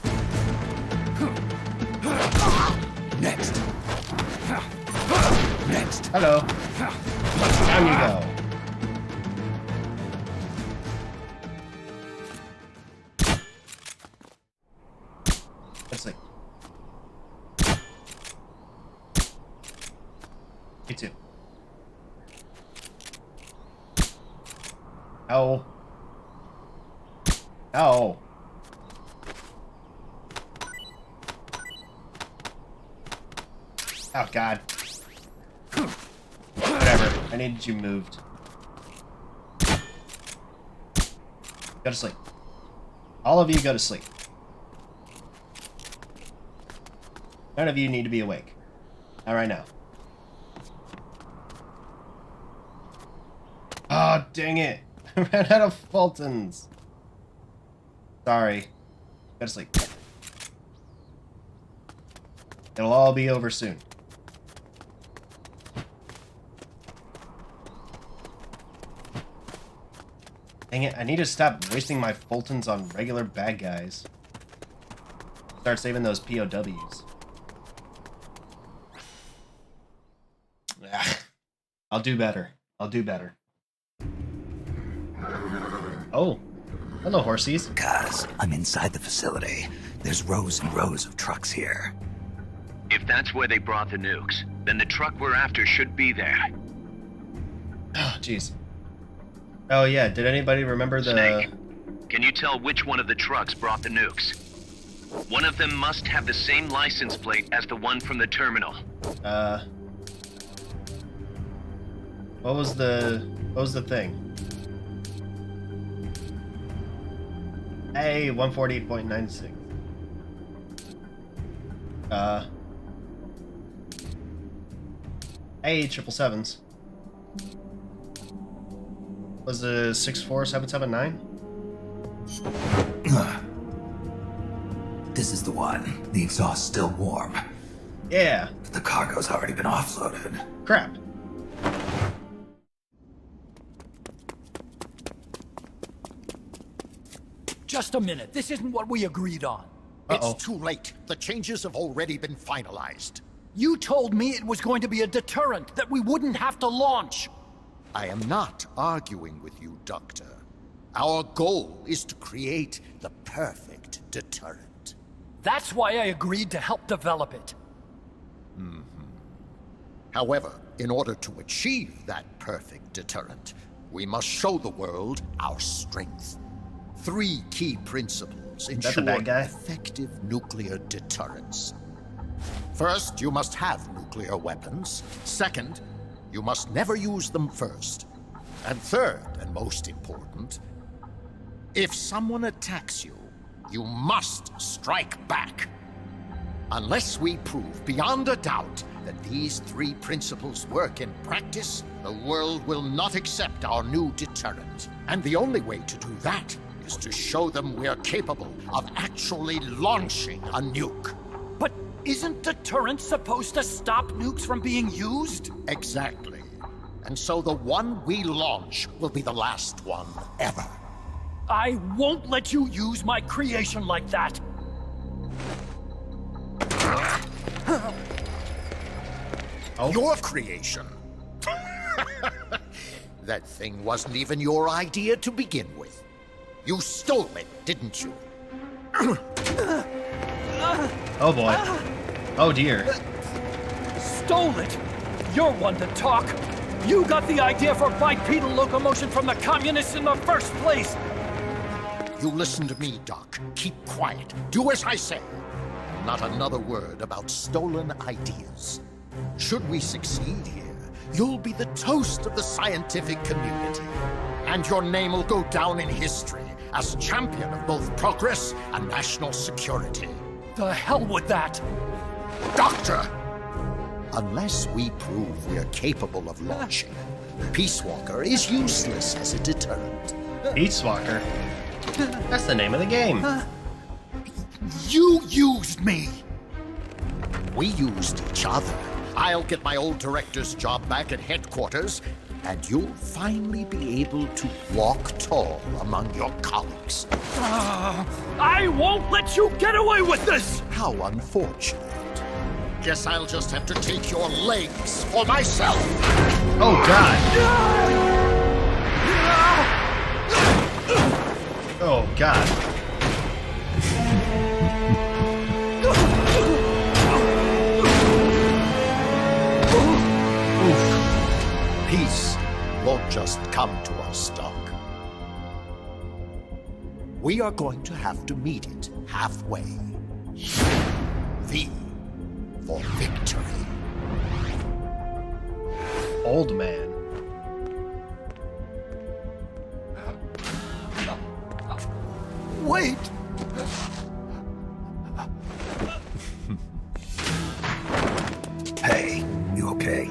Next. Next. Hello. Down you go. Let's see. Me too. No. No. Oh, God. Whatever. I needed you moved. Go to sleep. All of you go to sleep. None of you need to be awake. Not right now. Oh, dang it. I ran out of Fultons. Sorry. Go to sleep. It'll all be over soon. Dang it, I need to stop wasting my Fultons on regular bad guys. Start saving those POWs. Ah, I'll do better. I'll do better. Oh, hello, horsies. Guys, I'm inside the facility. There's rows and rows of trucks here. If that's where they brought the nukes, then the truck we're after should be there. Oh, jeez. Oh, yeah, did anybody remember the... Snake, can you tell which one of the trucks brought the nukes? One of them must have the same license plate as the one from the terminal. What was the thing? Hey, 140.96. Hey, 777s. Was it 64779? This is the one. The exhaust's still warm, Yeah. but the cargo's already been offloaded. Crap. Just a minute. This isn't what we agreed on. Uh-oh. It's too late. The changes have already been finalized. You told me it was going to be a deterrent, that we wouldn't have to launch. I am not arguing with you, Doctor. Our goal is to create the perfect deterrent. That's why I agreed to help develop it. However, in order to achieve that perfect deterrent, we must show the world our strength. 3 key principles that ensure the bad guy? effective nuclear deterrence. First, you must have nuclear weapons. Second, you must never use them first. And third, and most important, if someone attacks you, you must strike back. Unless we prove beyond a doubt that these 3 principles work in practice, the world will not accept our new deterrent. And the only way to do that is to show them we're capable of actually launching a nuke. But isn't deterrent supposed to stop nukes from being used? Exactly. And so the one we launch will be the last one ever. I won't let you use my creation like that. Oh. Your creation. That thing wasn't even your idea to begin with. You stole it, didn't you? Oh boy. Oh dear. Stole it? You're one to talk. You got the idea for bipedal locomotion from the communists in the first place. You listen to me, Doc. Keep quiet. Do as I say. Not another word about stolen ideas. Should we succeed here, you'll be the toast of the scientific community. And your name will go down in history as champion of both progress and national security. The hell with that. Doctor! Unless we prove we're capable of launching, Peace Walker is useless as a deterrent. Peace Walker. That's the name of the game. You used me! We used each other. I'll get my old director's job back at headquarters, and you'll finally be able to walk tall among your colleagues. I won't let you get away with this! How unfortunate. Guess I'll just have to take your legs for myself. Oh god. Oh god. Peace won't just come to us, Doc. We are going to have to meet it halfway. V for victory. Old man. Wait! Hey, you okay?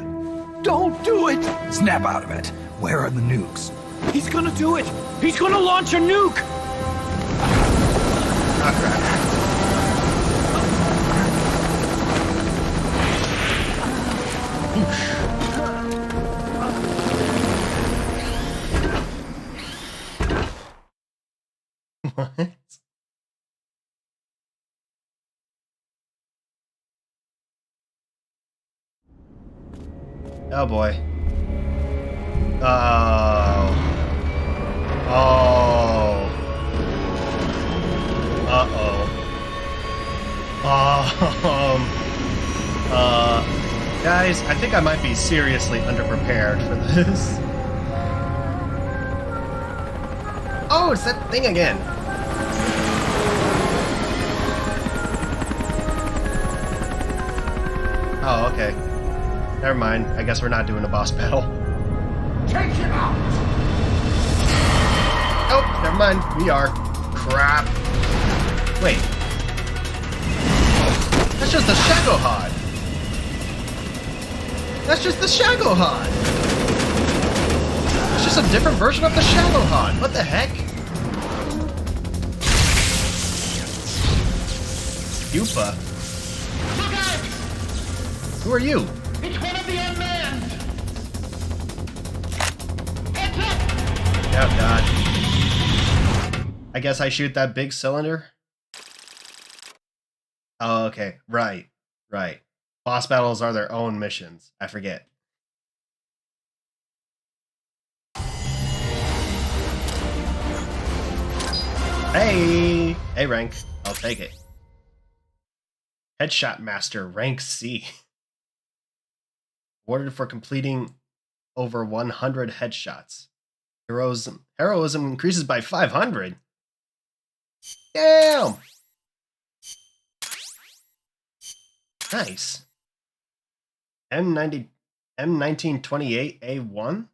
Don't do it! Snap out of it. Where are the nukes? He's gonna do it! He's gonna launch a nuke! Ah, crap. What? Oh boy. Oh. Oh. Uh-oh. Guys, I think I might be seriously underprepared for this. Oh, it's that thing again. Oh, okay. Never mind. I guess we're not doing a boss battle. Take him out! Oh, never mind. We are. crap. Wait. That's just the Shagohod. That's just the Shagohod. It's just a different version of the Shagohod. What the heck? PUPA. Who are you? It's one of the unmanned! Heads up! Oh god. I guess I shoot that big cylinder? Oh, okay. Right. Right. Boss battles are their own missions. I forget. Hey! A rank. I'll take it. Headshot Master, rank C. Awarded for completing over 100 headshots. Heroism increases by 500. Damn! Nice. M1928A1? What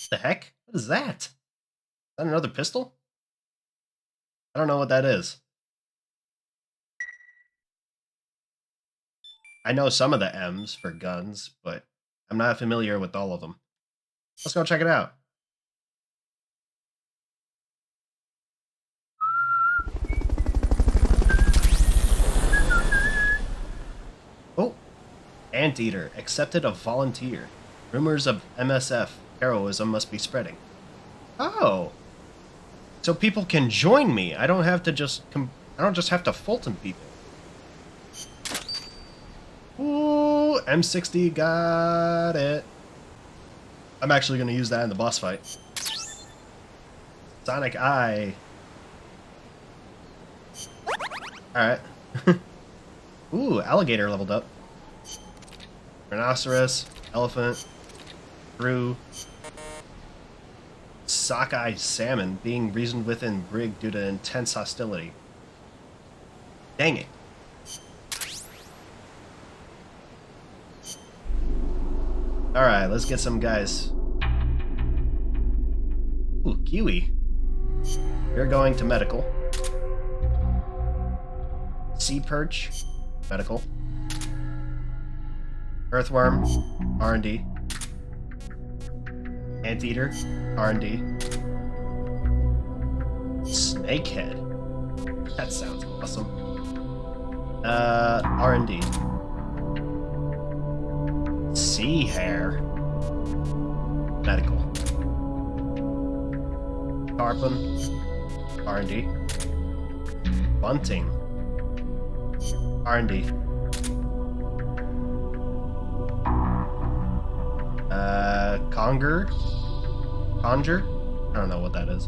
the heck? What is that? Is that another pistol? I don't know what that is. I know some of the M's for guns, but I'm not familiar with all of them. Let's go check it out. Oh, Anteater accepted a volunteer. Rumors of MSF heroism must be spreading. Oh, so people can join me. I don't have to just I don't just have to Fulton people. Ooh, M60, got it. I'm actually going to use that in the boss fight. Sonic Eye. Alright. Ooh, alligator leveled up. Rhinoceros, elephant, shrew, sockeye salmon being reasoned with in brig due to intense hostility. Dang it. Alright, let's get some guys. Ooh, kiwi. You're going to medical. Sea perch, medical. Earthworm, R&D. Anteater, R&D. Snakehead. That sounds awesome. R&D. Sea hare. Medical. Tarpon. R&D. Bunting. R&D. Conger? I don't know what that is.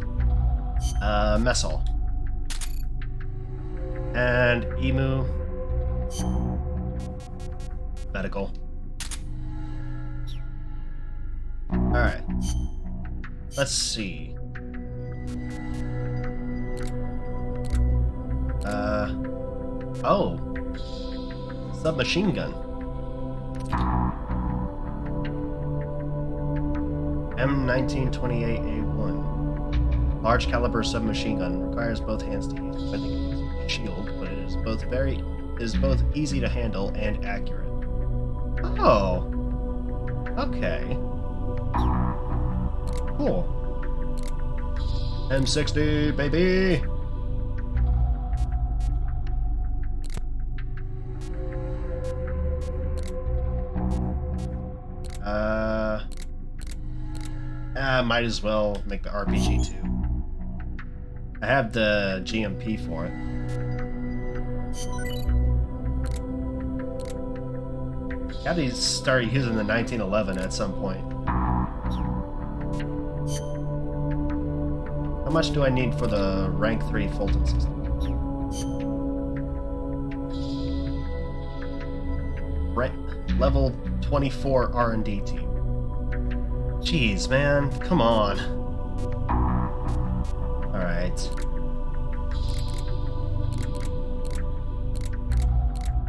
Messal. And emu. Medical. Alright. Let's see. Oh. Submachine gun. M1928A1. Large caliber submachine gun requires both hands to use. I think it is a shield, but it is both easy to handle and accurate. Oh. Okay. Cool. M60, baby! Might as well make the RPG too. I have the GMP for it. Gotta start using the 1911 at some point. How much do I need for the rank 3 Fulton system? Right, level 24 R&D team. Jeez, man, come on. Alright.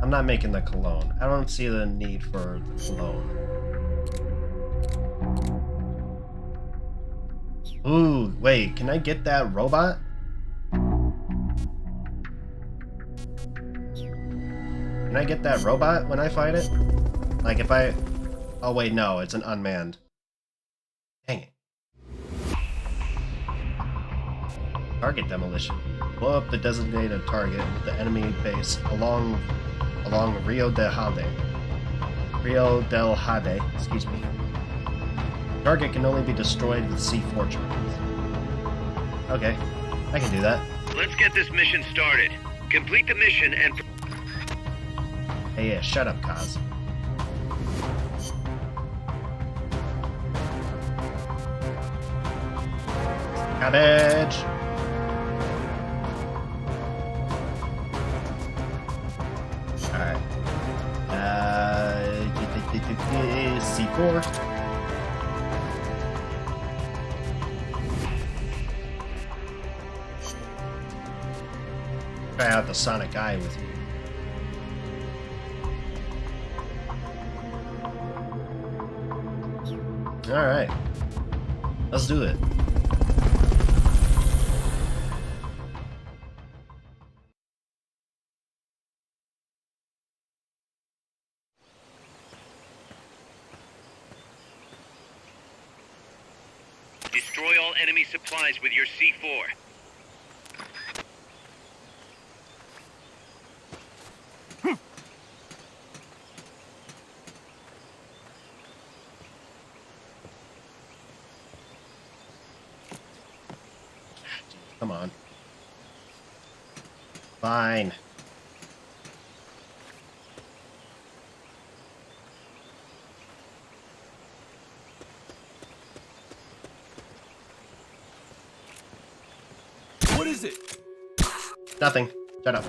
I'm not making the cologne. I don't see the need for the cologne. Ooh, wait, can I get that robot? Can I get that robot when I fight it? Like if I... Oh wait, no, it's an unmanned. Dang it. Target demolition. Blow up the designated target with the enemy base along Rio del Jade, excuse me. Target can only be destroyed with C4 charges. Okay, I can do that. Let's get this mission started. Complete the mission and... Hey, yeah, shut up, Kaz. Cabbage! Alright. C4. Try out the Sonic Eye with you. Alright. Let's do it. Destroy all enemy supplies with your C4. Come on. Fine. What is it? Nothing. Shut up.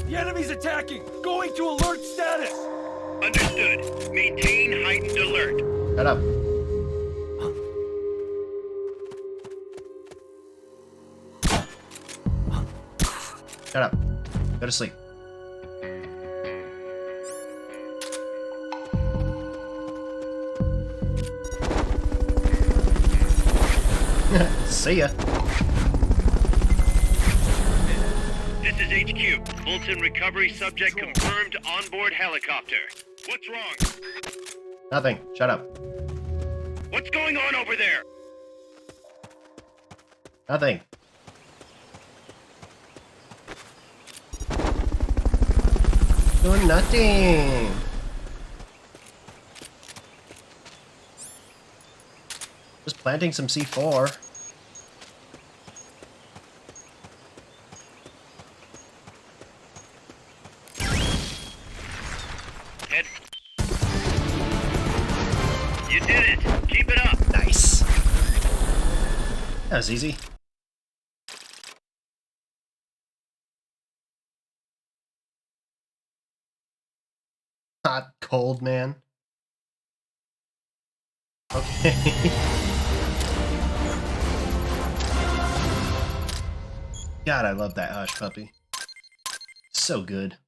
The enemy's attacking! Going to alert status! Understood. Maintain heightened alert. Shut up. Shut up. Go to sleep. See ya. This is HQ. Fulton recovery subject confirmed onboard helicopter. What's wrong? Nothing. Shut up. What's going on over there? Nothing. Doing nothing. Just planting some C4. Head. You did it. Keep it up. Nice. That was easy. Hot, cold, man. Okay. God, I love that hush puppy. So good.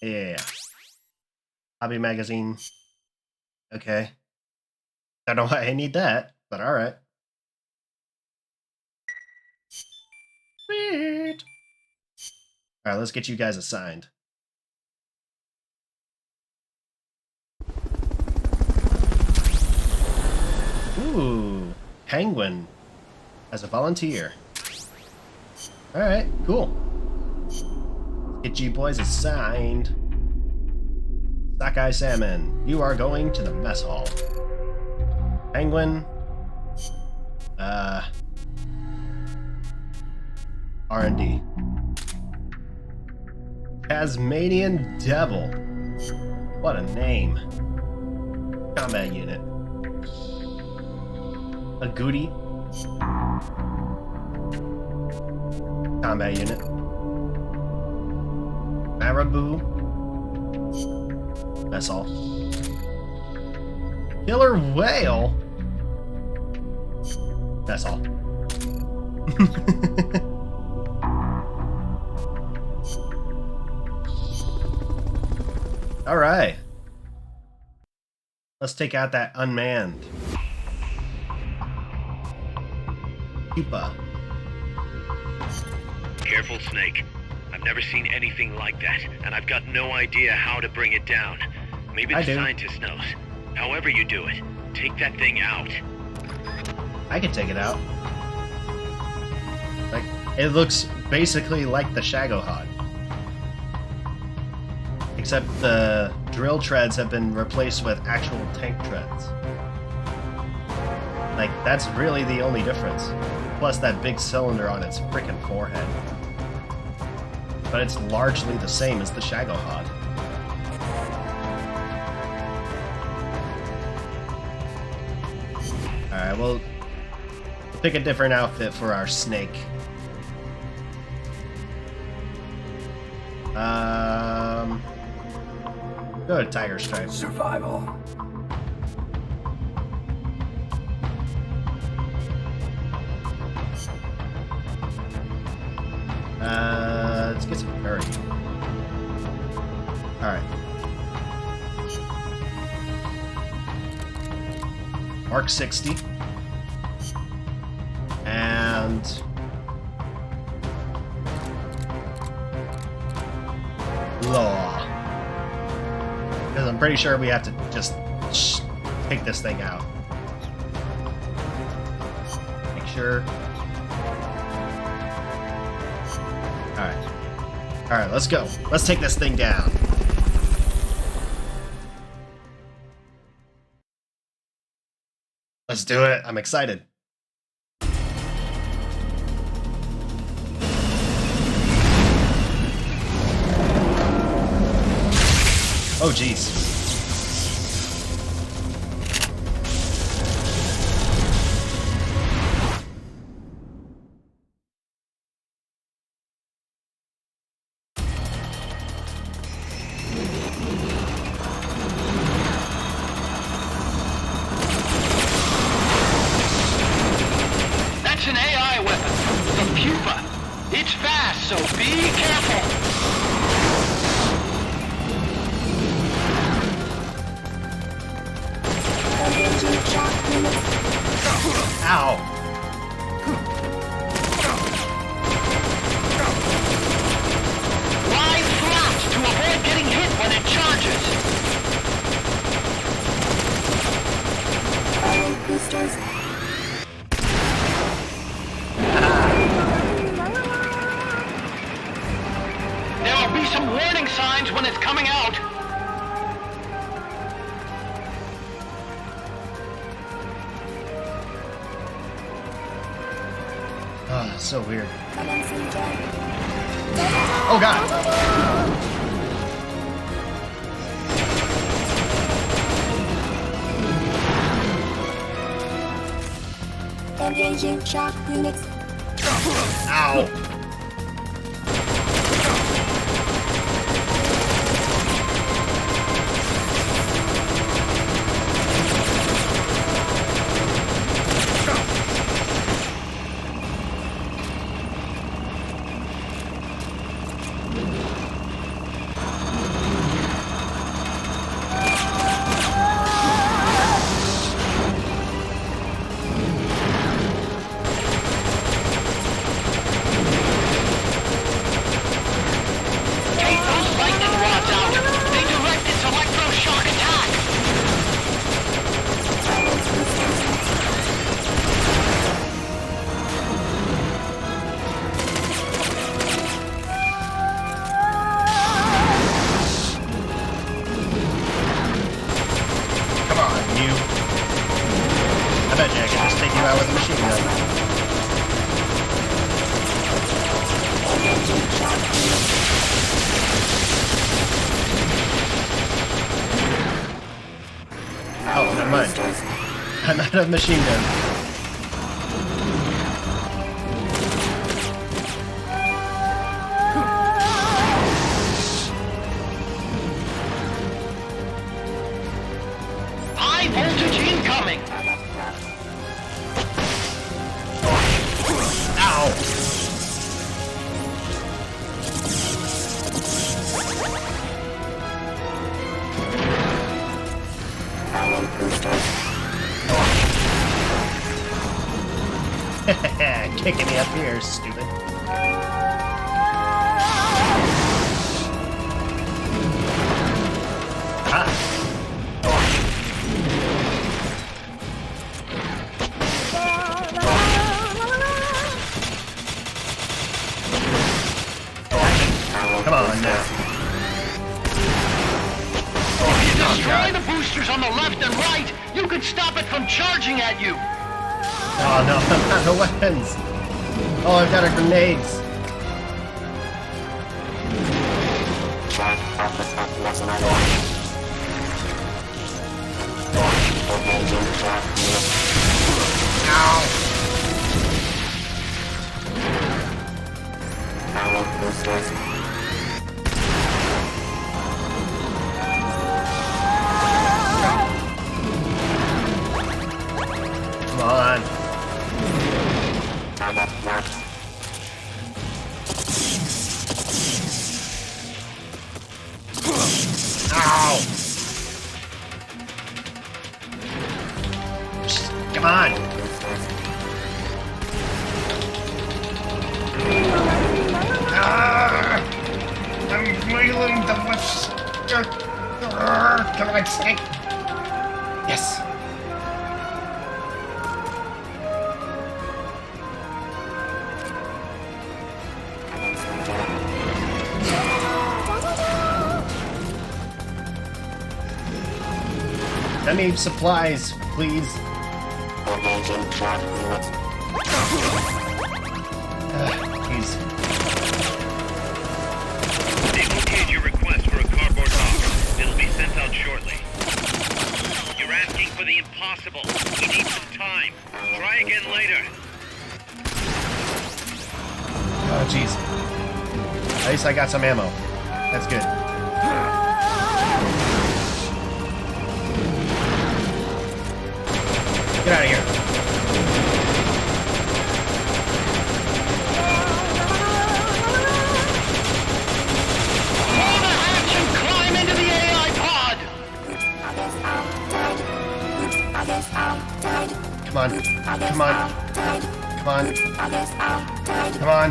Yeah. Hobby magazine. Okay. Don't know why I need that, but alright. Sweet. Alright, let's get you guys assigned. Ooh, Penguin as a volunteer. Alright, cool. Get you boys assigned. Sockeye Salmon, you are going to the mess hall. Penguin. R&D. Tasmanian Devil. What a name. Combat unit. A Goody. Combat unit. Marabou. That's all. Killer Whale. That's all. All right. Let's take out that unmanned PUPA. Careful, Snake. I've never seen anything like that, and I've got no idea how to bring it down. Maybe I the do. scientist knows. However you do it, take that thing out. I can take it out. Like, it looks basically like the Shagohod. Except the drill treads have been replaced with actual tank treads. Like, that's really the only difference. Plus that big cylinder on its frickin' forehead. But it's largely the same as the Shagohod. Alright, we'll pick a different outfit for our snake. Go to Tiger Stripe. Survival. Let's get some curry. Alright. Mark 60. And Law. Because I'm pretty sure we have to just take this thing out. Make sure. Alright. Alright, let's go. Let's take this thing down. Let's do it. I'm excited. Oh, jeez. That's an AI weapon. The PUPA. It's fast, so be careful. Ow. Lie flat to avoid getting hit when it charges. There will be some warning signs when it's coming out. Oh, that's so weird. Oh, God. Engaging shock units. Ow. Take those lightning rods out. They direct its electroshock attack. Come on, you. I bet you I can just take you out with a machine gun. Oh, never mind. I'm out of machine gun. High voltage incoming. Ow! Kicking me up here, stupid. Ah. Come on now. If you destroy the boosters on the left and right, you could stop it from charging at you. Oh no, I'm out of weapons. Oh, I've got a grenades. Ow. Come on. Ow! Come on! I'm wheeling the whips. Come on, snake! Yes! I need supplies, please. Jeez. They've okayed your request for a cardboard box. It'll be sent out shortly. You're asking for the impossible. We need some time. Try again later. Oh, jeez. At least I got some ammo. That's good. Get out of here. Pull the hatch and climb into the AI pod. Come on. Come on. Come on. Come on.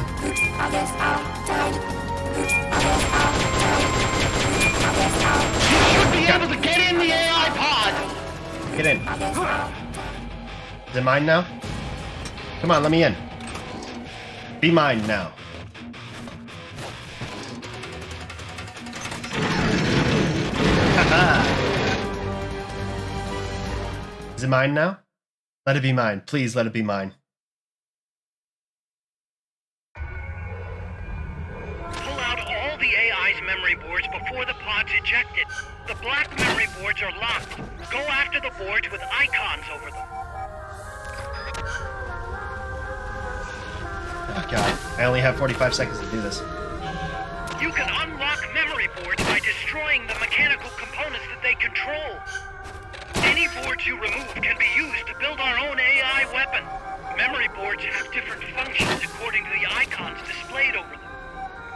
You should be able to get in the AI pod. Get in. Is it mine now? Come on, let me in. Be mine now. Haha. Is it mine now? Let it be mine. Please let it be mine. Pull out all the AI's memory boards before the pod's ejected. The black memory boards are locked. Go after the boards with icons over them. Oh god. I only have 45 seconds to do this. You can unlock memory boards by destroying the mechanical components that they control. Any boards you remove can be used to build our own AI weapon. Memory boards have different functions according to the icons displayed over them.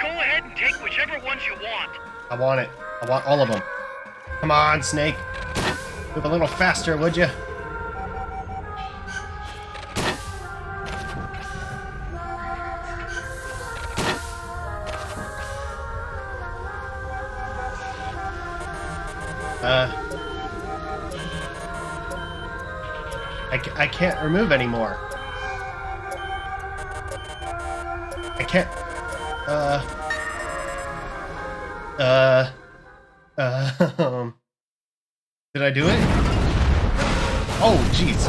Go ahead and take whichever ones you want. I want it. I want all of them. Come on, Snake. Move a little faster, would you? I can't remove anymore. I can't. Did I do it? Oh, jeez.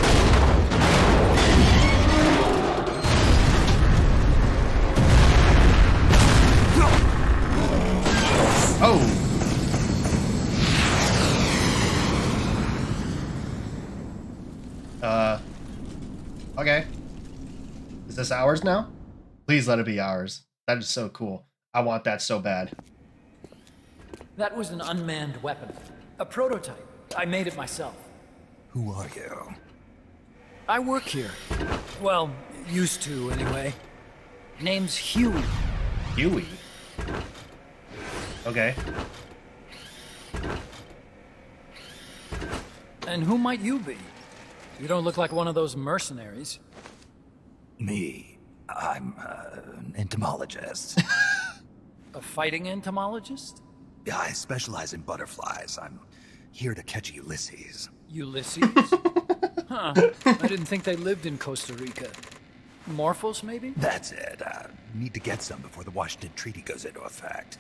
Oh. Okay. Is this ours now? Please let it be ours. That is so cool. I want that so bad. That was an unmanned weapon. A prototype. I made it myself. Who are you? I work here. Well, used to, anyway. Name's Huey. Huey? Okay. And who might you be? You don't look like one of those mercenaries. Me, I'm an entomologist. A fighting entomologist? Yeah, I specialize in butterflies. I'm here to catch Ulysses. Ulysses? Huh. I didn't think they lived in Costa Rica. Morphos, maybe? That's it. Need to get some before the Washington Treaty goes into effect.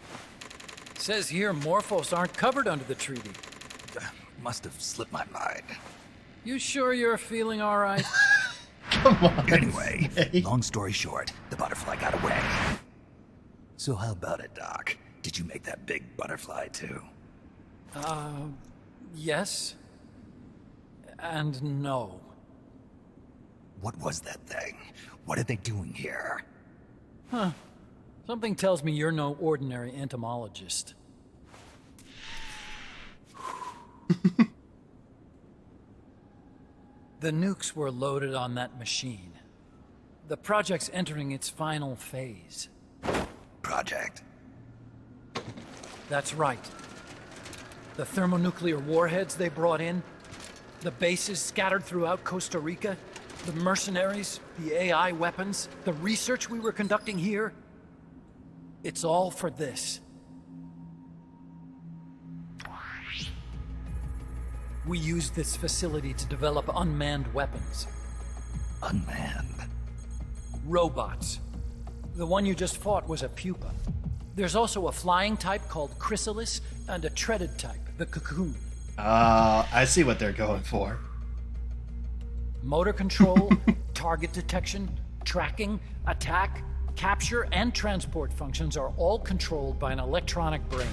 Says here Morphos aren't covered under the treaty. Must have slipped my mind. You sure you're feeling all right? Come on. Anyway, Snake. long story short, the butterfly got away. So how about it, Doc? Did you make that big butterfly too? Yes. And no. What was that thing? What are they doing here? Huh. Something tells me you're no ordinary entomologist. The nukes were loaded on that machine. The project's entering its final phase. Project? That's right. The thermonuclear warheads they brought in, the bases scattered throughout Costa Rica, the mercenaries, the AI weapons, the research we were conducting here. It's all for this. We used this facility to develop unmanned weapons. Unmanned? Robots. The one you just fought was a pupa. There's also a flying type called Chrysalis and a treaded type, the Cocoon. I see what they're going for. Motor control, target detection, tracking, attack, capture, and transport functions are all controlled by an electronic brain.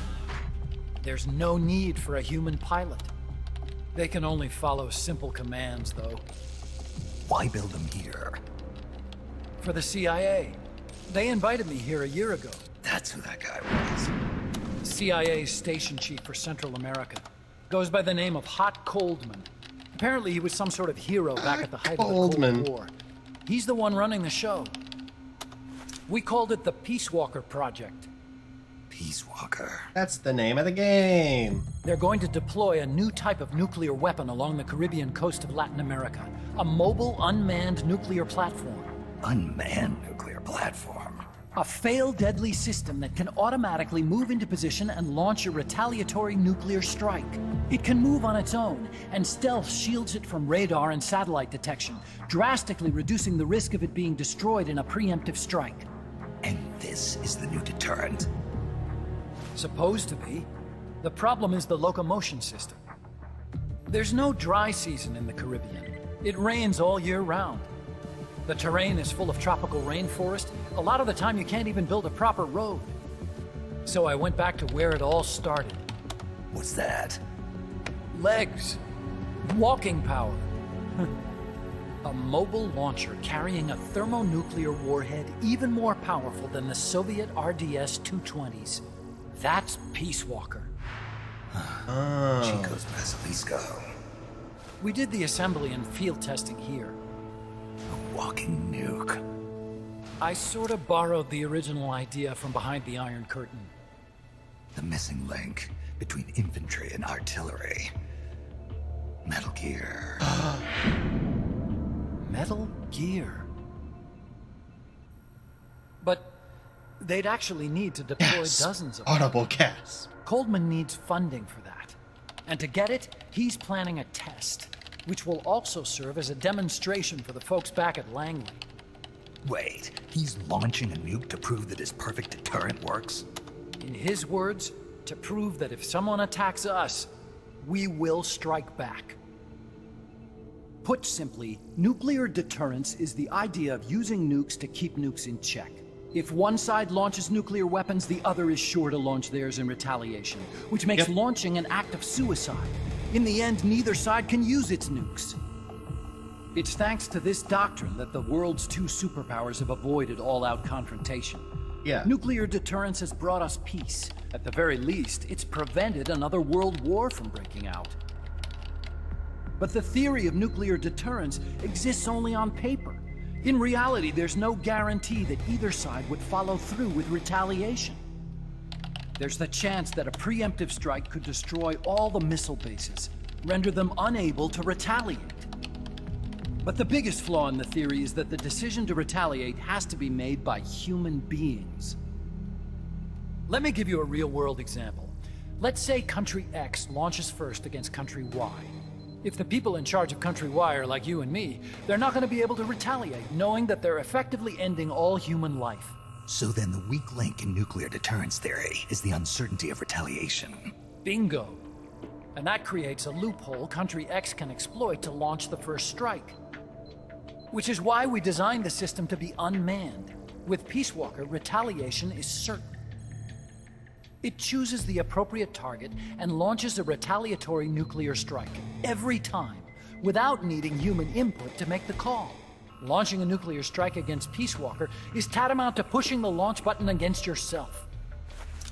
There's no need for a human pilot. They can only follow simple commands, though. Why build them here? For the CIA. They invited me here a year ago. That's who that guy was. CIA's station chief for Central America. Goes by the name of Hot Coldman. Apparently he was some sort of hero back at the height of the Coldman. Cold War. He's the one running the show. We called it the Peace Walker Project. Peace Walker. That's the name of the game. They're going to deploy a new type of nuclear weapon along the Caribbean coast of Latin America. A mobile, unmanned nuclear platform. Unmanned nuclear platform. A fail-deadly system that can automatically move into position and launch a retaliatory nuclear strike. It can move on its own, and stealth shields it from radar and satellite detection, drastically reducing the risk of it being destroyed in a preemptive strike. And this is the new deterrent. Supposed to be. The problem is the locomotion system. There's no dry season in the Caribbean. It rains all year round. The terrain is full of tropical rainforest. A lot of the time you can't even build a proper road. So I went back to where it all started. What's that? Legs. Walking power. A mobile launcher carrying a thermonuclear warhead even more powerful than the Soviet RDS-220s. That's Peace Walker. Chico's Basilisco. We did the assembly and field testing here. A walking nuke. I sort of borrowed the original idea from behind the Iron Curtain. The missing link between infantry and artillery. Metal Gear. Metal Gear. But they'd actually need to deploy dozens of them. Audible gasp. Coldman needs funding for that. And to get it, he's planning a test, which will also serve as a demonstration for the folks back at Langley. Wait, he's launching a nuke to prove that his perfect deterrent works? In his words, to prove that if someone attacks us, we will strike back. Put simply, nuclear deterrence is the idea of using nukes to keep nukes in check. If one side launches nuclear weapons, the other is sure to launch theirs in retaliation, which makes launching an act of suicide. In the end, neither side can use its nukes. It's thanks to this doctrine that the world's two superpowers have avoided all-out confrontation. Yeah. Nuclear deterrence has brought us peace. At the very least, it's prevented another world war from breaking out. But the theory of nuclear deterrence exists only on paper. In reality, there's no guarantee that either side would follow through with retaliation. There's the chance that a preemptive strike could destroy all the missile bases, render them unable to retaliate. But the biggest flaw in the theory is that the decision to retaliate has to be made by human beings. Let me give you a real-world example. Let's say Country X launches first against Country Y. If the people in charge of Country Y are like you and me, they're not going to be able to retaliate, knowing that they're effectively ending all human life. So then the weak link in nuclear deterrence theory is the uncertainty of retaliation. Bingo. And that creates a loophole Country X can exploit to launch the first strike. Which is why we designed the system to be unmanned. With Peace Walker, retaliation is certain. It chooses the appropriate target and launches a retaliatory nuclear strike every time, without needing human input to make the call. Launching a nuclear strike against Peace Walker is tantamount to pushing the launch button against yourself.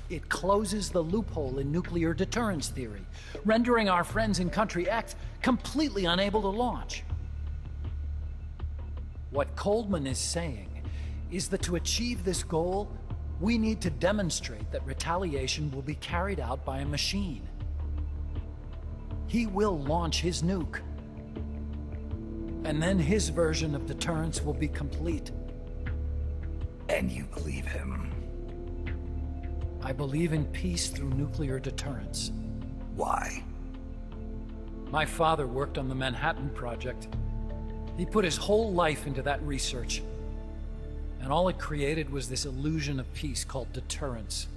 It closes the loophole in nuclear deterrence theory, rendering our friends in Country X completely unable to launch. What Coldman is saying is that to achieve this goal, we need to demonstrate that retaliation will be carried out by a machine. He will launch his nuke. And then his version of deterrence will be complete. And you believe him? I believe in peace through nuclear deterrence. Why? My father worked on the Manhattan Project. He put his whole life into that research. And all it created was this illusion of peace called deterrence.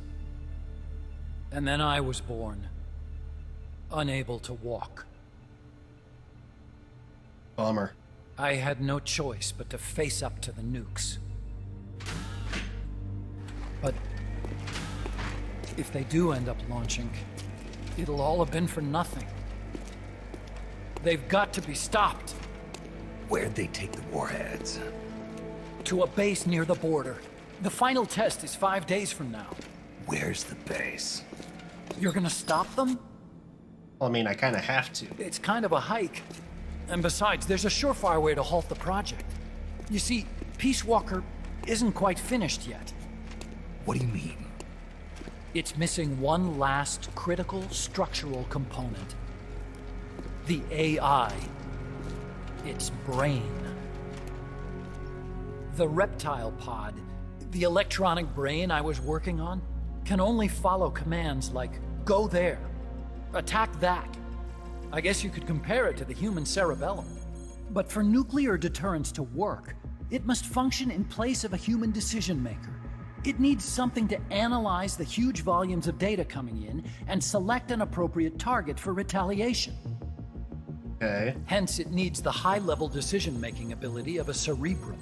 And then I was born, unable to walk. Bummer. I had no choice but to face up to the nukes. But if they do end up launching, it'll all have been for nothing. They've got to be stopped. Where'd they take the warheads? To a base near the border. The final test is 5 days from now. Where's the base? You're gonna stop them? Well, I mean, I kind of have to. It's kind of a hike. And besides, there's a surefire way to halt the project. You see, Peace Walker isn't quite finished yet. What do you mean? It's missing one last critical structural component. The AI. Its brain. The reptile pod, the electronic brain I was working on, can only follow commands like, go there, attack that. I guess you could compare it to the human cerebellum. But for nuclear deterrence to work, it must function in place of a human decision maker. It needs something to analyze the huge volumes of data coming in and select an appropriate target for retaliation. Okay. Hence, it needs the high-level decision-making ability of a cerebrum.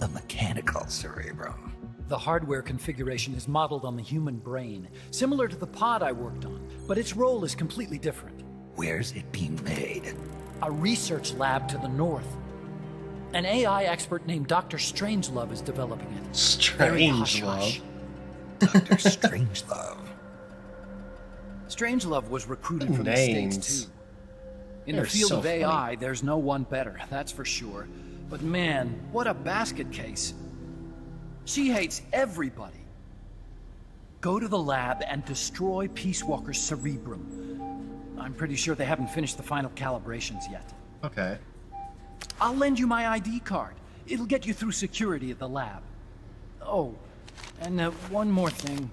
A mechanical cerebrum. The hardware configuration is modeled on the human brain, similar to the pod I worked on, but its role is completely different. Where's it being made? A research lab to the north. An AI expert named Dr. Strangelove is developing it. Very hush-hush. Dr. Strangelove. Strangelove was recruited from the Names. States, too. In They're the field so of AI, funny. there's no one better, that's for sure. But man, what a basket case. She hates everybody. Go to the lab and destroy Peace Walker's cerebrum. I'm pretty sure they haven't finished the final calibrations yet. Okay. I'll lend you my ID card. It'll get you through security at the lab. Oh, and one more thing.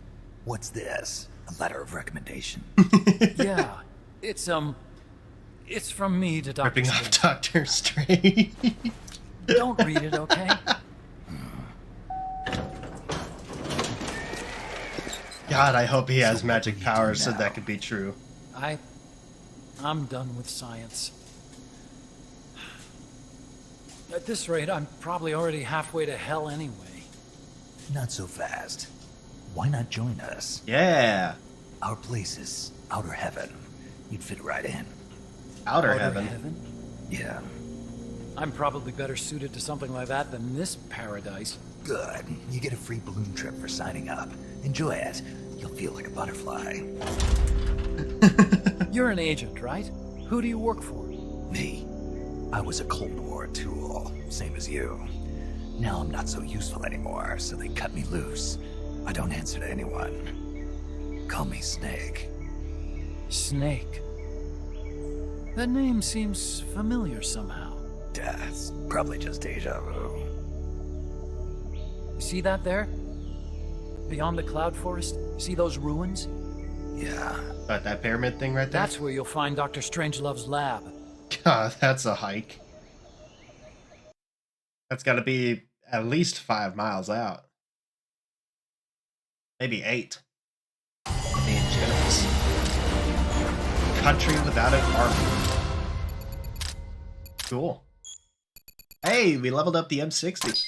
What's this? A letter of recommendation? Yeah, it's from me to Dr. Ripping off Strange. Dr. Strange. Don't read it, okay? God, I hope he has So magic what do you do powers so now? that could be true. I'm done with science. At this rate, I'm probably already halfway to hell anyway. Not so fast. Why not join us? Yeah. Our place is outer heaven. You'd fit right in. Outer Outer heaven. Yeah, I'm probably better suited to something like that than this paradise. good. You get a free balloon trip for signing up. Enjoy it. You'll feel like a butterfly. You're an agent, right? Who do you work for? Me. I was a Cold War tool, same as you. Now I'm not so useful anymore, so they cut me loose. I don't answer to anyone. Call me Snake. Snake. That name seems familiar somehow. That's probably just deja vu. You see that there? Beyond the cloud forest? See those ruins? Yeah. That pyramid thing right there? That's where you'll find Dr. Strangelove's lab. God, that's a hike. That's got to be at least 5 miles out. Maybe 8. Being generous. Country without an army. Cool. Hey, we leveled up the M60.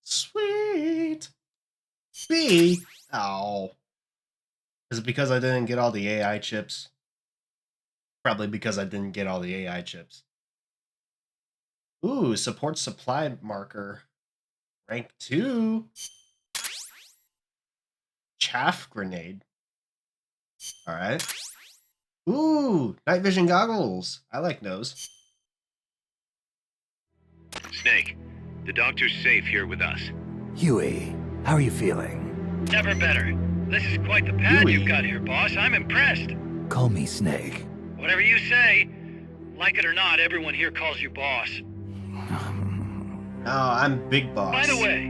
Sweet. B. Oh. Is it because I didn't get all the AI chips? Probably because I didn't get all the AI chips. Ooh, support supply marker. Rank 2. Chaff grenade. Alright. Ooh, night vision goggles. I like those. Snake, the doctor's safe here with us. Huey, how are you feeling? Never better. This is quite the pad Huey. you've got here, boss. I'm impressed. Call me Snake. Whatever you say. Like it or not, everyone here calls you boss. Oh, I'm Big Boss. By the way,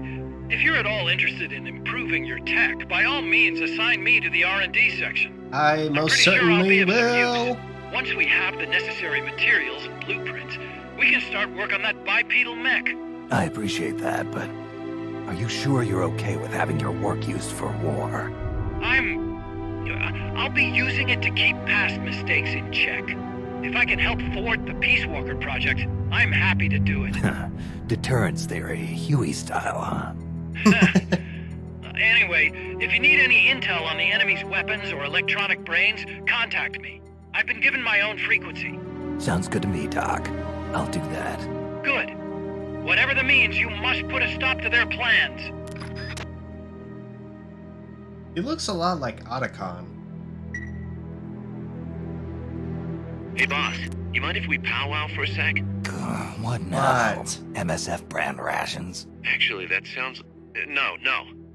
if you're at all interested in improving your tech, by all means assign me to the R&D section. I I'm most pretty sure I'll be certainly of some will. use. Once we have the necessary materials and blueprints, we can start work on that bipedal mech. I appreciate that, but are you sure you're okay with having your work used for war? I'll be using it to keep past mistakes in check. If I can help thwart the Peace Walker project, I'm happy to do it. Deterrence theory, Huey style, huh? Anyway, if you need any intel on the enemy's weapons or electronic brains, contact me. I've been given my own frequency. Sounds good to me, Doc. I'll do that. Good. Whatever the means, you must put a stop to their plans. He looks a lot like Otacon. Hey, boss, you mind if we powwow for a sec? What now? What? MSF brand rations? Actually, that sounds... No.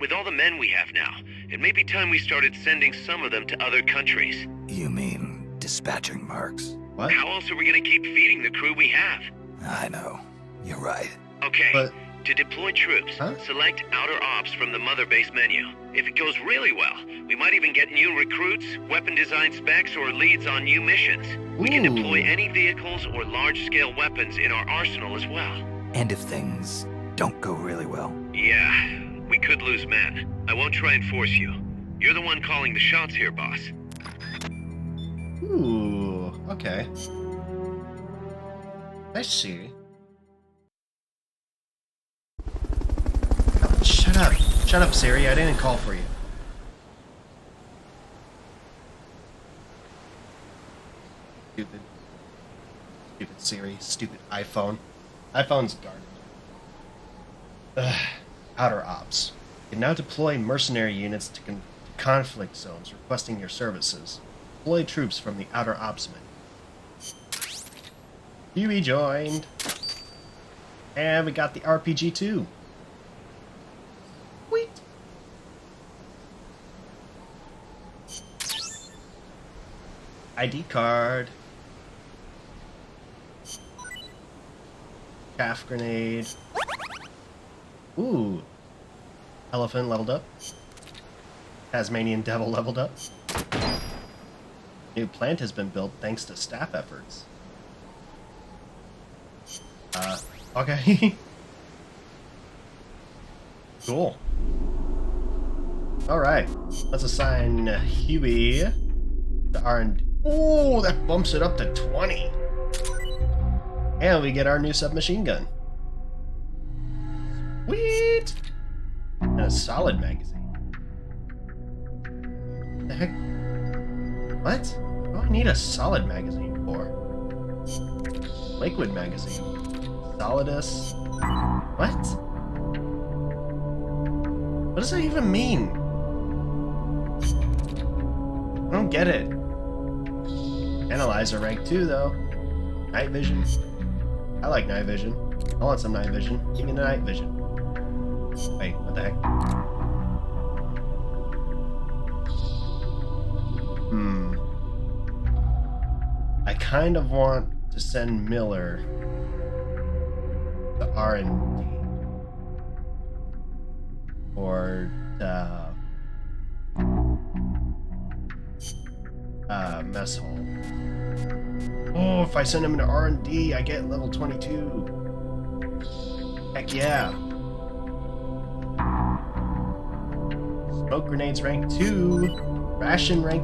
With all the men we have now, it may be time we started sending some of them to other countries. You mean dispatching mercs? What? How else are we going to keep feeding the crew we have? I know. You're right. Okay, But- to deploy troops, Huh? select Outer Ops from the Mother Base menu. If it goes really well, we might even get new recruits, weapon design specs, or leads on new missions. We can Ooh. deploy any vehicles or large-scale weapons in our arsenal as well. And if things don't go really well? Yeah, we could lose men. I won't try and force you. You're the one calling the shots here, boss. Ooh, okay. I see. Oh, shut up. Shut up, Siri. I didn't call for you. Stupid. Stupid Siri. Stupid iPhone. iPhone's garbage. Ugh. Outer Ops. You can now deploy mercenary units to conflict zones requesting your services. Deploy troops from the Outer Ops menu. Huey joined. And we got the RPG too. Sweet. ID card. Chaff grenade. Ooh. Elephant leveled up. Tasmanian devil leveled up. New plant has been built thanks to staff efforts. Okay. Cool. Alright. Let's assign Huey to R&D. Oh, that bumps it up to 20. And we get our new submachine gun. Sweet! And a solid magazine. What the heck? What? What do I need a solid magazine for? Liquid magazine. Solidus. What? What does that even mean? I don't get it. Analyzer rank 2 though. Night vision. I like night vision. I want some night vision. Give me the night vision. Wait, what the heck? kind of want to send Miller the R&D or the mess hall. Oh, if I send him to R&D, I get level 22. Heck yeah. Smoke grenades rank 2. Ration rank...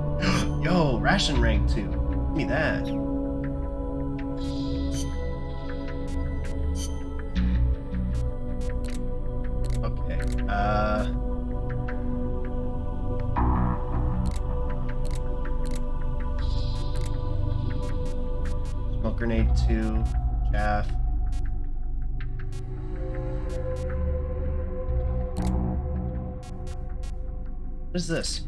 Yo, ration rank 2. Give me that. Okay, Smoke grenade 2. Chaff. What is this?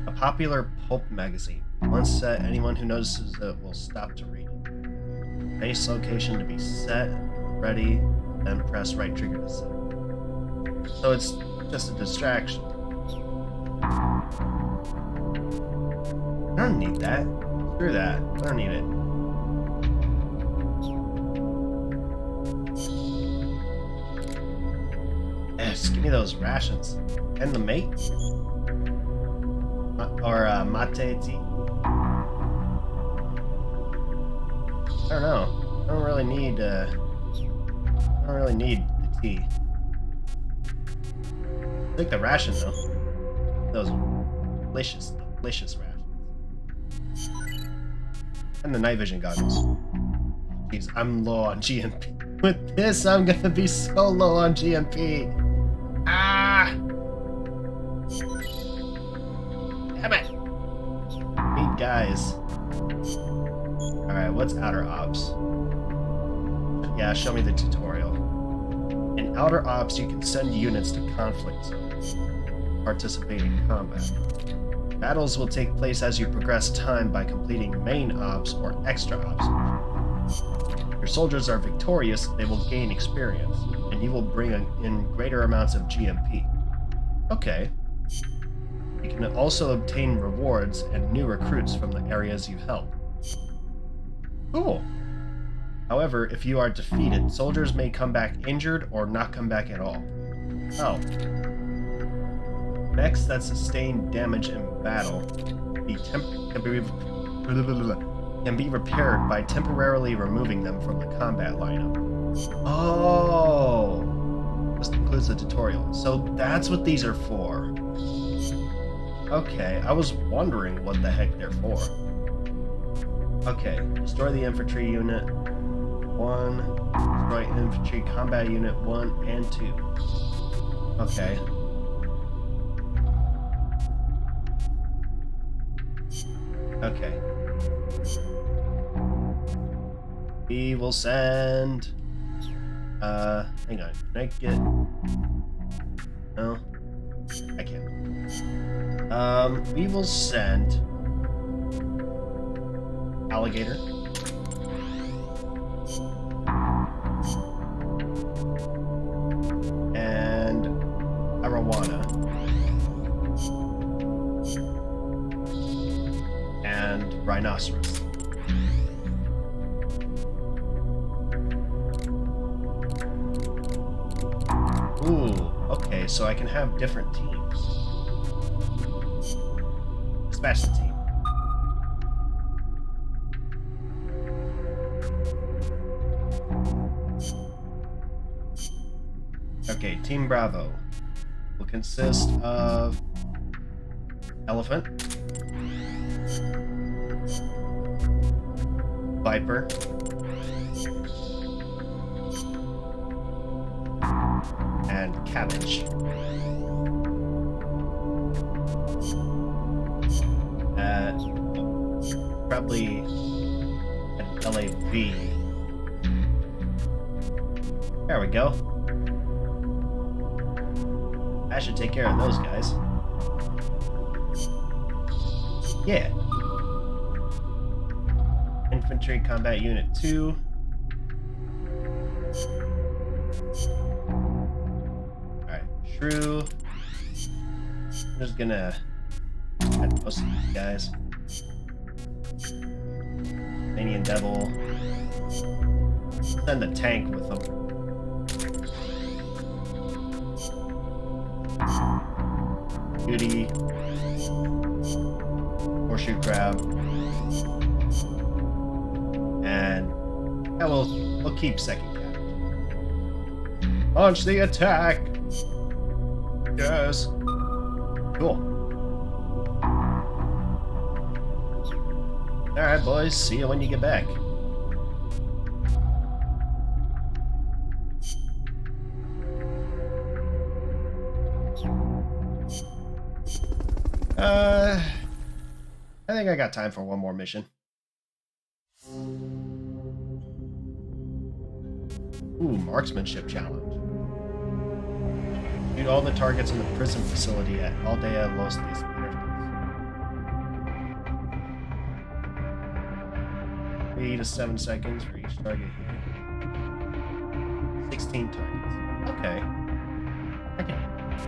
A popular pulp magazine. Once set, anyone who notices it will stop to read it. Base location to be set, ready, then press right trigger to set. So it's just a distraction. I don't need that. Screw that. I don't need it. Yes, give me those rations. And the mate? Or mate tea? I don't know. I don't really need the tea. I think the ration though. Those delicious rations. And the night vision goggles. Jeez, I'm low on GMP. With this, I'm gonna be so low on GMP. Ah! Damn it! Need guys. Alright, what's outer ops? Yeah, show me the tutorial. In outer ops, you can send units to conflict zones, participate in combat. Battles will take place as you progress time by completing main ops or extra ops. If your soldiers are victorious, they will gain experience, and you will bring in greater amounts of GMP. Okay. You can also obtain rewards and new recruits from the areas you help. Cool. However, if you are defeated, soldiers may come back injured or not come back at all. Oh. Mechs that sustain damage in battle can be repaired by temporarily removing them from the combat lineup. Oh! This concludes the tutorial. So that's what these are for. Okay, I was wondering what the heck they're for. Okay, destroy the infantry unit 1, destroy infantry combat unit 1 and 2. Okay. Okay. We will send... hang on. Can I get... No? I can't. We will send... Alligator. And... Arowana. And Rhinoceros. Ooh, okay, so I can have different teams. Dispatch the team. Okay, Team Bravo will consist of Elephant, Viper, and Cabbage. Probably an LAV. There we go. I should take care of those guys. Yeah. Infantry Combat Unit 2. Alright, Shrew. I'm just gonna add most of these guys. Manian Flying Devil. Send the tank with them. Beauty. Horseshoe Crab. And yeah, we'll keep second cabbage. Launch the attack! Yes. Cool. Alright, boys. See you when you get back. I think I got time for one more mission. Ooh, marksmanship challenge. Shoot all the targets in the prison facility at Aldea Los Despiertos. 3 to 7 seconds for each target. 16 targets. Okay.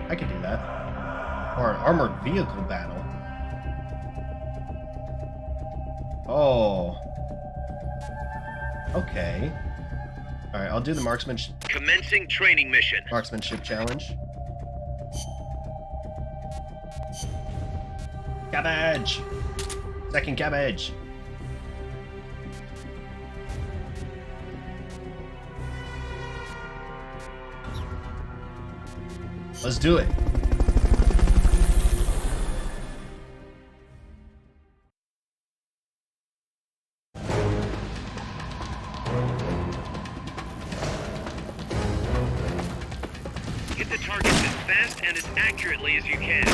I can do that. Or an armored vehicle battle. Oh. Okay. Alright, I'll do the marksmanship Commencing training mission. challenge. Cabbage! Second cabbage! Let's do it. Hit the targets as fast and as accurately as you can.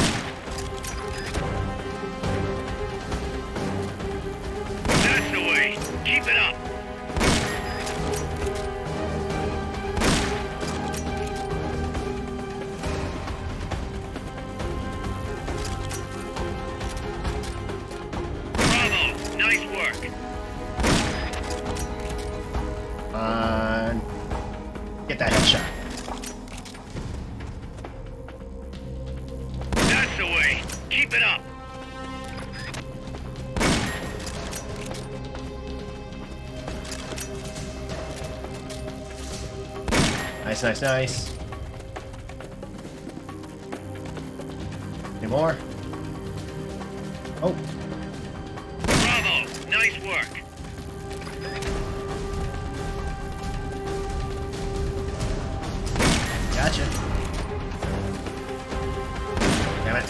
That's the way. Keep it up. Bravo. Nice work. Get that headshot. That's the way. Keep it up. Nice, nice, nice. Any more? Oh. Bravo. Nice work. Gotcha. Damn it.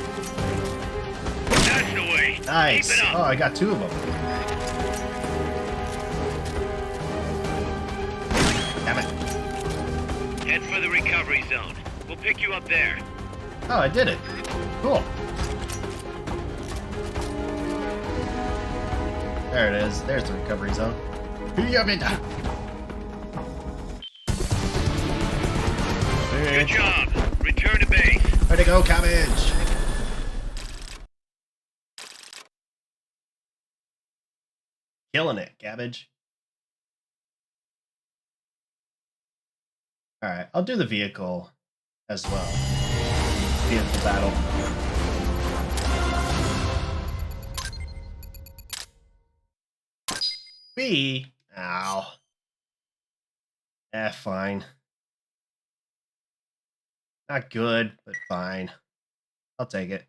That's the way. Nice. Keep it up. Oh, I got 2 of them. Damn it. Head for the recovery zone. We'll pick you up there. Oh, I did it. Cool. There it is. There's the recovery zone. Good job. Return to base. Where'd it go, cabbage? Killing it, cabbage. Alright, I'll do the vehicle as well. Vehicle battle. B. Ow. Fine. Not good, but fine. I'll take it.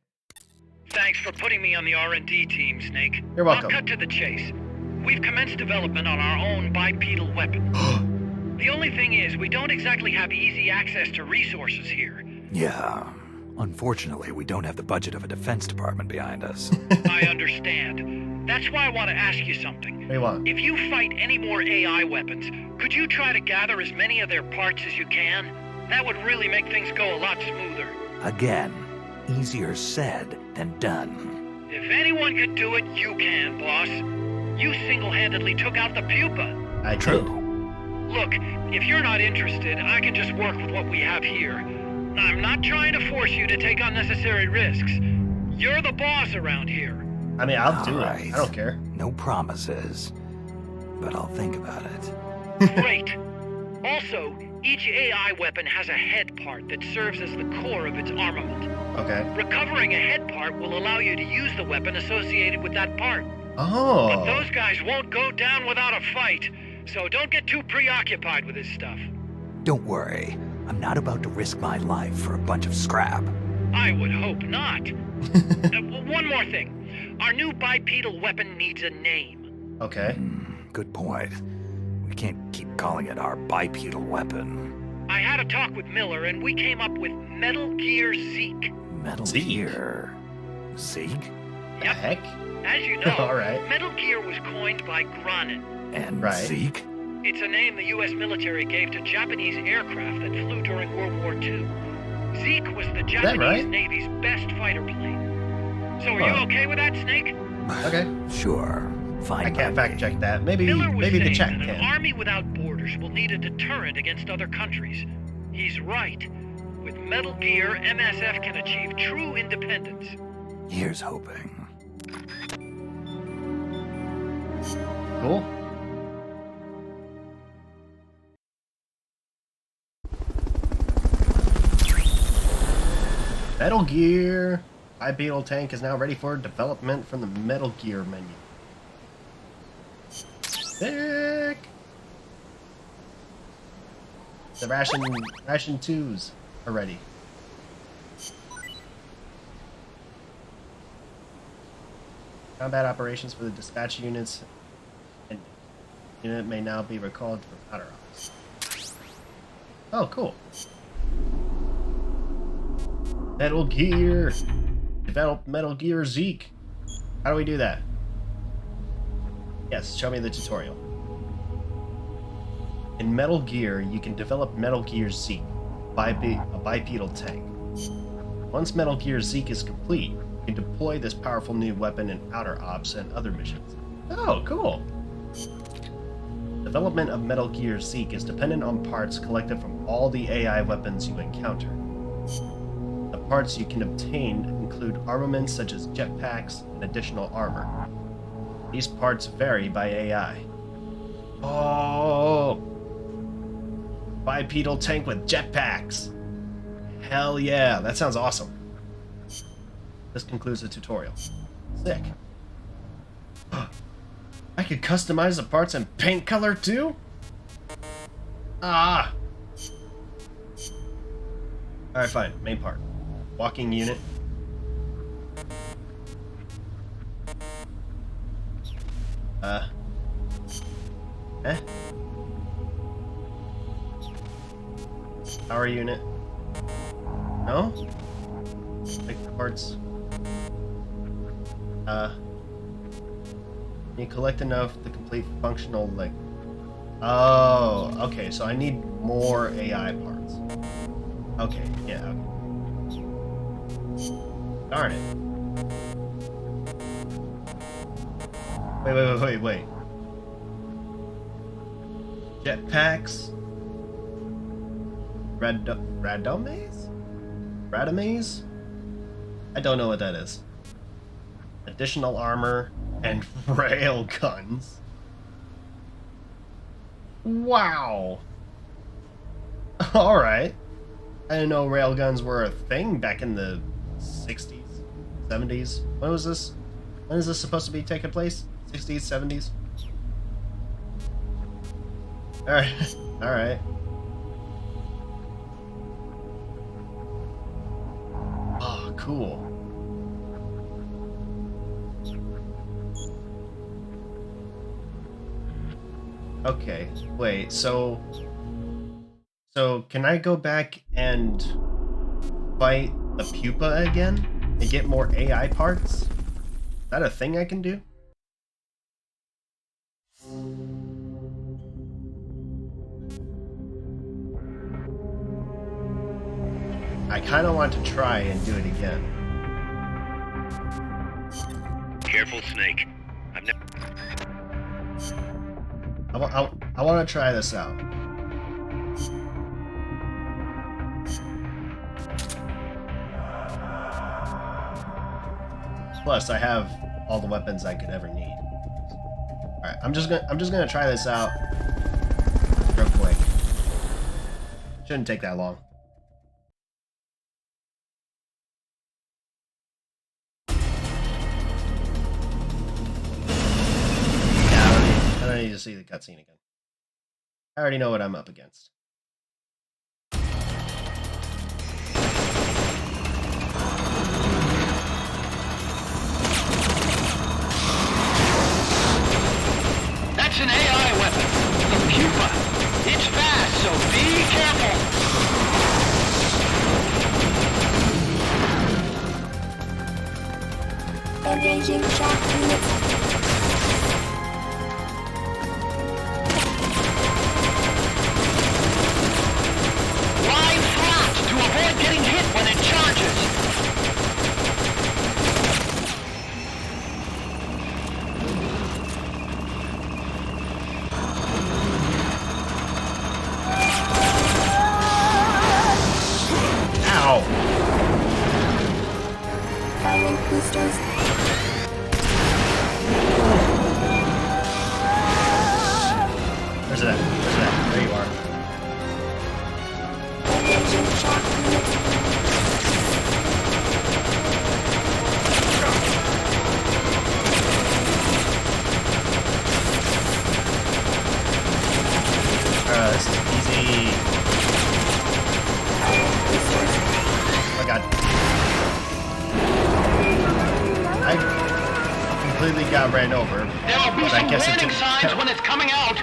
Thanks for putting me on the R&D team, Snake. You're welcome. I'll cut to the chase. We've commenced development on our own bipedal weapon. The only thing is, we don't exactly have easy access to resources here. Yeah. Unfortunately, we don't have the budget of a defense department behind us. I understand. That's why I want to ask you something. What do you want? If you fight any more AI weapons, could you try to gather as many of their parts as you can? That would really make things go a lot smoother. Again, easier said than done. If anyone could do it, you can, boss. You single-handedly took out the PUPA. I did. True. Look, if you're not interested, I can just work with what we have here. I'm not trying to force you to take unnecessary risks. You're the boss around here. I mean, I'll do Alright. it. I don't care. No promises, but I'll think about it. Great. Also, each AI weapon has a head part that serves as the core of its armament. Okay. Recovering a head part will allow you to use the weapon associated with that part. Oh. But those guys won't go down without a fight, so don't get too preoccupied with this stuff. Don't worry. I'm not about to risk my life for a bunch of scrap. I would hope not. One more thing. Our new bipedal weapon needs a name. Okay. Good point. We can't keep calling it our bipedal weapon. I had a talk with Miller, and we came up with Metal Gear Zeke. Metal Zeke? Gear. Zeke? The Yep. heck? As you know, All right. Metal Gear was coined by Granin. And Right. Zeke? It's a name the U.S. military gave to Japanese aircraft that flew during World War II. Zeke was the Japanese right? Navy's best fighter plane. So are you Huh. okay with that, Snake? Okay. Sure. Fine. I can't by fact me. check that. Maybe Miller was maybe the saying chat that an can. army without borders will need a deterrent against other countries. He's right. With Metal Gear, MSF can achieve true independence. Here's hoping. Cool. Metal Gear. Bipedal tank is now ready for development from the Metal Gear menu. Sick. The ration 2s are ready. Combat operations for the dispatch units and unit may now be recalled for powder ops. Oh, cool. Metal Gear. Develop Metal Gear Zeke. How do we do that? Yes, show me the tutorial. In Metal Gear, you can develop Metal Gear Zeke, a bipedal tank. Once Metal Gear Zeke is complete, you can deploy this powerful new weapon in outer ops and other missions. Oh, cool! Development of Metal Gear Zeke is dependent on parts collected from all the AI weapons you encounter. The parts you can obtain include armaments such as jetpacks and additional armor. These parts vary by AI. Oh! Bipedal tank with jetpacks! Hell yeah, that sounds awesome. This concludes the tutorial. Sick. I could customize the parts in paint color too? Ah! Alright, fine. Main part. Walking unit. Power unit. No? Like the parts. You collect enough to complete functional, like... Oh, okay, so I need more AI parts. Okay, yeah, okay. Darn it. Wait. Jetpacks? Radames? I don't know what that is. Additional armor and rail guns. Wow. Alright. I didn't know rail guns were a thing back in the 60s, 70s. When was this? When is this supposed to be taking place? 60s, 70s? Alright. Alright. Oh, cool. Okay, wait, so can I go back and fight the PUPA again and get more AI parts? Is that a thing I can do? I kind of want to try and do it again. Careful, Snake. I've never... I want to try this out. Plus, I have all the weapons I could ever need. All right, I'm just gonna try this out real quick. Shouldn't take that long. to see the cutscene again. I already know what I'm up against. That's an AI weapon. The PUPA. It's fast, so be careful. Engaging shock units. Lie flat to avoid getting hit when it charges. Ow! Firing boosters. Where's it at? Where's it at? There you are. Engaging shock units. This is easy. Oh my god. I completely got ran over. There will be But I some guess it warning didn't signs count. when it's coming out.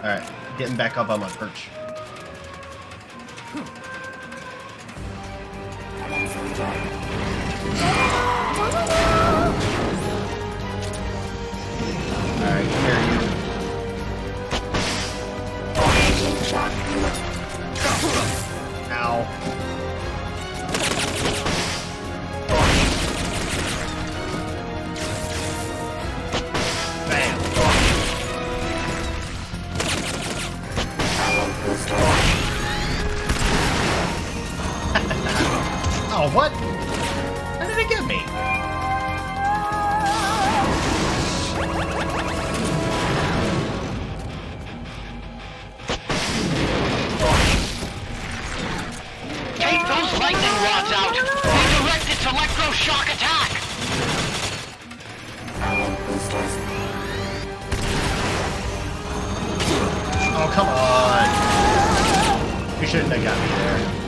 Alright, getting back up on my perch. Alright, come here, you. Engaging shock units. Ow. Bam. Oh, what? How did it get me? Take those lightning rods out. Redirect its electroshock attack. Oh, come on. You shouldn't have got me there.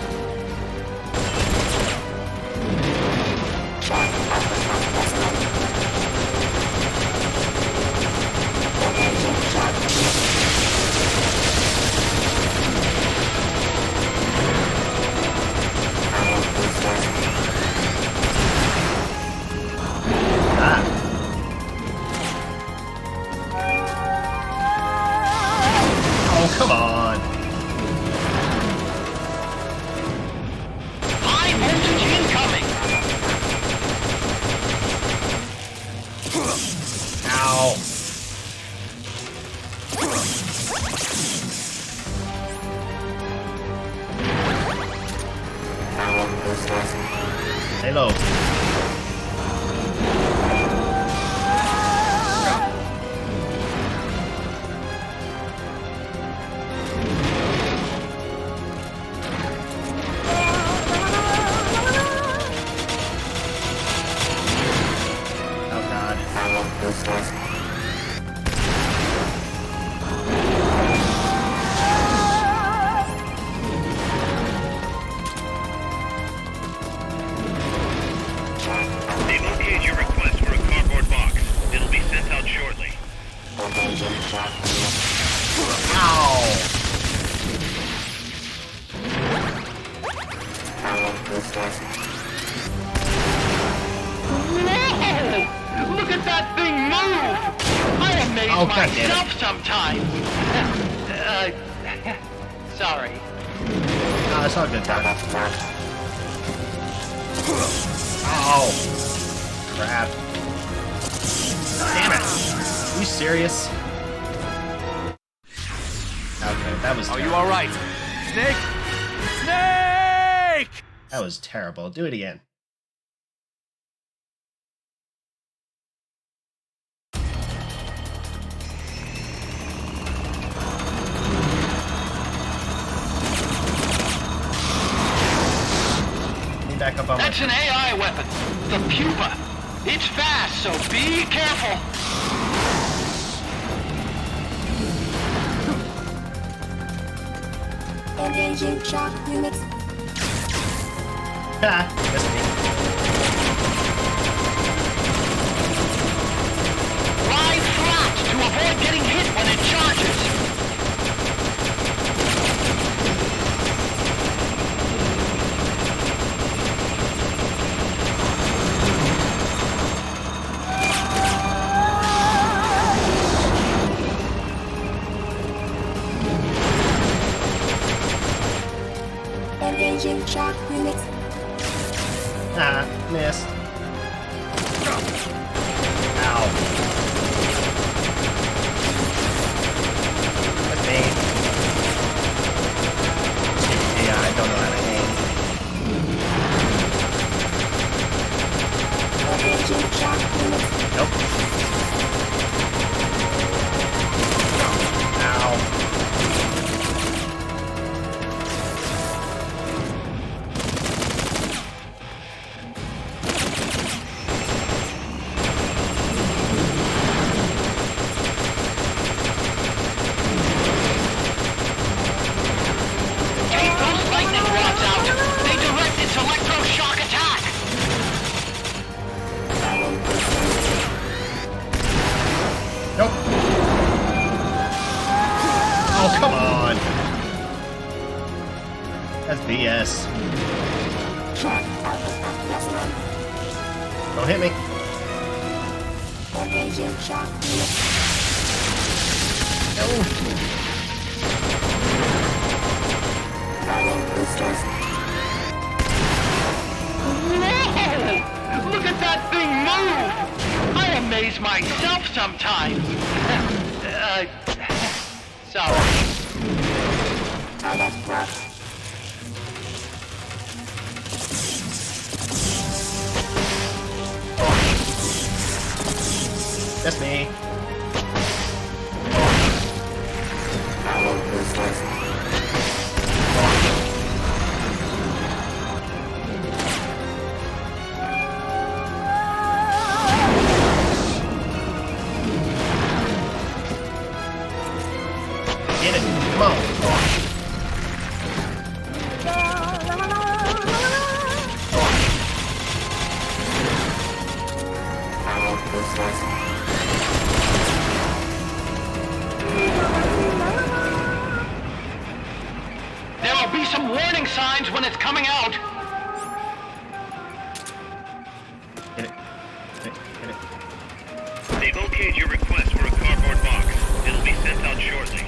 Ah. Oh, come on. High voltage incoming. Ow. Stay low. Oh god. They've okayed your request for a cardboard box. It'll be sent out shortly. Ow. Whoa! Look at that thing move! I amaze Oh, God damn it. myself sometimes. Sorry. No, it's all good, Doc. Oh. Crap. Damn it. Are you serious? Okay, that was Are you terrible. all right? Snake? Snake! That was terrible. Do it again. Back up on That's my... an AI weapon. The PUPA. It's fast, so be careful. Engaging shock units. Ha! That's me. Lie flat to avoid getting hit when it charges. Engaging shock units. Ah, missed. Ow. That's me. Yeah, I don't know how to aim. Engaging shock units. Nope. Ow. Take those lightning rods out. They direct its electroshock attack. Nope. Oh, come on. That's BS. Don't hit me. Engaging shock units. Firing boosters. Whoa! Look at that thing move! I amaze myself sometimes. Sorry. Target blocked. That's me. Firing boosters. Get it. Come on. Firing boosters. There'll be some warning signs when it's coming out. Get it. Get it. Get it. They've okayed your request for a cardboard box. It'll be sent out shortly.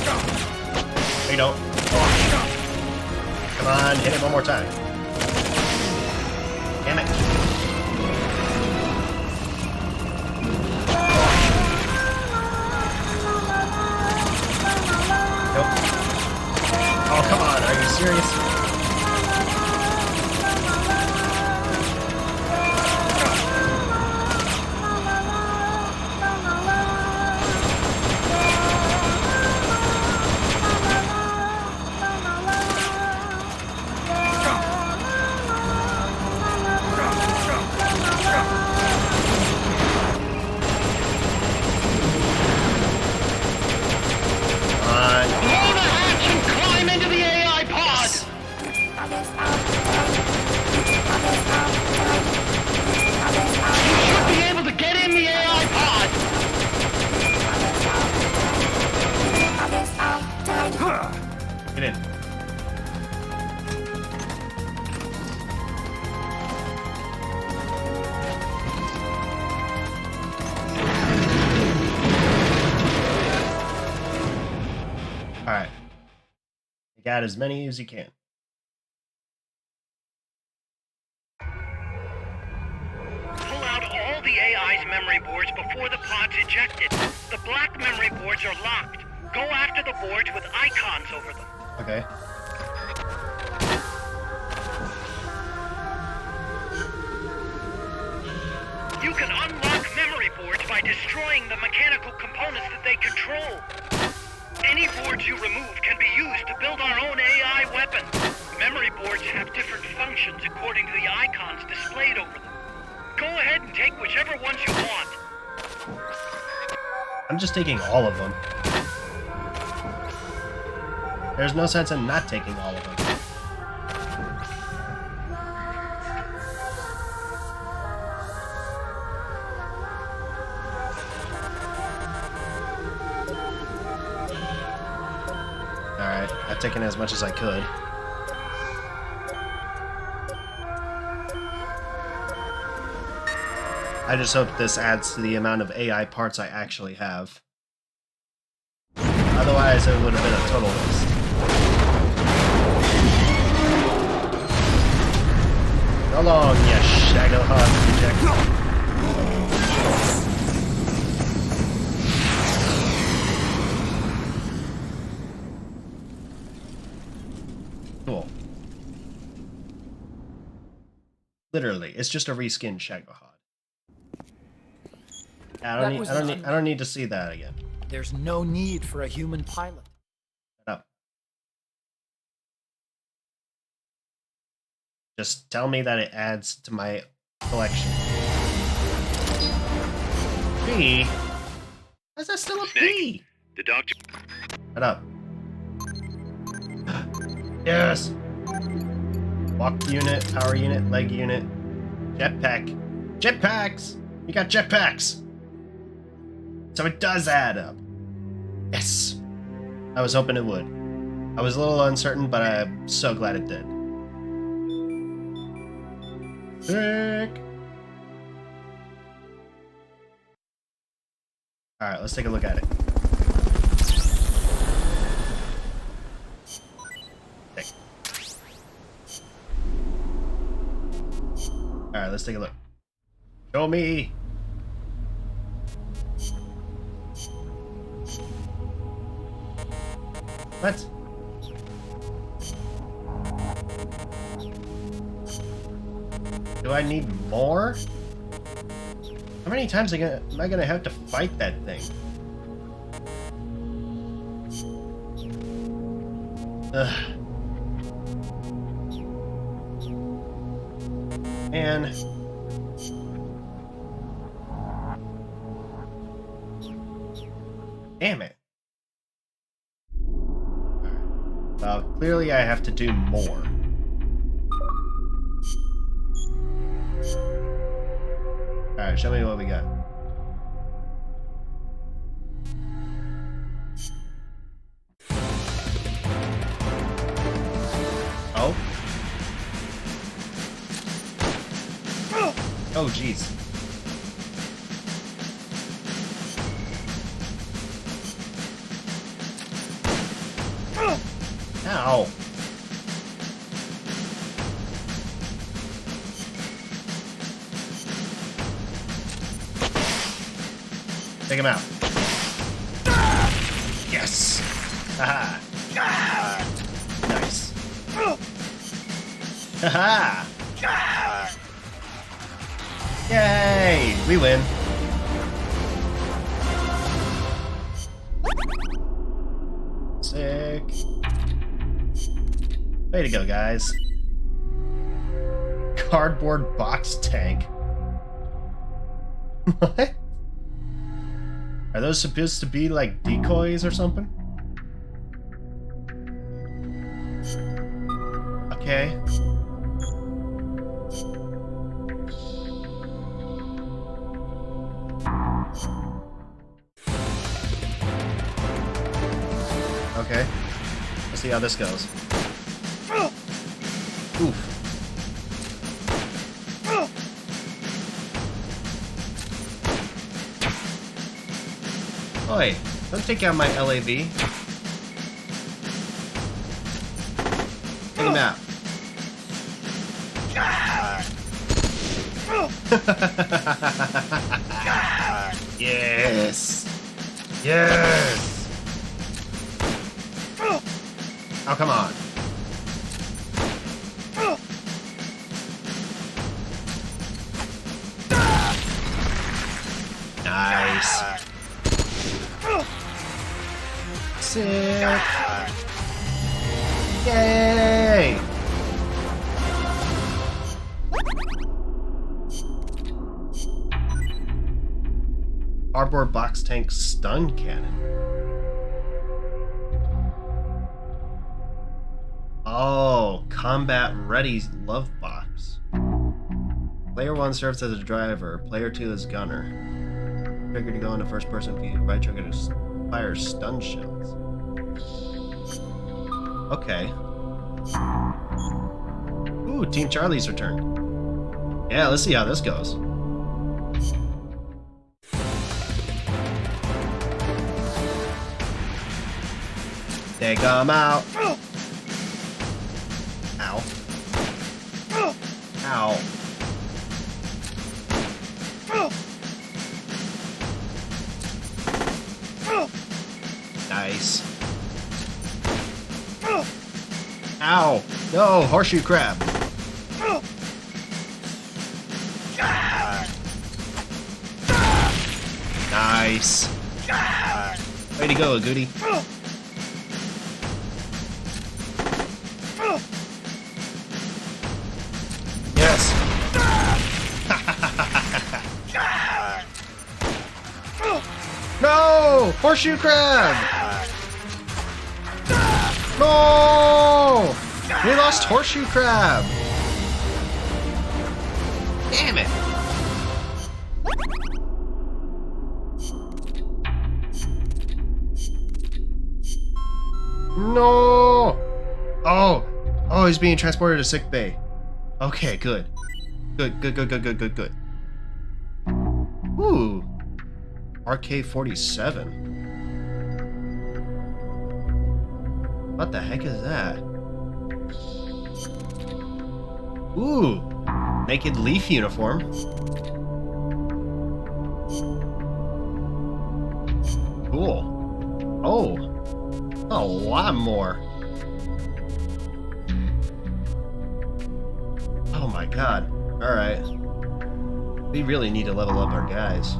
No, you don't. Come on, hit it one more time. Damn it. Nope. Oh, come on. Are you serious? Blow the hatch and climb into the AI pod. You should be able to get in the AI pod. Get in. Alright. You got as many as you can. Pull out all the AI's memory boards before the pod's ejected. The black memory boards are locked. Go after the boards with icons over them. Okay. You can unlock memory memory boards by destroying the mechanical components that they control. Any boards you remove can be used to build our own AI weapons. Memory boards have different functions according to the icons displayed over them. Go ahead and take whichever ones you want. I'm just taking all of them. There's no sense in not taking all of them. Alright, I've taken as much as I could. I just hope this adds to the amount of AI parts I actually have. Otherwise, it would have been a total waste. So long, you shagglehog reject. Cool. Literally, it's just a reskinned shagglehog. I don't need to see that again. There's no need for a human pilot. Shut up. Just tell me that it adds to my collection. B? Why is that still a B? The doctor... Shut up. Yes! Walk unit, power unit, leg unit, jetpack. Jetpacks! We got jetpacks! So it does add up. Yes! I was hoping it would. I was a little uncertain, but I'm so glad it did. Sick! Alright, let's take a look at it. Sick. Alright, let's take a look. Show me! What? Do I need more? How many times am I gonna have to fight that thing? Ugh. Man. Damn it. Clearly I have to do more. Alright, show me what we got. Oh? Oh, jeez. Ow. Take him out. Yes. Haha. Nice. Haha. Yay! We win. Sick. Way to go, guys. Cardboard box tank. What? Are those supposed to be like decoys or something? Okay. Okay. Let's see how this goes. Oof. Oi, don't take out my LAV. Take him out. Yes. Yes. Oh, come on. Sick. Yay! Cardboard box tank stun cannon. Oh, combat ready love box. Player 1 serves as a driver. Player 2 is gunner. Trigger to go into first person view. Right trigger to fire stun shells. Okay. Ooh, Team Charlie's returned. Yeah, let's see how this goes. Take 'em out. Ow. Ow. Nice. Ow. No, horseshoe crab. Nice. Way to go, Goody. Yes. No! Horseshoe crab! No! We lost horseshoe crab! Damn it! No! Oh, he's being transported to sick bay. Okay, good. Good. Ooh. RK-47. What the heck is that? Ooh. Naked Leaf uniform. Cool. Oh. A lot more. Oh my god. Alright. We really need to level up our guys.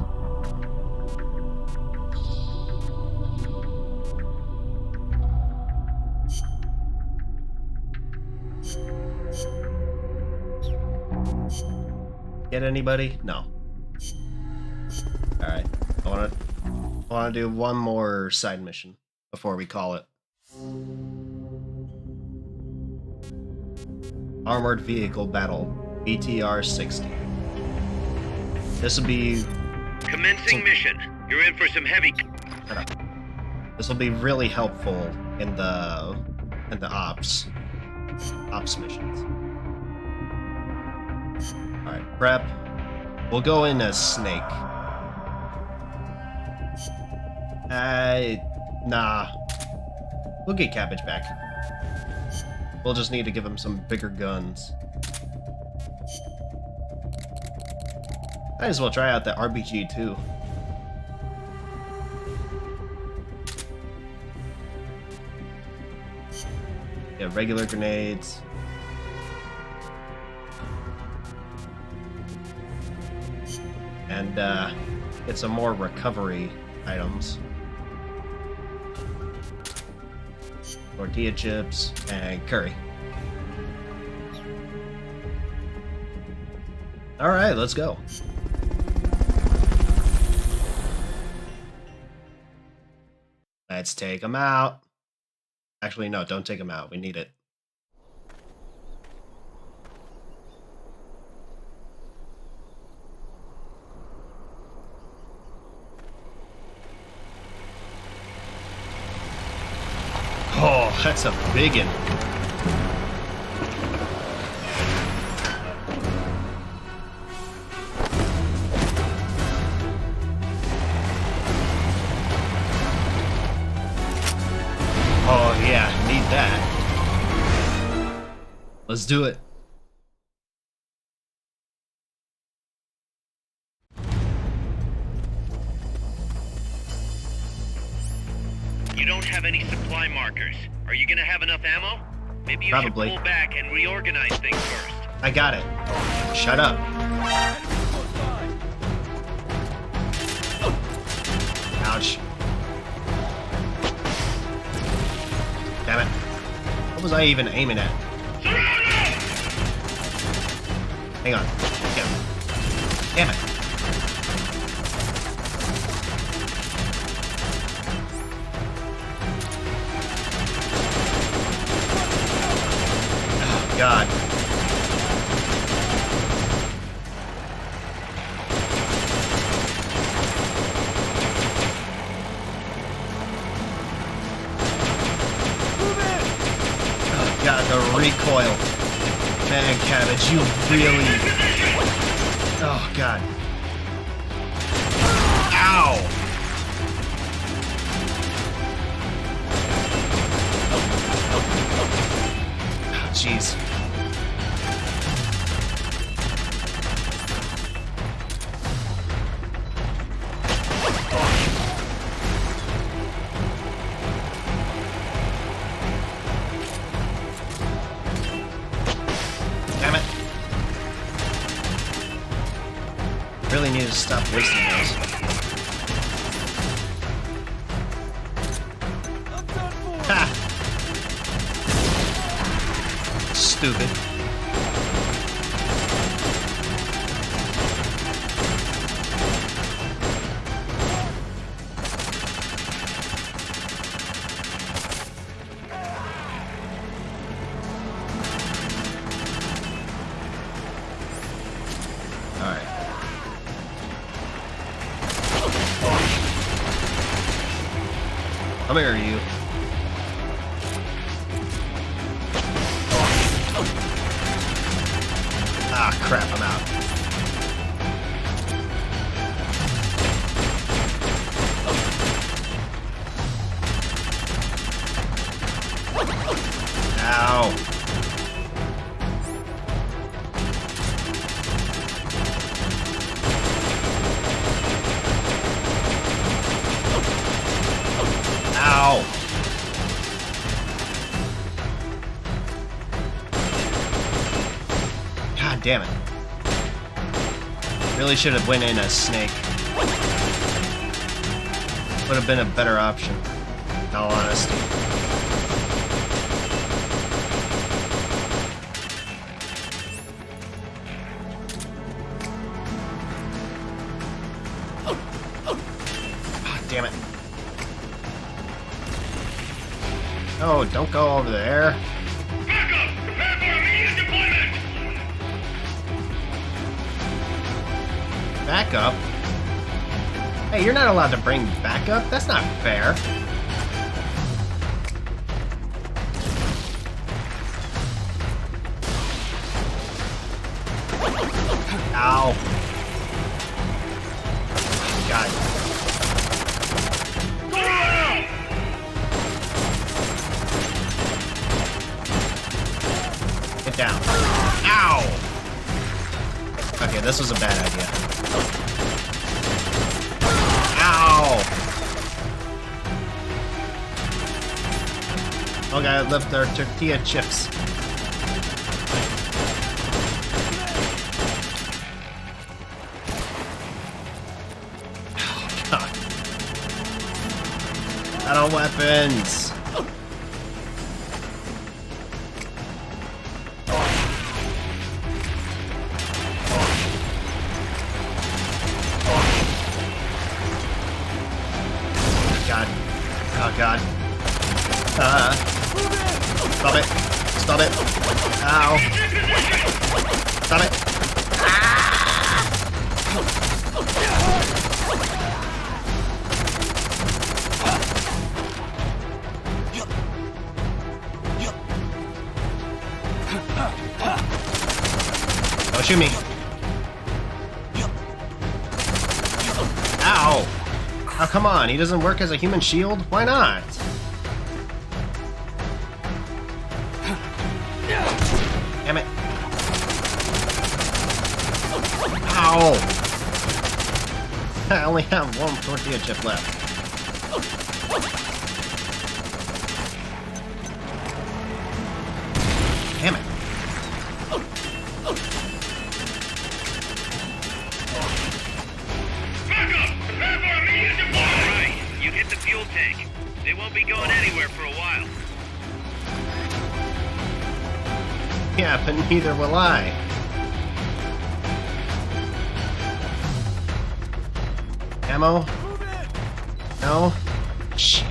Get anybody? No. Alright. I wanna do one more side mission before we call it. Armored Vehicle Battle, BTR 60. This will be... Commencing mission. You're in for some heavy... Shut up. This will be really helpful in the ops missions. Alright, prep. We'll go in as Snake. Nah. We'll get Cabbage back. We'll just need to give him some bigger guns. Might as well try out the RPG too. Yeah, regular grenades. And get some more recovery items. Tortilla chips and curry. Alright, let's go. Let's take them out. Actually, no, don't take them out. We need it. Oh, that's a biggin'. Oh yeah, need that. Let's do it. You don't have any supply markers. Are you gonna have enough ammo? Maybe you Probably. should pull back and reorganize things first. I got it. Shut up. Ouch. was I even aiming at? Hang on. Damn it. Oh, God. Oh, God, the recoil. Man, Cabbage, you really... Oh, God. Ow! Oh, jeez. Damn it. Really need to stop wasting those. Ha! Stupid. Alright. Come here, you. Ah, crap, I'm out. Ow. Ow. God damn it. Really should have went in as Snake. Would have been a better option, in all honesty. Ah, damn it. Oh, don't go over there. Backup! Prepare for immediate deployment! Backup? Hey, you're not allowed to bring backup? That's not fair. Ow. God. Get down. Ow! Okay, this was a bad idea. Ow! Okay, I left our tortilla chips. Oh, God. Out of weapons. God. Oh, God. Stop it. Stop it. Ow. Stop it. Don't shoot me. Ow. Oh, come on. He doesn't work as a human shield? Why not? Damn it. Ow. I only have one tortilla chip left. Damn it. Alright, you hit the fuel tank. They won't be going anywhere for a while. Yeah, but neither will I. Ammo? No? Shit.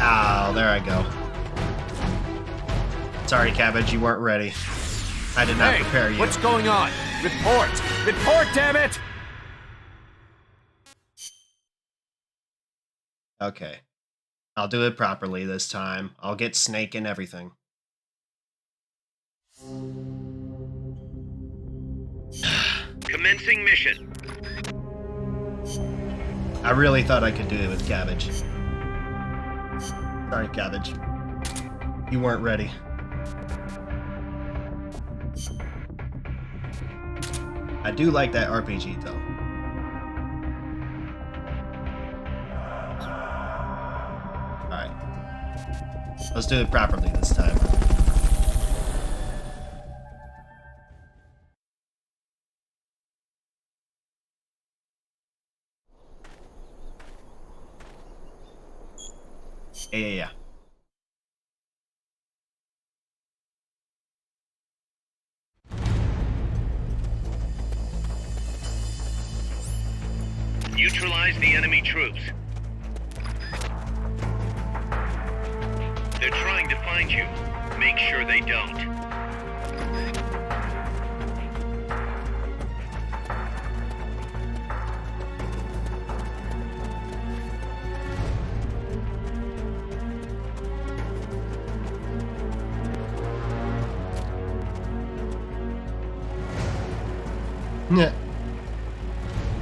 Oh, there I go. Sorry, Cabbage, you weren't ready. I did not prepare you. What's going on? Report! Report, damn it! Okay. I'll do it properly this time. I'll get Snake and everything. Commencing mission. I really thought I could do it with Cabbage. Sorry, Cabbage. You weren't ready. I do like that RPG, though. Alright. Let's do it properly this time. Yeah. Neutralize the enemy troops. They're trying to find you. Make sure they don't.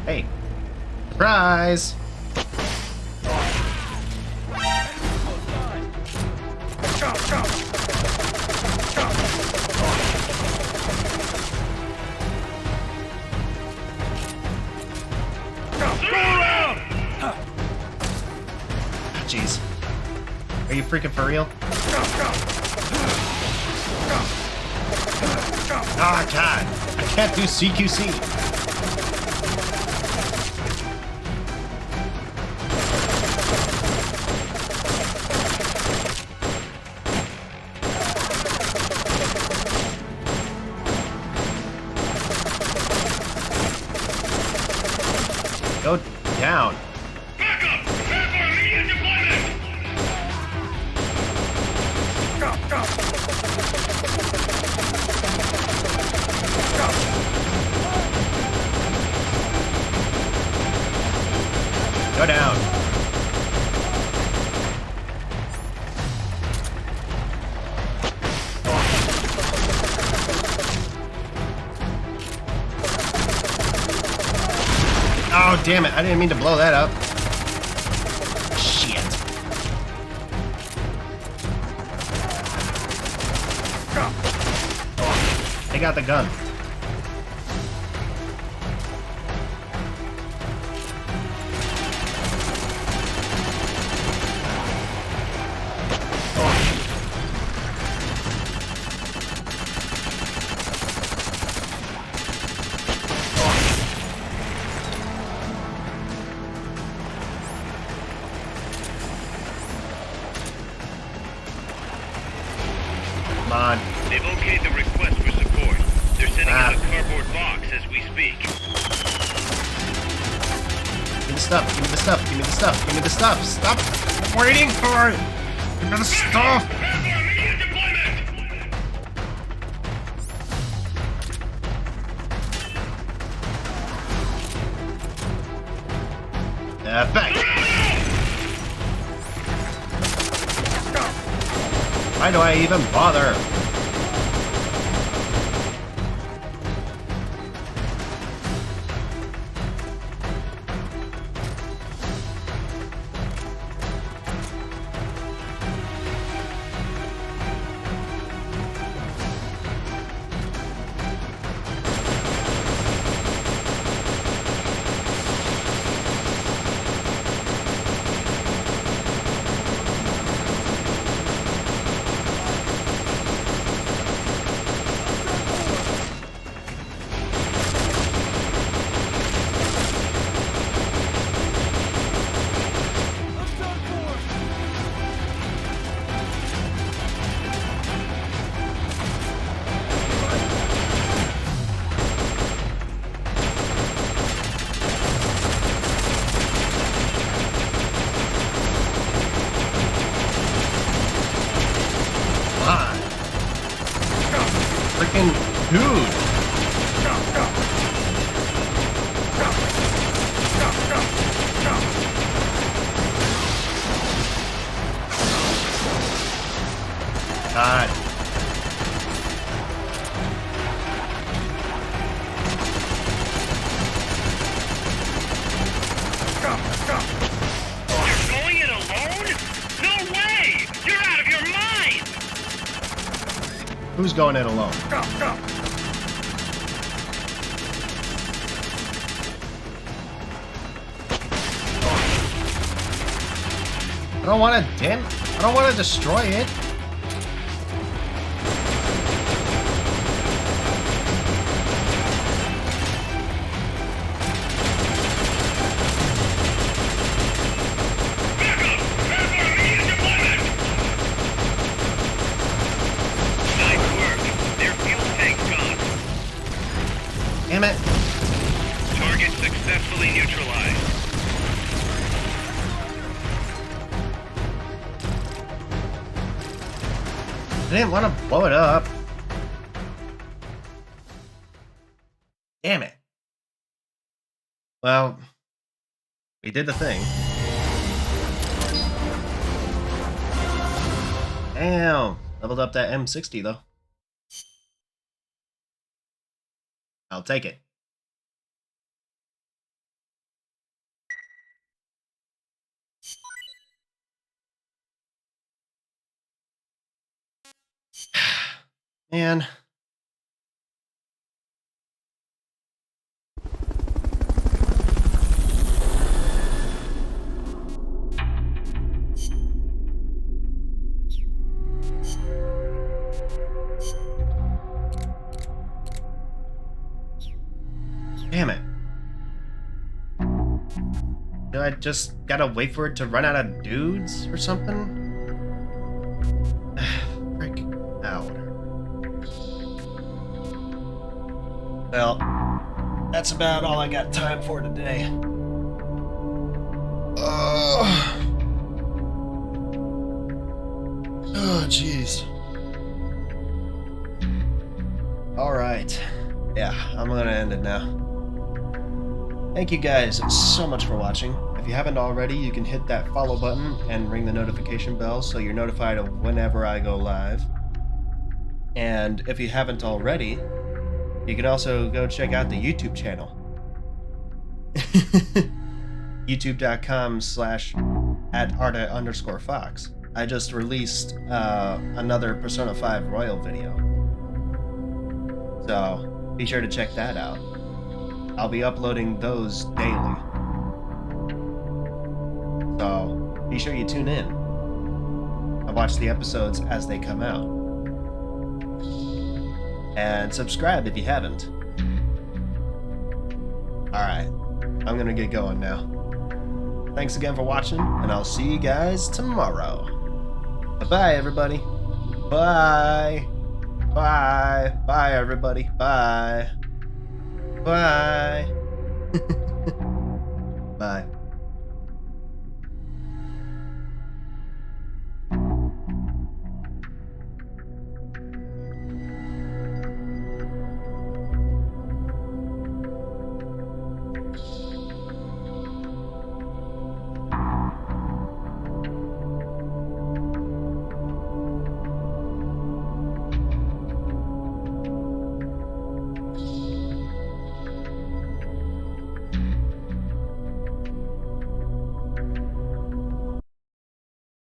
Hey. Surprise! Jeez. Are you freaking for real? Oh, God. I can't do CQC. Go down. Backup! Prepare for immediate deployment! Go down. Oh, damn it. I didn't mean to blow that up. Shit. They got the gun. Come on. They've okayed the request for support. They're sending out a cardboard box as we speak. Give me the stuff. Give me the stuff. Give me the stuff. Give me the stuff. Stop waiting for it. Give me the stuff. Prepare for immediate deployment! Bang. Why do I even bother? God. You're going it alone? No way! You're out of your mind! Who's going it alone? I don't want to dent. I don't want to destroy it. Nice work. Their fuel tank's gone. Damn it. Target successfully neutralized. I didn't want to blow it up. Damn it. Well, we did the thing. Damn. Leveled up that M60 though. I'll take it. Man. Damn it. Do I just gotta wait for it to run out of dudes or something? Frick. Ow, whatever. Well, that's about all I got time for today. Oh, jeez. Alright. Yeah, I'm gonna end it now. Thank you guys so much for watching. If you haven't already, you can hit that follow button and ring the notification bell so you're notified of whenever I go live. And if you haven't already, you can also go check out the YouTube channel. youtube.com/@arta_fox. I just released another Persona 5 Royal video. So be sure to check that out. I'll be uploading those daily. So be sure you tune in and watch the episodes as they come out. And subscribe if you haven't. Alright, I'm gonna get going now. Thanks again for watching, and I'll see you guys tomorrow. Bye-bye, everybody. Bye. Bye. Bye, everybody. Bye. Bye. Bye.